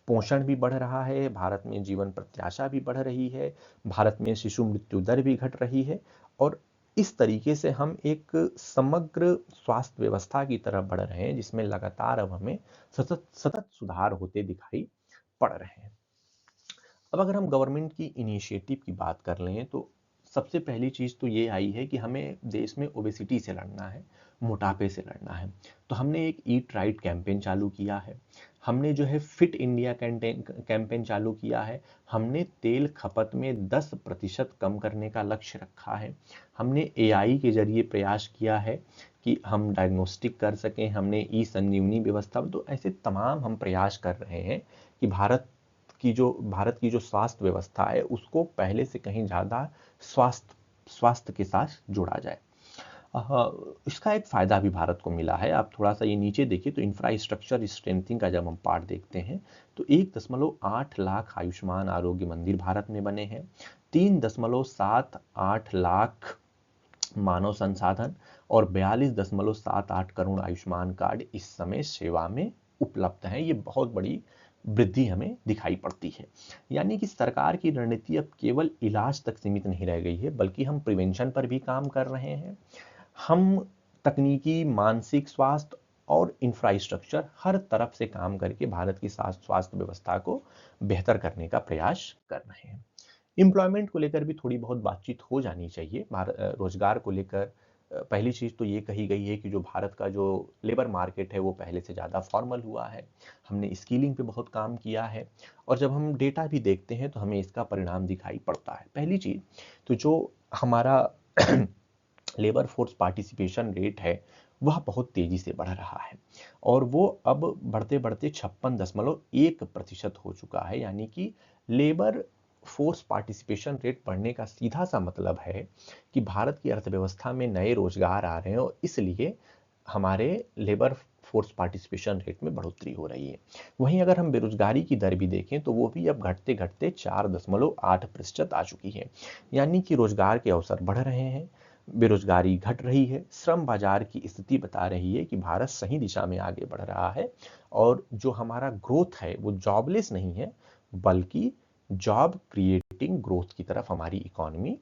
पोषण भी बढ़ रहा है, भारत में जीवन प्रत्याशा भी बढ़ रही है, भारत में शिशु मृत्यु दर भी घट रही है और इस तरीके से हम एक समग्र स्वास्थ्य व्यवस्था की तरफ बढ़ रहे हैं जिसमें लगातार अब हमें सतत सतत सुधार होते दिखाई पड़ रहे हैं। अब अगर हम गवर्नमेंट की इनिशिएटिव की बात कर लें तो सबसे पहली चीज़ तो ये आई है कि हमें देश में ओबेसिटी से लड़ना है, मोटापे से लड़ना है। तो हमने एक ईट राइट कैंपेन चालू किया है, हमने जो है फिट इंडिया कैंपेन चालू किया है, हमने तेल खपत में 10% कम करने का लक्ष्य रखा है, हमने AI के जरिए प्रयास किया है कि हम डायग्नोस्टिक कर सकें, हमने ई संजीवनी व्यवस्था, तो ऐसे तमाम हम प्रयास कर रहे हैं कि भारत की जो स्वास्थ्य व्यवस्था है उसको पहले से कहीं ज़्यादा स्वास्थ्य के साथ जोड़ा जाए। इसका एक फ़ायदा भी भारत को मिला है। आप थोड़ा सा ये नीचे देखिए तो इंफ्रास्ट्रक्चर स्ट्रेंथिंग का जब हम पार्ट देखते हैं तो 1.8 लाख आयुष्मान आरोग्य मंदिर भारत में बने हैं, 3.78 लाख मानव संसाधन और 42.78 करोड़ आयुष्मान कार्ड इस समय सेवा में उपलब्ध हैं। ये बहुत बड़ी वृद्धि हमें दिखाई पड़ती है। यानी कि सरकार की रणनीति अब केवल इलाज तक सीमित नहीं रह गई है, बल्कि हम प्रिवेंशन पर भी काम कर रहे हैं। हम तकनीकी, मानसिक स्वास्थ्य और इंफ्रास्ट्रक्चर हर तरफ से काम करके भारत की स्वास्थ्य व्यवस्था को बेहतर करने का प्रयास कर रहे हैं। एम्प्लॉयमेंट को लेकर भी थोड़ी बहुत बातचीत हो जानी चाहिए। रोजगार को लेकर पहली चीज तो ये कही गई है कि जो भारत का जो लेबर मार्केट है वो पहले से ज़्यादा फॉर्मल हुआ है। हमने स्किलिंग पे बहुत काम किया है, और जब हम डेटा भी देखते हैं तो हमें इसका परिणाम दिखाई पड़ता है। पहली चीज तो जो हमारा लेबर फोर्स पार्टिसिपेशन रेट है वह बहुत तेजी से बढ़ रहा है, और वो अब बढ़ते बढ़ते 56.1% हो चुका है। यानी कि लेबर फोर्स पार्टिसिपेशन रेट बढ़ने का सीधा सा मतलब है कि भारत की अर्थव्यवस्था में नए रोजगार आ रहे हैं, और इसलिए हमारे लेबर फोर्स पार्टिसिपेशन रेट में बढ़ोतरी हो रही है। वहीं अगर हम बेरोजगारी की दर भी देखें तो वो भी अब घटते घटते 4.8% आ चुकी है। यानी कि रोजगार के अवसर बढ़ रहे हैं, बेरोजगारी घट रही है। श्रम बाजार की स्थिति बता रही है कि भारत सही दिशा में आगे बढ़ रहा है, और जो हमारा ग्रोथ है वो जॉबलेस नहीं है, बल्कि जॉब क्रिएटिंग ग्रोथ की तरफ हमारी इकोनॉमी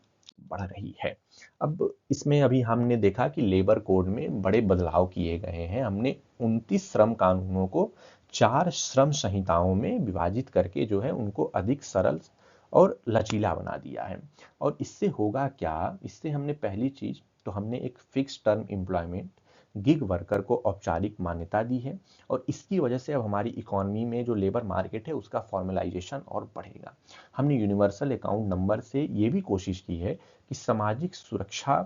बढ़ रही है। अब इसमें अभी हमने देखा कि लेबर कोड में बड़े बदलाव किए गए हैं। हमने 29 श्रम कानूनों को 4 श्रम संहिताओं में विभाजित करके जो है उनको अधिक सरल और लचीला बना दिया है। और इससे होगा क्या, इससे हमने पहली चीज तो हमने एक fix term employment, gig worker को औपचारिक मान्यता दी है, और इसकी वजह से अब हमारी इकोनॉमी में जो लेबर मार्केट है उसका फॉर्मलाइजेशन और बढ़ेगा। हमने यूनिवर्सल अकाउंट नंबर से ये भी कोशिश की है कि सामाजिक सुरक्षा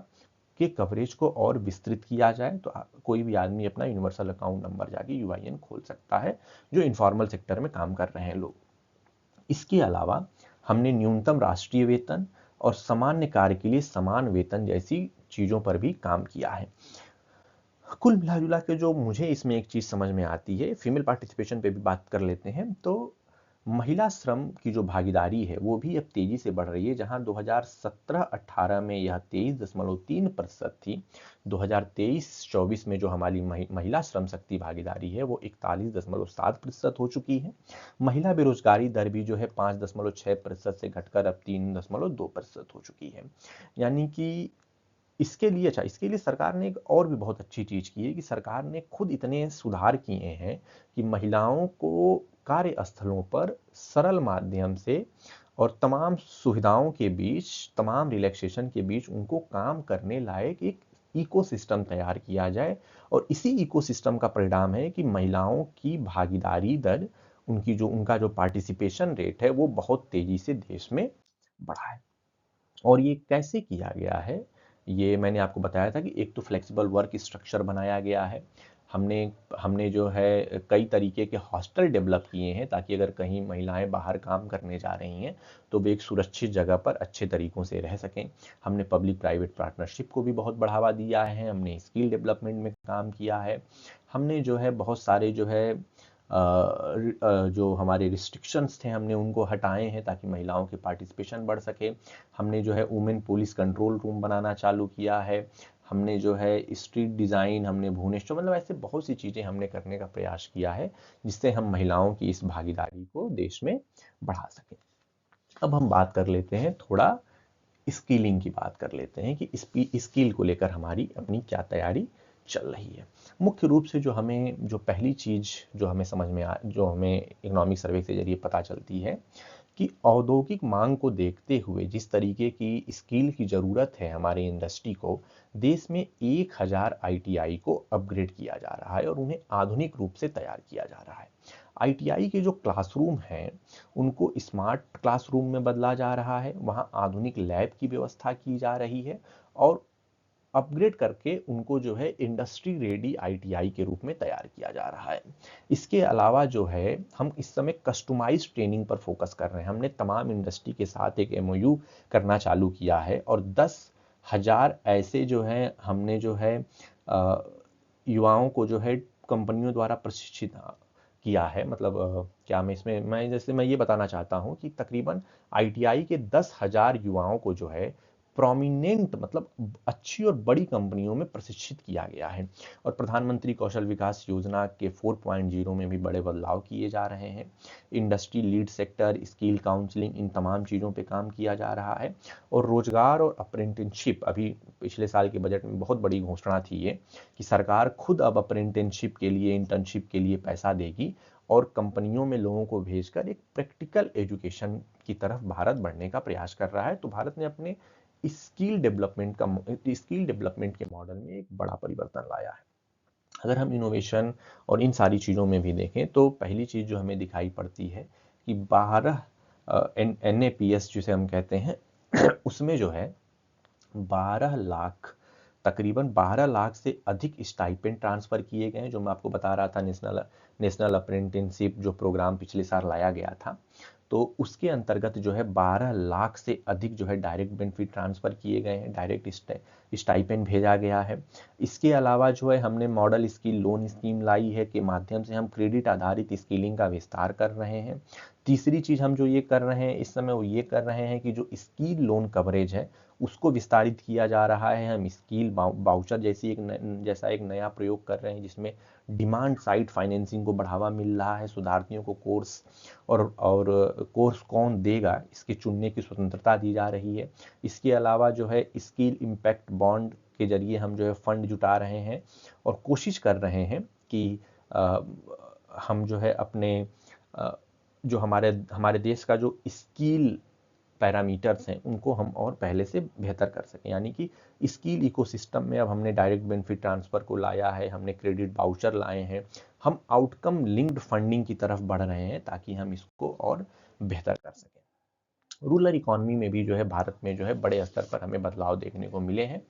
के कवरेज को और विस्तृत किया जाए, तो कोई भी आदमी अपना यूनिवर्सल अकाउंट नंबर जाके यूआईएन खोल सकता है, जो इनफॉर्मल सेक्टर में काम कर रहे हैं लोग। इसके अलावा हमने न्यूनतम राष्ट्रीय वेतन और सामान्य कार्य के लिए समान वेतन जैसी चीजों पर भी काम किया है। कुल मिला जुला के जो मुझे इसमें एक चीज समझ में आती है, फीमेल पार्टिसिपेशन पे भी बात कर लेते हैं, तो महिला श्रम की जो भागीदारी है वो भी अब तेजी से बढ़ रही है। जहां 2017-18 में यह 23.3% थी, 2023-24 में जो हमारी महिला श्रम शक्ति भागीदारी है वो 41.7% हो चुकी है। महिला बेरोजगारी दर भी जो है 5.6% से घटकर अब 3.2% हो चुकी है। यानी कि इसके लिए सरकार ने एक और भी बहुत अच्छी चीज की है कि सरकार ने खुद इतने सुधार किए हैं कि महिलाओं को कार्यस्थलों पर सरल माध्यम से और तमाम सुविधाओं के बीच, तमाम रिलैक्सेशन के बीच उनको काम करने लायक एक इकोसिस्टम तैयार किया जाए। और इसी इकोसिस्टम का परिणाम है कि महिलाओं की भागीदारी दर, उनका जो पार्टिसिपेशन रेट है वो बहुत तेजी से देश में बढ़ा है। और ये कैसे किया गया है, ये मैंने आपको बताया था कि एक तो फ्लेक्सिबल वर्क स्ट्रक्चर बनाया गया है। हमने हमने जो है कई तरीके के हॉस्टल डेवलप किए हैं, ताकि अगर कहीं महिलाएं बाहर काम करने जा रही हैं तो वे एक सुरक्षित जगह पर अच्छे तरीकों से रह सकें। हमने पब्लिक प्राइवेट पार्टनरशिप को भी बहुत बढ़ावा दिया है। हमने स्किल डेवलपमेंट में काम किया है। हमने जो है बहुत सारे जो है जो हमारे रिस्ट्रिक्शंस थे हमने उनको हटाए हैं, ताकि महिलाओं की पार्टिसिपेशन बढ़ सके। हमने जो है वुमेन पुलिस कंट्रोल रूम बनाना चालू किया है। हमने जो है स्ट्रीट डिज़ाइन, हमने भुवनेश्वर, मतलब ऐसे बहुत सी चीज़ें हमने करने का प्रयास किया है जिससे हम महिलाओं की इस भागीदारी को देश में बढ़ा सकें। अब हम बात कर लेते हैं थोड़ा स्किलिंग की बात कर लेते हैं कि स्किल को लेकर हमारी अपनी क्या तैयारी चल रही है। मुख्य रूप से जो पहली चीज जो हमें समझ में जो हमें इकोनॉमिक सर्वे के जरिए पता चलती है कि औद्योगिक मांग को देखते हुए जिस तरीके की स्किल की जरूरत है हमारे इंडस्ट्री को, देश में 1000 आईटीआई को अपग्रेड किया जा रहा है और उन्हें आधुनिक रूप से तैयार किया जा रहा है। आईटीआई के जो क्लासरूम हैं उनको स्मार्ट क्लासरूम में बदला जा रहा है, वहां आधुनिक लैब की व्यवस्था की जा रही है, और अपग्रेड करके उनको जो है इंडस्ट्री रेडी आईटीआई के रूप में तैयार किया जा रहा है। इसके अलावा जो है हम इस समय कस्टमाइज्ड ट्रेनिंग पर फोकस कर रहे हैं। हमने तमाम इंडस्ट्री के साथ एक एमओयू करना चालू किया है, और 10,000 ऐसे जो है हमने जो है युवाओं को जो है कंपनियों द्वारा प्रशिक्षित किया है। मतलब क्या मैं ये बताना चाहता हूं कि तकरीबन आईटीआई के 10,000 युवाओं को जो है प्रोमिनेंट मतलब अच्छी और बड़ी कंपनियों में प्रशिक्षित किया गया है। और प्रधानमंत्री कौशल विकास योजना के 4.0 में भी बड़े बदलाव किए जा रहे हैं। Industry lead sector, skill counselling, इन तमाम चीज़ों पे काम किया जा रहा है। और रोजगार और अप्रेंटिसशिप, अभी पिछले साल के बजट में बहुत बड़ी घोषणा थी ये कि सरकार खुद अब अप्रेंटिसशिप के लिए, इंटर्नशिप के लिए पैसा देगी और कंपनियों में लोगों को भेजकर एक प्रैक्टिकल एजुकेशन की तरफ भारत बढ़ने का प्रयास कर रहा है। तो भारत ने अपने स्किल डेवलपमेंट के मॉडल में एक बड़ा परिवर्तन लाया है। अगर हम इनोवेशन और इन सारी चीज़ों में भी देखें तो पहली चीज़ जो हमें दिखाई पड़ती है कि 12 NAPS जिसे हम कहते हैं उसमें जो है 12 लाख, तकरीबन 12 लाख से अधिक स्टाइपेंड ट्रांसफ़र किए गए हैं। जो मैं आपको बता रहा था, नेशनल अप्रेंटिसशिप जो प्रोग्राम पिछले साल लाया गया था, तो उसके अंतर्गत जो है 12 लाख से अधिक जो है डायरेक्ट बेनिफिट ट्रांसफ़र किए गए हैं, डायरेक्ट स्टाइपेंड भेजा गया है। इसके अलावा जो है हमने मॉडल स्किल लोन स्कीम लाई है, के माध्यम से हम क्रेडिट आधारित स्किलिंग का विस्तार कर रहे हैं। तीसरी चीज़ हम जो ये कर रहे हैं इस समय, वो ये कर रहे हैं कि जो स्किल लोन कवरेज है उसको विस्तारित किया जा रहा है। हम स्किल वाउचर जैसा एक नया प्रयोग कर रहे हैं, जिसमें डिमांड साइड फाइनेंसिंग को बढ़ावा मिल रहा है। शोधार्थियों को कोर्स और कोर्स कौन देगा इसके चुनने की स्वतंत्रता दी जा रही है। इसके अलावा जो है स्किल इम्पैक्ट बॉन्ड के जरिए हम जो है फंड जुटा रहे हैं और कोशिश कर रहे हैं कि हम जो है अपने जो हमारे देश का जो स्किल पैरामीटर्स हैं उनको हम और पहले से बेहतर कर सकें। यानी कि स्किल इकोसिस्टम में अब हमने डायरेक्ट बेनिफिट ट्रांसफ़र को लाया है, हमने क्रेडिट वाउचर लाए हैं, हम आउटकम लिंक्ड फंडिंग की तरफ बढ़ रहे हैं ताकि हम इसको और बेहतर कर सकें। रूरल इकॉनमी में भी जो है भारत में जो है बड़े स्तर पर हमें बदलाव देखने को मिले हैं।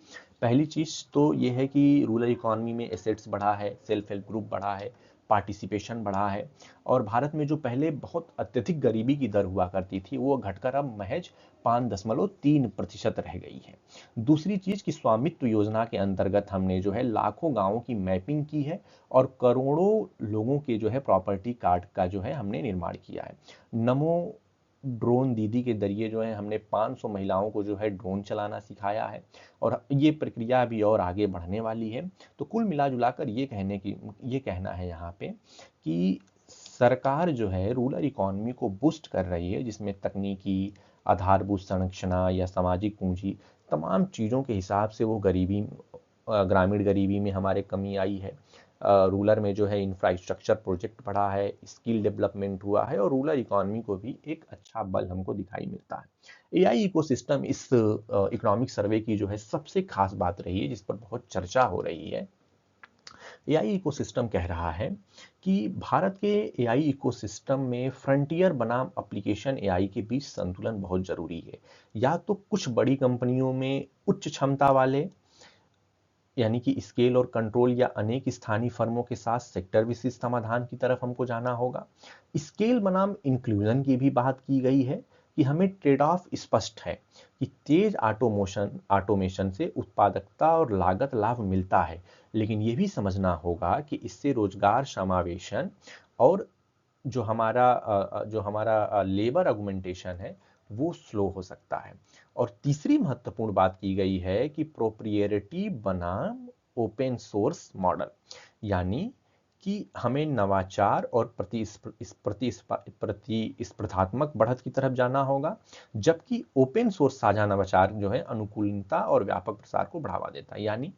पहली चीज़ तो ये है कि रूरल इकॉनमी में एसेट्स बढ़ा है, सेल्फ हेल्प ग्रुप बढ़ा है, पार्टिसिपेशन बढ़ा है। और भारत में जो पहले बहुत अत्यधिक गरीबी की दर हुआ करती थी वो घटकर अब महज 5.3% रह गई है। दूसरी चीज़ कि स्वामित्व योजना के अंतर्गत हमने जो है लाखों गाँवों की मैपिंग की है और करोड़ों लोगों के जो है प्रॉपर्टी कार्ड का जो है हमने निर्माण किया है। नमो ड्रोन दीदी के जरिए जो है हमने 500 महिलाओं को जो है ड्रोन चलाना सिखाया है और ये प्रक्रिया अभी और आगे बढ़ने वाली है। तो कुल मिला जुलाकर ये कहना है यहाँ पे कि सरकार जो है रूरल इकॉनमी को बूस्ट कर रही है, जिसमें तकनीकी आधारभूत संरचना या सामाजिक पूंजी, तमाम चीज़ों के हिसाब से वो ग्रामीण गरीबी में हमारे कमी आई है। रूरल में जो है इंफ्रास्ट्रक्चर प्रोजेक्ट बढ़ा है, स्किल डेवलपमेंट हुआ है और रूरल इकॉनमी को भी एक अच्छा बल हमको दिखाई मिलता है। एआई इकोसिस्टम इस इकोनॉमिक सर्वे की जो है सबसे खास बात रही है, जिस पर बहुत चर्चा हो रही है। एआई इकोसिस्टम कह रहा है कि भारत के एआई इकोसिस्टम में फ्रंटियर बनाम एप्लीकेशन एआई के बीच संतुलन बहुत जरूरी है। या तो कुछ बड़ी कंपनियों में उच्च क्षमता वाले, यानी कि स्केल और कंट्रोल, या अनेक स्थानीय फर्मों के साथ सेक्टर विशिष्ट समाधान की तरफ हमको जाना होगा। स्केल बनाम इंक्लूजन की भी बात की गई है कि हमें ट्रेड ऑफ स्पष्ट है कि तेज ऑटोमेशन से उत्पादकता और लागत लाभ मिलता है, लेकिन ये भी समझना होगा कि इससे रोजगार समावेशन और जो हमारा लेबर ऑगमेंटेशन है वो स्लो हो सकता है। और तीसरी महत्वपूर्ण बात की गई है कि प्रोप्रियरिटी बनाम ओपन सोर्स मॉडल, यानी कि हमें नवाचार और प्रतिस्पर्धात्मक बढ़त की तरफ जाना होगा, जबकि ओपन सोर्स साझा नवाचार जो है अनुकूलता और व्यापक प्रसार को बढ़ावा देता है। यानी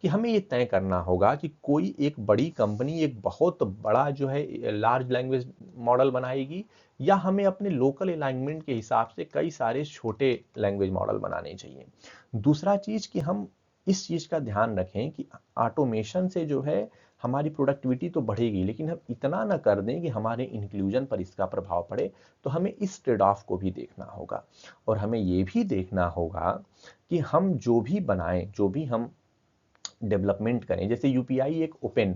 कि हमें ये तय करना होगा कि कोई एक बड़ी कंपनी एक बहुत बड़ा जो है लार्ज लैंग्वेज मॉडल बनाएगी, या हमें अपने लोकल अलाइनमेंट के हिसाब से कई सारे छोटे लैंग्वेज मॉडल बनाने चाहिए। दूसरा चीज कि हम इस चीज का ध्यान रखें कि ऑटोमेशन से जो है हमारी प्रोडक्टिविटी तो बढ़ेगी, लेकिन हम इतना ना कर दें कि हमारे इंक्लूजन पर इसका प्रभाव पड़े। तो हमें इस ट्रेड ऑफ को भी देखना होगा और हमें ये भी देखना होगा कि हम जो भी बनाएं, जो भी हम डेवलपमेंट करें, जैसे यूपीआई एक ओपन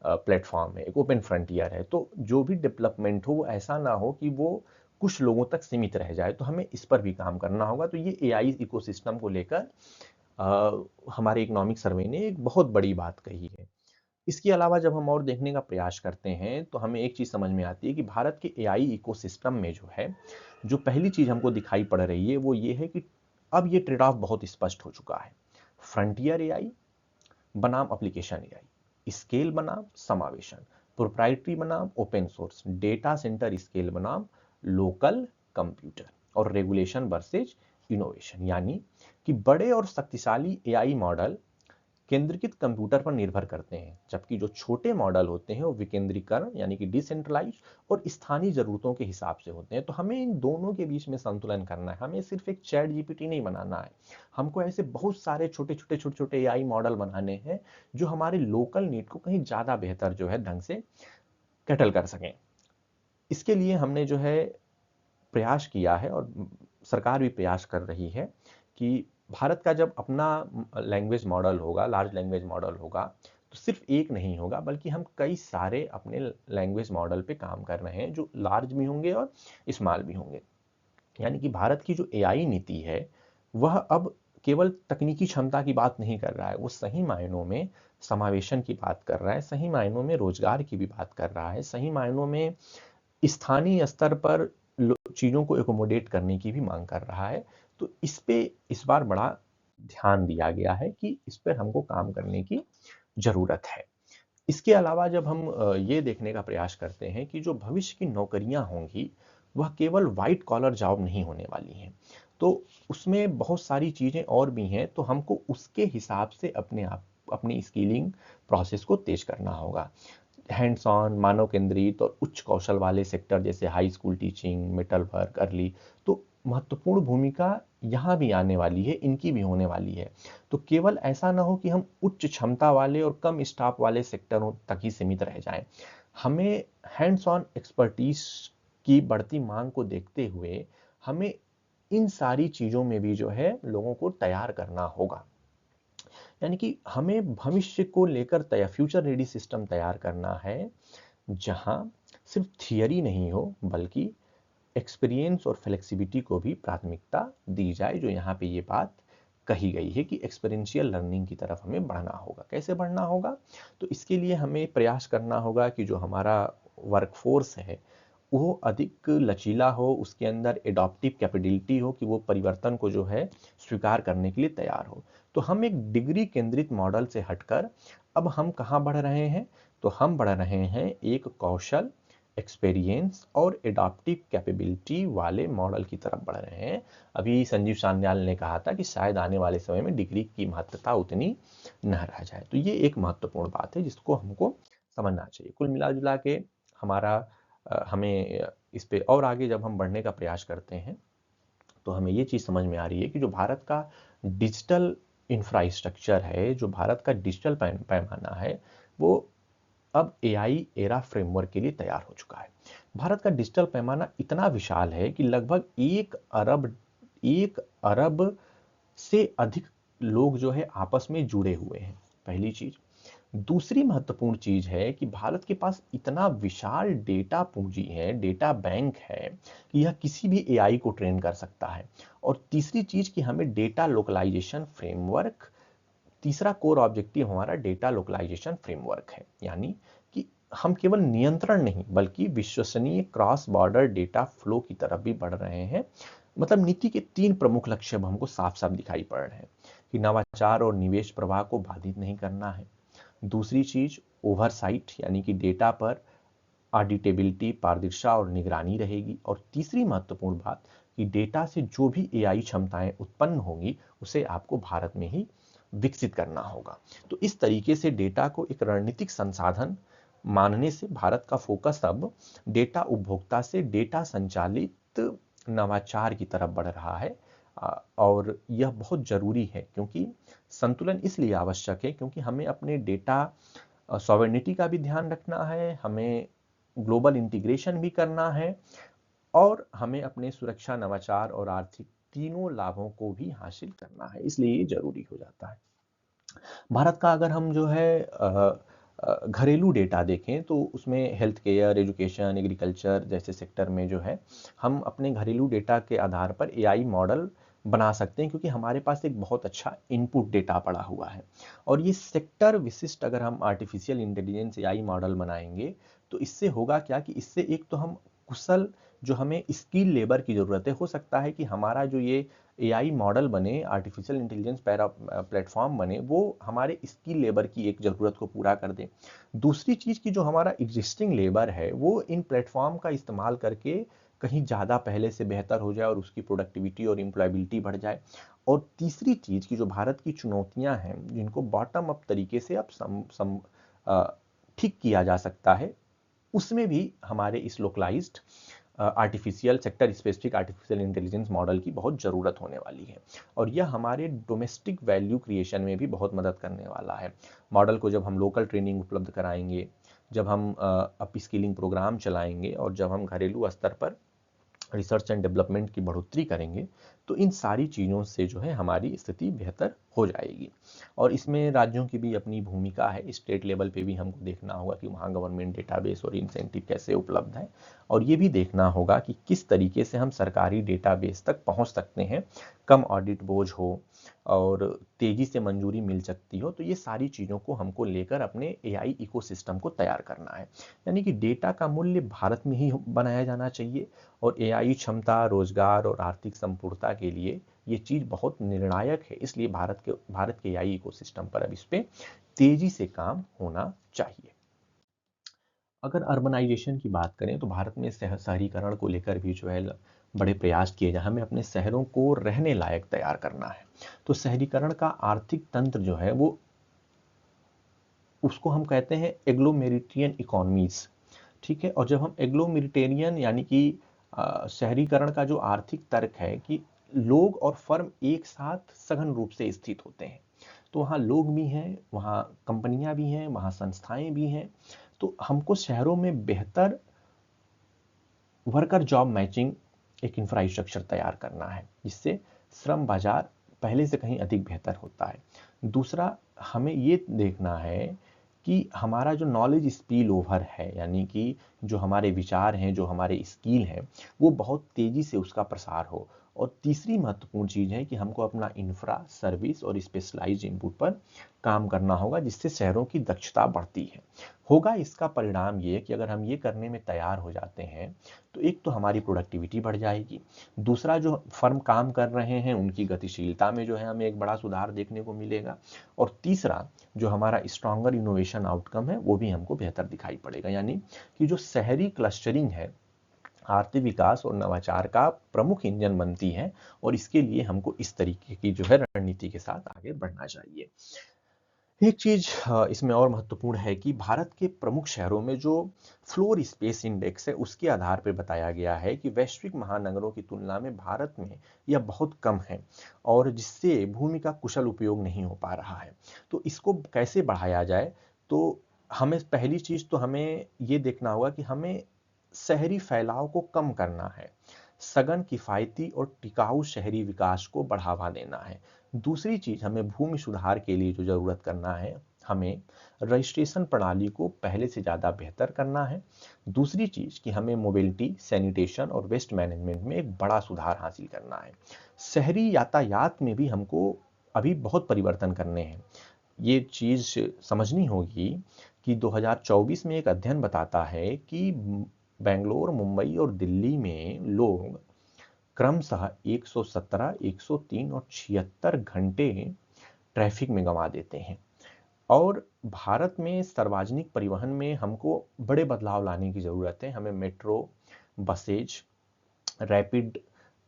प्लेटफॉर्म है, एक ओपन फ्रंटियर है, तो जो भी डेवलपमेंट हो वो ऐसा ना हो कि वो कुछ लोगों तक सीमित रह जाए। तो हमें इस पर भी काम करना होगा। तो ये एआई इकोसिस्टम को लेकर हमारे इकोनॉमिक सर्वे ने एक बहुत बड़ी बात कही है। इसके अलावा जब हम और देखने का प्रयास करते हैं तो हमें एक चीज़ समझ में आती है कि भारत के एआई इकोसिस्टम में जो है, जो पहली चीज़ हमको दिखाई पड़ रही है वो ये है कि अब ये ट्रेड ऑफ बहुत स्पष्ट हो चुका है। फ्रंटियर एआई बनाम एप्लीकेशन एआई, स्केल बनाम समावेशन, प्रोप्राइटरी बनाम open source, data centre scale बनाम लोकल कंप्यूटर, और रेगुलेशन वर्सेज इनोवेशन। यानी कि बड़े और शक्तिशाली एआई मॉडल केंद्रीकृत कंप्यूटर पर निर्भर करते हैं, जबकि जो छोटे मॉडल होते हैं वो विकेंद्रीकरण यानी कि डिसेंट्रलाइज और स्थानीय जरूरतों के हिसाब से होते हैं। तो हमें इन दोनों के बीच में संतुलन करना है। हमें सिर्फ एक चैट जीपीटी नहीं बनाना है, हमको ऐसे बहुत सारे छोटे छोटे एआई मॉडल बनाने हैं जो हमारे लोकल नीड को कहीं ज्यादा बेहतर जो है ढंग से कैटल कर सकें। इसके लिए हमने जो है प्रयास किया है, और सरकार भी प्रयास कर रही है कि भारत का जब अपना लैंग्वेज मॉडल होगा, लार्ज लैंग्वेज मॉडल होगा, तो सिर्फ एक नहीं होगा बल्कि हम कई सारे अपने लैंग्वेज मॉडल पे काम कर रहे हैं जो लार्ज भी होंगे और स्मॉल भी होंगे। यानी कि भारत की जो एआई नीति है वह अब केवल तकनीकी क्षमता की बात नहीं कर रहा है, वो सही मायनों में समावेशन की बात कर रहा है, सही मायनों में रोजगार की भी बात कर रहा है, सही मायनों में स्थानीय स्तर पर चीज़ों को एकोमोडेट करने की भी मांग कर रहा है। तो इस पे इस बार बड़ा ध्यान दिया गया है कि इस पर हमको काम करने की ज़रूरत है। इसके अलावा जब हम ये देखने का प्रयास करते हैं कि जो भविष्य की नौकरियां होंगी वह केवल वाइट कॉलर जॉब नहीं होने वाली हैं, तो उसमें बहुत सारी चीज़ें और भी हैं, तो हमको उसके हिसाब से अपने आप अपनी स्किलिंग प्रोसेस को तेज करना होगा। हैंड्स ऑन, मानव केंद्रित और उच्च कौशल वाले सेक्टर जैसे high school teaching, metal work, early, तो महत्वपूर्ण भूमिका यहाँ भी आने वाली है, इनकी भी होने वाली है। तो केवल ऐसा ना हो कि हम उच्च क्षमता वाले और कम स्टाफ वाले सेक्टरों तक ही सीमित रह जाएं। हमें हैंड्स ऑन एक्सपर्टीज की बढ़ती मांग को देखते हुए हमें इन सारी चीजों में भी जो है लोगों को तैयार करना होगा। यानी कि हमें भविष्य को लेकर फ्यूचर रेडी सिस्टम तैयार करना है जहां सिर्फ थियरी नहीं हो बल्कि एक्सपीरियंस और फ्लेक्सिबिलिटी को भी प्राथमिकता दी जाए। जो यहाँ पे ये बात कही गई है कि एक्सपीरियंशियल लर्निंग की तरफ हमें बढ़ना होगा। कैसे बढ़ना होगा? तो इसके लिए हमें प्रयास करना होगा कि जो हमारा वर्कफोर्स है वो अधिक लचीला हो, उसके अंदर एडॉप्टिव कैपेबिलिटी हो कि वो परिवर्तन को जो है स्वीकार करने के लिए तैयार हो। तो हम एक डिग्री केंद्रित मॉडल से हटकर अब हम कहाँ बढ़ रहे हैं? तो हम बढ़ रहे हैं एक कौशल, एक्सपीरियंस और एडॉप्टिव कैपेबिलिटी वाले मॉडल की तरफ बढ़ रहे हैं। अभी संजीव सान्याल ने कहा था कि शायद आने वाले समय में डिग्री की महत्ता उतनी न रह जाए। तो ये एक महत्वपूर्ण बात है जिसको हमको समझना चाहिए। कुल मिला जुला के हमारा हमें इस पे और आगे जब हम बढ़ने का प्रयास करते हैं तो हमें ये चीज़ समझ में आ रही है कि जो भारत का डिजिटल इंफ्रास्ट्रक्चर है, जो भारत का डिजिटल पैमाना है, वो अब एआई एरा फ्रेमवर्क के लिए तैयार हो चुका है। भारत का डिजिटल पैमाना इतना विशाल है कि लगभग 1 अरब से अधिक लोग जो है आपस में जुड़े हुए हैं, पहली चीज। दूसरी महत्वपूर्ण चीज है कि भारत के पास इतना विशाल डेटा पूंजी है, डेटा बैंक है कि यह किसी भी एआई को ट्रेन कर सकता है। और तीसरी चीज कि हमें डेटा लोकलाइजेशन फ्रेमवर्क, तीसरा कोर ऑब्जेक्टिव हमारा डेटा लोकलाइजेशन फ्रेमवर्क है। यानी कि हम केवल नियंत्रण नहीं बल्कि विश्वसनीय क्रॉस बॉर्डर डेटा फ्लो की तरफ भी बढ़ रहे हैं। मतलब नीति के 3 प्रमुख लक्ष्य अब हमको साफ साफ दिखाई पड़ रहे हैं कि नवाचार और निवेश प्रवाह को बाधित नहीं करना है। दूसरी चीज ओवरसाइट यानी कि डेटा पर ऑडिटेबिलिटी, पारदर्शिता और निगरानी रहेगी। और तीसरी महत्वपूर्ण बात कि डेटा से जो भी एआई क्षमताएं उत्पन्न होंगी उसे आपको भारत में ही विकसित करना होगा। तो इस तरीके से डेटा को एक रणनीतिक संसाधन मानने से भारत का फोकस अब डेटा उपभोक्ता से डेटा संचालित नवाचार की तरफ बढ़ रहा है। और यह बहुत जरूरी है क्योंकि संतुलन इसलिए आवश्यक है क्योंकि हमें अपने डेटा सॉवरेनिटी का भी ध्यान रखना है, हमें ग्लोबल इंटीग्रेशन भी करना है और हमें अपने सुरक्षा, नवाचार और आर्थिक तीनों लाभों को भी हासिल करना है। इसलिए ये जरूरी हो जाता है। भारत का अगर हम जो है घरेलू डेटा देखें तो उसमें हेल्थ केयर, एजुकेशन, एग्रीकल्चर जैसे सेक्टर में जो है हम अपने घरेलू डेटा के आधार पर एआई मॉडल बना सकते हैं क्योंकि हमारे पास एक बहुत अच्छा इनपुट डेटा पड़ा हुआ है। और ये सेक्टर विशिष्ट अगर हम आर्टिफिशियल इंटेलिजेंस एआई मॉडल बनाएंगे तो इससे होगा क्या कि इससे एक तो हम कुशल जो हमें स्किल लेबर की ज़रूरत है। हो सकता है कि हमारा जो ये एआई मॉडल बने, आर्टिफिशियल इंटेलिजेंस प्लेटफॉर्म बने, वो हमारे स्किल लेबर की एक ज़रूरत को पूरा कर दे। दूसरी चीज़ की जो हमारा एग्जिस्टिंग लेबर है वो इन प्लेटफॉर्म का इस्तेमाल करके कहीं ज़्यादा पहले से बेहतर हो जाए और उसकी प्रोडक्टिविटी और एम्प्लॉयबिलिटी बढ़ जाए। और तीसरी चीज़ की जो भारत की चुनौतियां हैं जिनको बॉटम अप तरीके से अब ठीक किया जा सकता है, उसमें भी हमारे इस localised artificial sector specific artificial intelligence model की बहुत ज़रूरत होने वाली है। और यह हमारे डोमेस्टिक वैल्यू क्रिएशन में भी बहुत मदद करने वाला है। मॉडल को जब हम लोकल ट्रेनिंग उपलब्ध कराएंगे, जब हम अप स्किलिंग प्रोग्राम चलाएंगे और जब हम घरेलू स्तर पर रिसर्च एंड डेवलपमेंट की बढ़ोतरी करेंगे, तो इन सारी चीज़ों से जो है हमारी स्थिति बेहतर हो जाएगी। और इसमें राज्यों की भी अपनी भूमिका है। स्टेट लेवल पे भी हमको देखना होगा कि वहाँ गवर्नमेंट डेटाबेस और इंसेंटिव कैसे उपलब्ध है, और ये भी देखना होगा कि किस तरीके से हम सरकारी डेटाबेस तक पहुँच सकते हैं, कम ऑडिट बोझ हो और तेज़ी से मंजूरी मिल सकती हो। तो ये सारी चीज़ों को हमको लेकर अपने एआई इकोसिस्टम को तैयार करना है। यानी कि डेटा का मूल्य भारत में ही बनाया जाना चाहिए, और एआई क्षमता, रोजगार और आर्थिक संपूर्णता के लिए ये चीज़ बहुत निर्णायक है। इसलिए भारत के एआई इकोसिस्टम पर अब इस पे तेजी से काम होना चाहिए। अगर अर्बनाइजेशन की बात करें तो भारत में शहरीकरण को लेकर भी जो है बड़े प्रयास किए जाए। हमें अपने शहरों को रहने लायक तैयार करना है। तो शहरीकरण का आर्थिक तंत्र जो है वो, उसको हम कहते हैं एग्लोमेरिटियन इकोनॉमीज। ठीक है। और जब हम एग्लोमेरिटेरियन यानी कि शहरीकरण का जो आर्थिक तर्क है कि लोग और फर्म एक साथ सघन रूप से स्थित होते हैं, तो वहाँ लोग भी हैं, वहाँ कंपनियां भी हैं, वहाँ संस्थाएं भी हैं। तो हमको शहरों में बेहतर वर्कर जॉब मैचिंग एक इंफ्रास्ट्रक्चर तैयार करना है, जिससे श्रम बाजार पहले से कहीं अधिक बेहतर होता है। दूसरा, हमें ये देखना है कि हमारा जो नॉलेज स्पिल ओवर है, यानी कि जो हमारे विचार हैं, जो हमारे स्किल हैं, वो बहुत तेजी से उसका प्रसार हो। और तीसरी महत्वपूर्ण चीज़ है कि हमको अपना इंफ्रा, सर्विस और स्पेशलाइज्ड इनपुट पर काम करना होगा, जिससे शहरों की दक्षता बढ़ती है। होगा इसका परिणाम ये कि अगर हम ये करने में तैयार हो जाते हैं, तो एक तो हमारी प्रोडक्टिविटी बढ़ जाएगी। दूसरा, जो फर्म काम कर रहे हैं उनकी गतिशीलता में जो है हमें एक बड़ा सुधार देखने को मिलेगा। और तीसरा, जो हमारा स्ट्रॉन्गर इनोवेशन आउटकम है वो भी हमको बेहतर दिखाई पड़ेगा। यानी कि जो शहरी क्लस्टरिंग है आर्थिक विकास और नवाचार का प्रमुख इंजन बनती है, और इसके लिए हमको इस तरीके की जो है रणनीति के साथ आगे बढ़ना चाहिए। एक चीज इसमें और महत्वपूर्ण है कि भारत के प्रमुख शहरों में जो फ्लोर स्पेस इंडेक्स है उसके आधार पर बताया गया है कि वैश्विक महानगरों की तुलना में भारत में यह बहुत कम है, और जिससे भूमि का कुशल उपयोग नहीं हो पा रहा है। तो इसको कैसे बढ़ाया जाए, तो हमें पहली चीज तो हमें ये देखना होगा कि हमें शहरी फैलाव को कम करना है, सघन, किफायती और टिकाऊ शहरी विकास को बढ़ावा देना है। दूसरी चीज, हमें भूमि सुधार के लिए जो जरूरत करना है, हमें रजिस्ट्रेशन प्रणाली को पहले से ज़्यादा बेहतर करना है। दूसरी चीज़ कि हमें मोबिलिटी, सैनिटेशन और वेस्ट मैनेजमेंट में एक बड़ा सुधार हासिल करना है। शहरी यातायात में भी हमको अभी बहुत परिवर्तन करने हैं। ये चीज़ समझनी होगी कि 2024 में एक अध्ययन बताता है कि बेंगलोर, मुंबई और दिल्ली में लोग क्रमशः 117, 103 और 76 घंटे ट्रैफिक में गंवा देते हैं। और भारत में सार्वजनिक परिवहन में हमको बड़े बदलाव लाने की ज़रूरत है। हमें metro, buses, rapid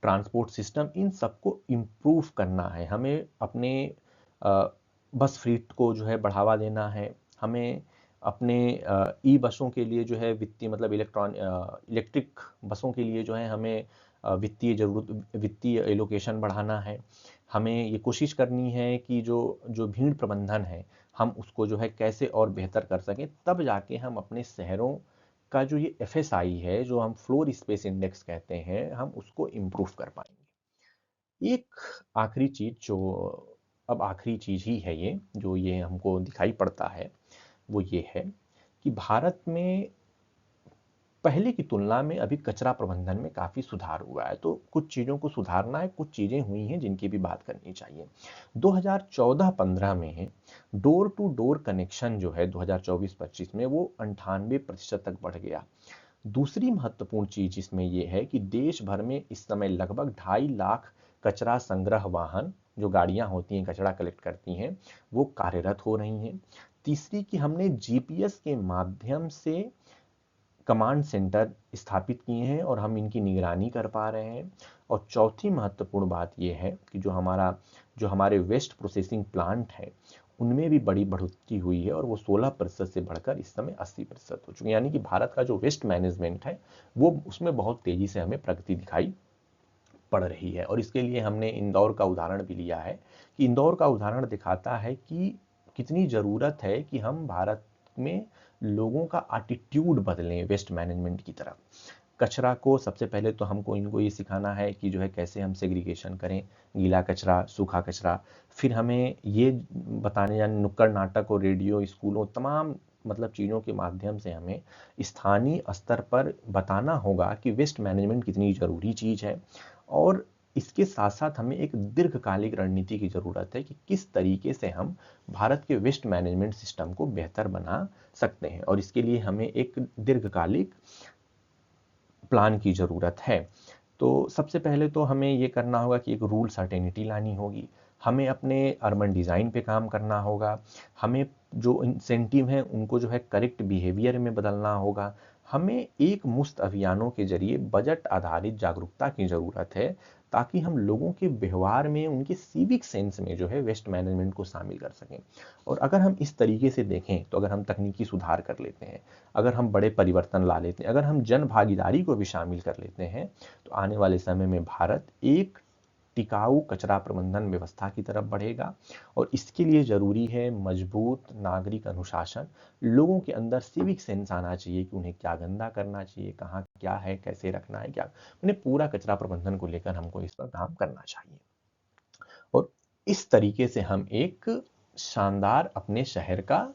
transport system, इन सबको इम्प्रूव करना है। हमें अपने बस फ्लीट को जो है बढ़ावा देना है। हमें अपने ई बसों के लिए जो है वित्तीय, मतलब इलेक्ट्रिक बसों के लिए जो है हमें वित्तीय एलोकेशन बढ़ाना है। हमें ये कोशिश करनी है कि जो जो भीड़ प्रबंधन है हम उसको जो है कैसे और बेहतर कर सकें, तब जाके हम अपने शहरों का जो ये एफएसआई है, जो हम फ्लोर स्पेस इंडेक्स कहते हैं, हम उसको इम्प्रूव कर पाएंगे। एक आखिरी चीज जो, अब आखिरी चीज ही है ये, जो ये हमको दिखाई पड़ता है, वो ये है कि भारत में पहले की तुलना में अभी कचरा प्रबंधन में काफ़ी सुधार हुआ है। तो कुछ चीज़ों को सुधारना है, कुछ चीज़ें हुई हैं जिनकी भी बात करनी चाहिए। 2014-15 में डोर टू डोर कनेक्शन जो है 2024-25 में वो 98% तक बढ़ गया। दूसरी महत्वपूर्ण चीज इसमें यह है कि देश भर में इस समय लगभग 2.5 लाख कचरा संग्रह वाहन, जो गाड़ियां होती हैं कचरा कलेक्ट करती हैं, वो कार्यरत हो रही हैं। तीसरी कि हमने जीपीएस के माध्यम से कमांड सेंटर स्थापित किए हैं और हम इनकी निगरानी कर पा रहे हैं। और चौथी महत्वपूर्ण बात यह है कि जो हमारे वेस्ट प्रोसेसिंग प्लांट है, उनमें भी बड़ी बढ़ोतरी हुई है और वो 16% से बढ़कर इस समय 80% हो चुकी है। यानी कि भारत का जो वेस्ट मैनेजमेंट है वो उसमें बहुत तेजी से हमें प्रगति दिखाई पड़ रही है। और इसके लिए हमने इंदौर का उदाहरण भी लिया है कि इंदौर का उदाहरण दिखाता है कि कितनी ज़रूरत है कि हम भारत में लोगों का एटीट्यूड बदलें वेस्ट मैनेजमेंट की तरफ। कचरा को सबसे पहले तो हमको इनको ये सिखाना है कि जो है कैसे हम सेग्रीगेशन करें, गीला कचरा, सूखा कचरा। फिर हमें ये बताने, यानी नुक्कड़ नाटक और रेडियो, स्कूलों, तमाम मतलब चीज़ों के माध्यम से हमें स्थानीय स्तर पर बताना होगा कि वेस्ट मैनेजमेंट कितनी ज़रूरी चीज़ है। और इसके साथ साथ हमें एक दीर्घकालिक रणनीति की ज़रूरत है कि किस तरीके से हम भारत के वेस्ट मैनेजमेंट सिस्टम को बेहतर बना सकते हैं। और इसके लिए हमें एक दीर्घकालिक प्लान की ज़रूरत है। तो सबसे पहले तो हमें ये करना होगा कि एक रूल सर्टेनिटी लानी होगी। हमें अपने अर्बन डिज़ाइन पे काम करना होगा। हमें जो इंसेंटिव हैं उनको जो है करेक्ट बिहेवियर में बदलना होगा। हमें एक मुश्त अभियानों के जरिए बजट आधारित जागरूकता की ज़रूरत है, ताकि हम लोगों के व्यवहार में, उनके सिविक सेंस में जो है वेस्ट मैनेजमेंट को शामिल कर सकें। और अगर हम इस तरीके से देखें तो अगर हम तकनीकी सुधार कर लेते हैं, अगर हम बड़े परिवर्तन ला लेते हैं, अगर हम जन भागीदारी को भी शामिल कर लेते हैं, तो आने वाले समय में भारत एक टिकाऊ कचरा प्रबंधन व्यवस्था की तरफ बढ़ेगा। और इसके लिए जरूरी है मजबूत नागरिक अनुशासन। लोगों के अंदर सिविक सेंस आना चाहिए कि उन्हें क्या गंदा करना चाहिए, कहाँ क्या है, कैसे रखना है, क्या उन्हें पूरा कचरा प्रबंधन को लेकर हमको इस पर काम करना चाहिए। और इस तरीके से हम एक शानदार अपने शहर का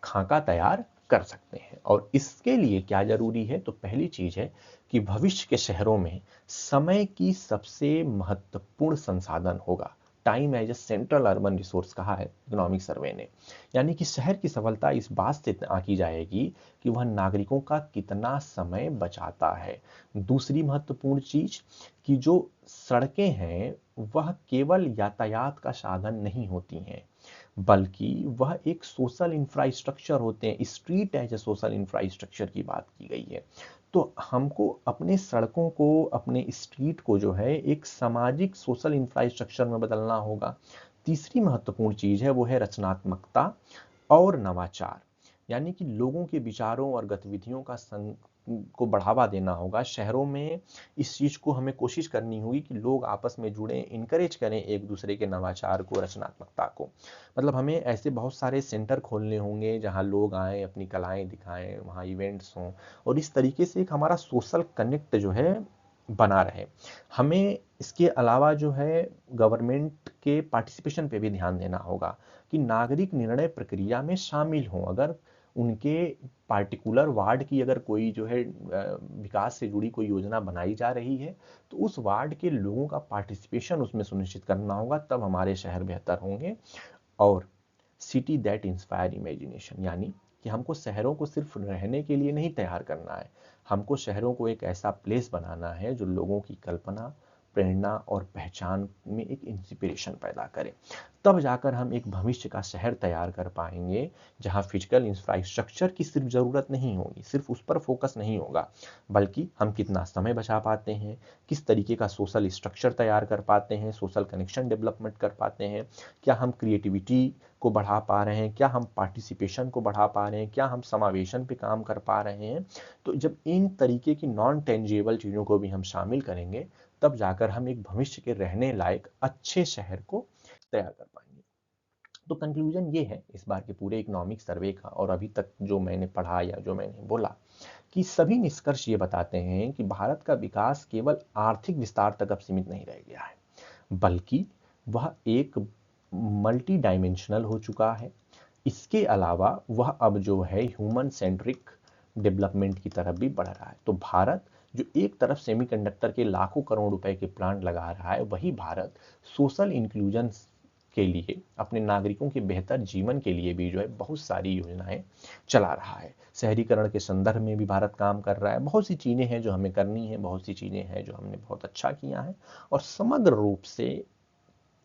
खाका तैयार कर सकते हैं। और इसके लिए क्या जरूरी है, तो पहली चीज है कि भविष्य के शहरों में समय की सबसे महत्वपूर्ण संसाधन होगा। Time as a central urban resource कहा है इकोनॉमिक सर्वे ने। यानी कि शहर की सफलता इस बात से आंकी जाएगी कि वह नागरिकों का कितना समय बचाता है। दूसरी महत्वपूर्ण चीज कि जो सड़कें हैं वह केवल यातायात का साधन नहीं होती हैं, बल्कि वह एक सोशल इंफ्रास्ट्रक्चर होते हैं। Street as a social infrastructure की बात की गई है। तो हमको अपने सड़कों को, अपने स्ट्रीट को जो है एक सामाजिक सोशल इंफ्रास्ट्रक्चर में बदलना होगा। तीसरी महत्वपूर्ण चीज है वो है रचनात्मकता और नवाचार। यानी कि लोगों के विचारों और गतिविधियों को बढ़ावा देना होगा। शहरों में इस चीज को हमें कोशिश करनी होगी कि लोग आपस में जुड़े, इनकरेज करें एक दूसरे के नवाचार को, रचनात्मकता को। मतलब हमें ऐसे बहुत सारे सेंटर खोलने होंगे जहां लोग आए, अपनी कलाएं दिखाएं, वहां इवेंट्स हों, और इस तरीके से एक हमारा सोशल कनेक्ट जो है बना रहे। हमें इसके अलावा जो है गवर्नमेंट के पार्टिसिपेशन पे भी ध्यान देना होगा कि नागरिक निर्णय प्रक्रिया में शामिल हों। अगर उनके पार्टिकुलर वार्ड की अगर कोई जो है विकास से जुड़ी कोई योजना बनाई जा रही है, तो उस वार्ड के लोगों का पार्टिसिपेशन उसमें सुनिश्चित करना होगा, तब हमारे शहर बेहतर होंगे। और सिटी दैट इंस्पायर इमेजिनेशन, यानी कि हमको शहरों को सिर्फ रहने के लिए नहीं तैयार करना है, हमको शहरों को एक ऐसा प्लेस बनाना है जो लोगों की कल्पना, प्रेरणा और पहचान में एक इंस्पिरेशन पैदा करे। तब जाकर हम एक भविष्य का शहर तैयार कर पाएंगे जहां फिजिकल इंफ्रास्ट्रक्चर की सिर्फ जरूरत नहीं होगी, सिर्फ उस पर फोकस नहीं होगा, बल्कि हम कितना समय बचा पाते हैं, किस तरीके का सोशल स्ट्रक्चर तैयार कर पाते हैं, सोशल कनेक्शन डेवलपमेंट कर पाते हैं, क्या हम क्रिएटिविटी को बढ़ा पा रहे हैं, क्या हम पार्टिसिपेशन को बढ़ा पा रहे हैं, क्या हम समावेशन पे काम कर पा रहे हैं। तो जब इन तरीके की नॉन टेंजिबल चीज़ों को भी हम शामिल करेंगे, तब जाकर हम एक भविष्य के रहने लायक अच्छे शहर को तैयार कर पाएंगे। तो कंक्लूजन ये है इस बार के पूरे इकोनॉमिक सर्वे का, और अभी तक जो मैंने पढ़ा या जो मैंने बोला, कि सभी निष्कर्ष ये बताते हैं कि भारत का विकास केवल आर्थिक विस्तार तक अब सीमित नहीं रह गया है, बल्कि वह एक मल्टी डायमेंशनल हो चुका है। इसके अलावा वह अब जो है ह्यूमन सेंट्रिक डेवलपमेंट की तरफ भी बढ़ रहा है। तो भारत जो एक तरफ सेमीकंडक्टर के लाखों करोड़ रुपए के प्लांट लगा रहा है, वही भारत सोशल इंक्लूजन के लिए, अपने नागरिकों के बेहतर जीवन के लिए भी जो है बहुत सारी योजनाएं चला रहा है। शहरीकरण के संदर्भ में भी भारत काम कर रहा है। बहुत सी चीज़ें हैं जो हमें करनी है, बहुत सी चीज़ें हैं जो हमने बहुत अच्छा किया है। और समग्र रूप से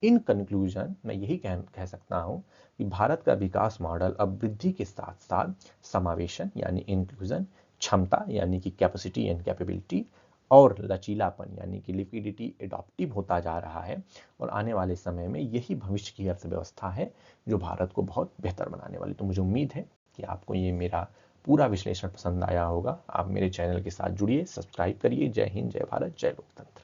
इन कंक्लूजन मैं यही कह सकता हूं कि भारत का विकास मॉडल अब वृद्धि के साथ साथ समावेशन यानी इंक्लूजन, क्षमता यानी कि कैपेसिटी एंड कैपेबिलिटी, और लचीलापन यानी कि लिक्विडिटी एडॉप्टिव होता जा रहा है। और आने वाले समय में यही भविष्य की अर्थव्यवस्था है जो भारत को बहुत बेहतर बनाने वाली। तो मुझे उम्मीद है कि आपको ये मेरा पूरा विश्लेषण पसंद आया होगा। आप मेरे चैनल के साथ जुड़िए, सब्सक्राइब करिए। जय हिंद, जय भारत, जय लोकतंत्र।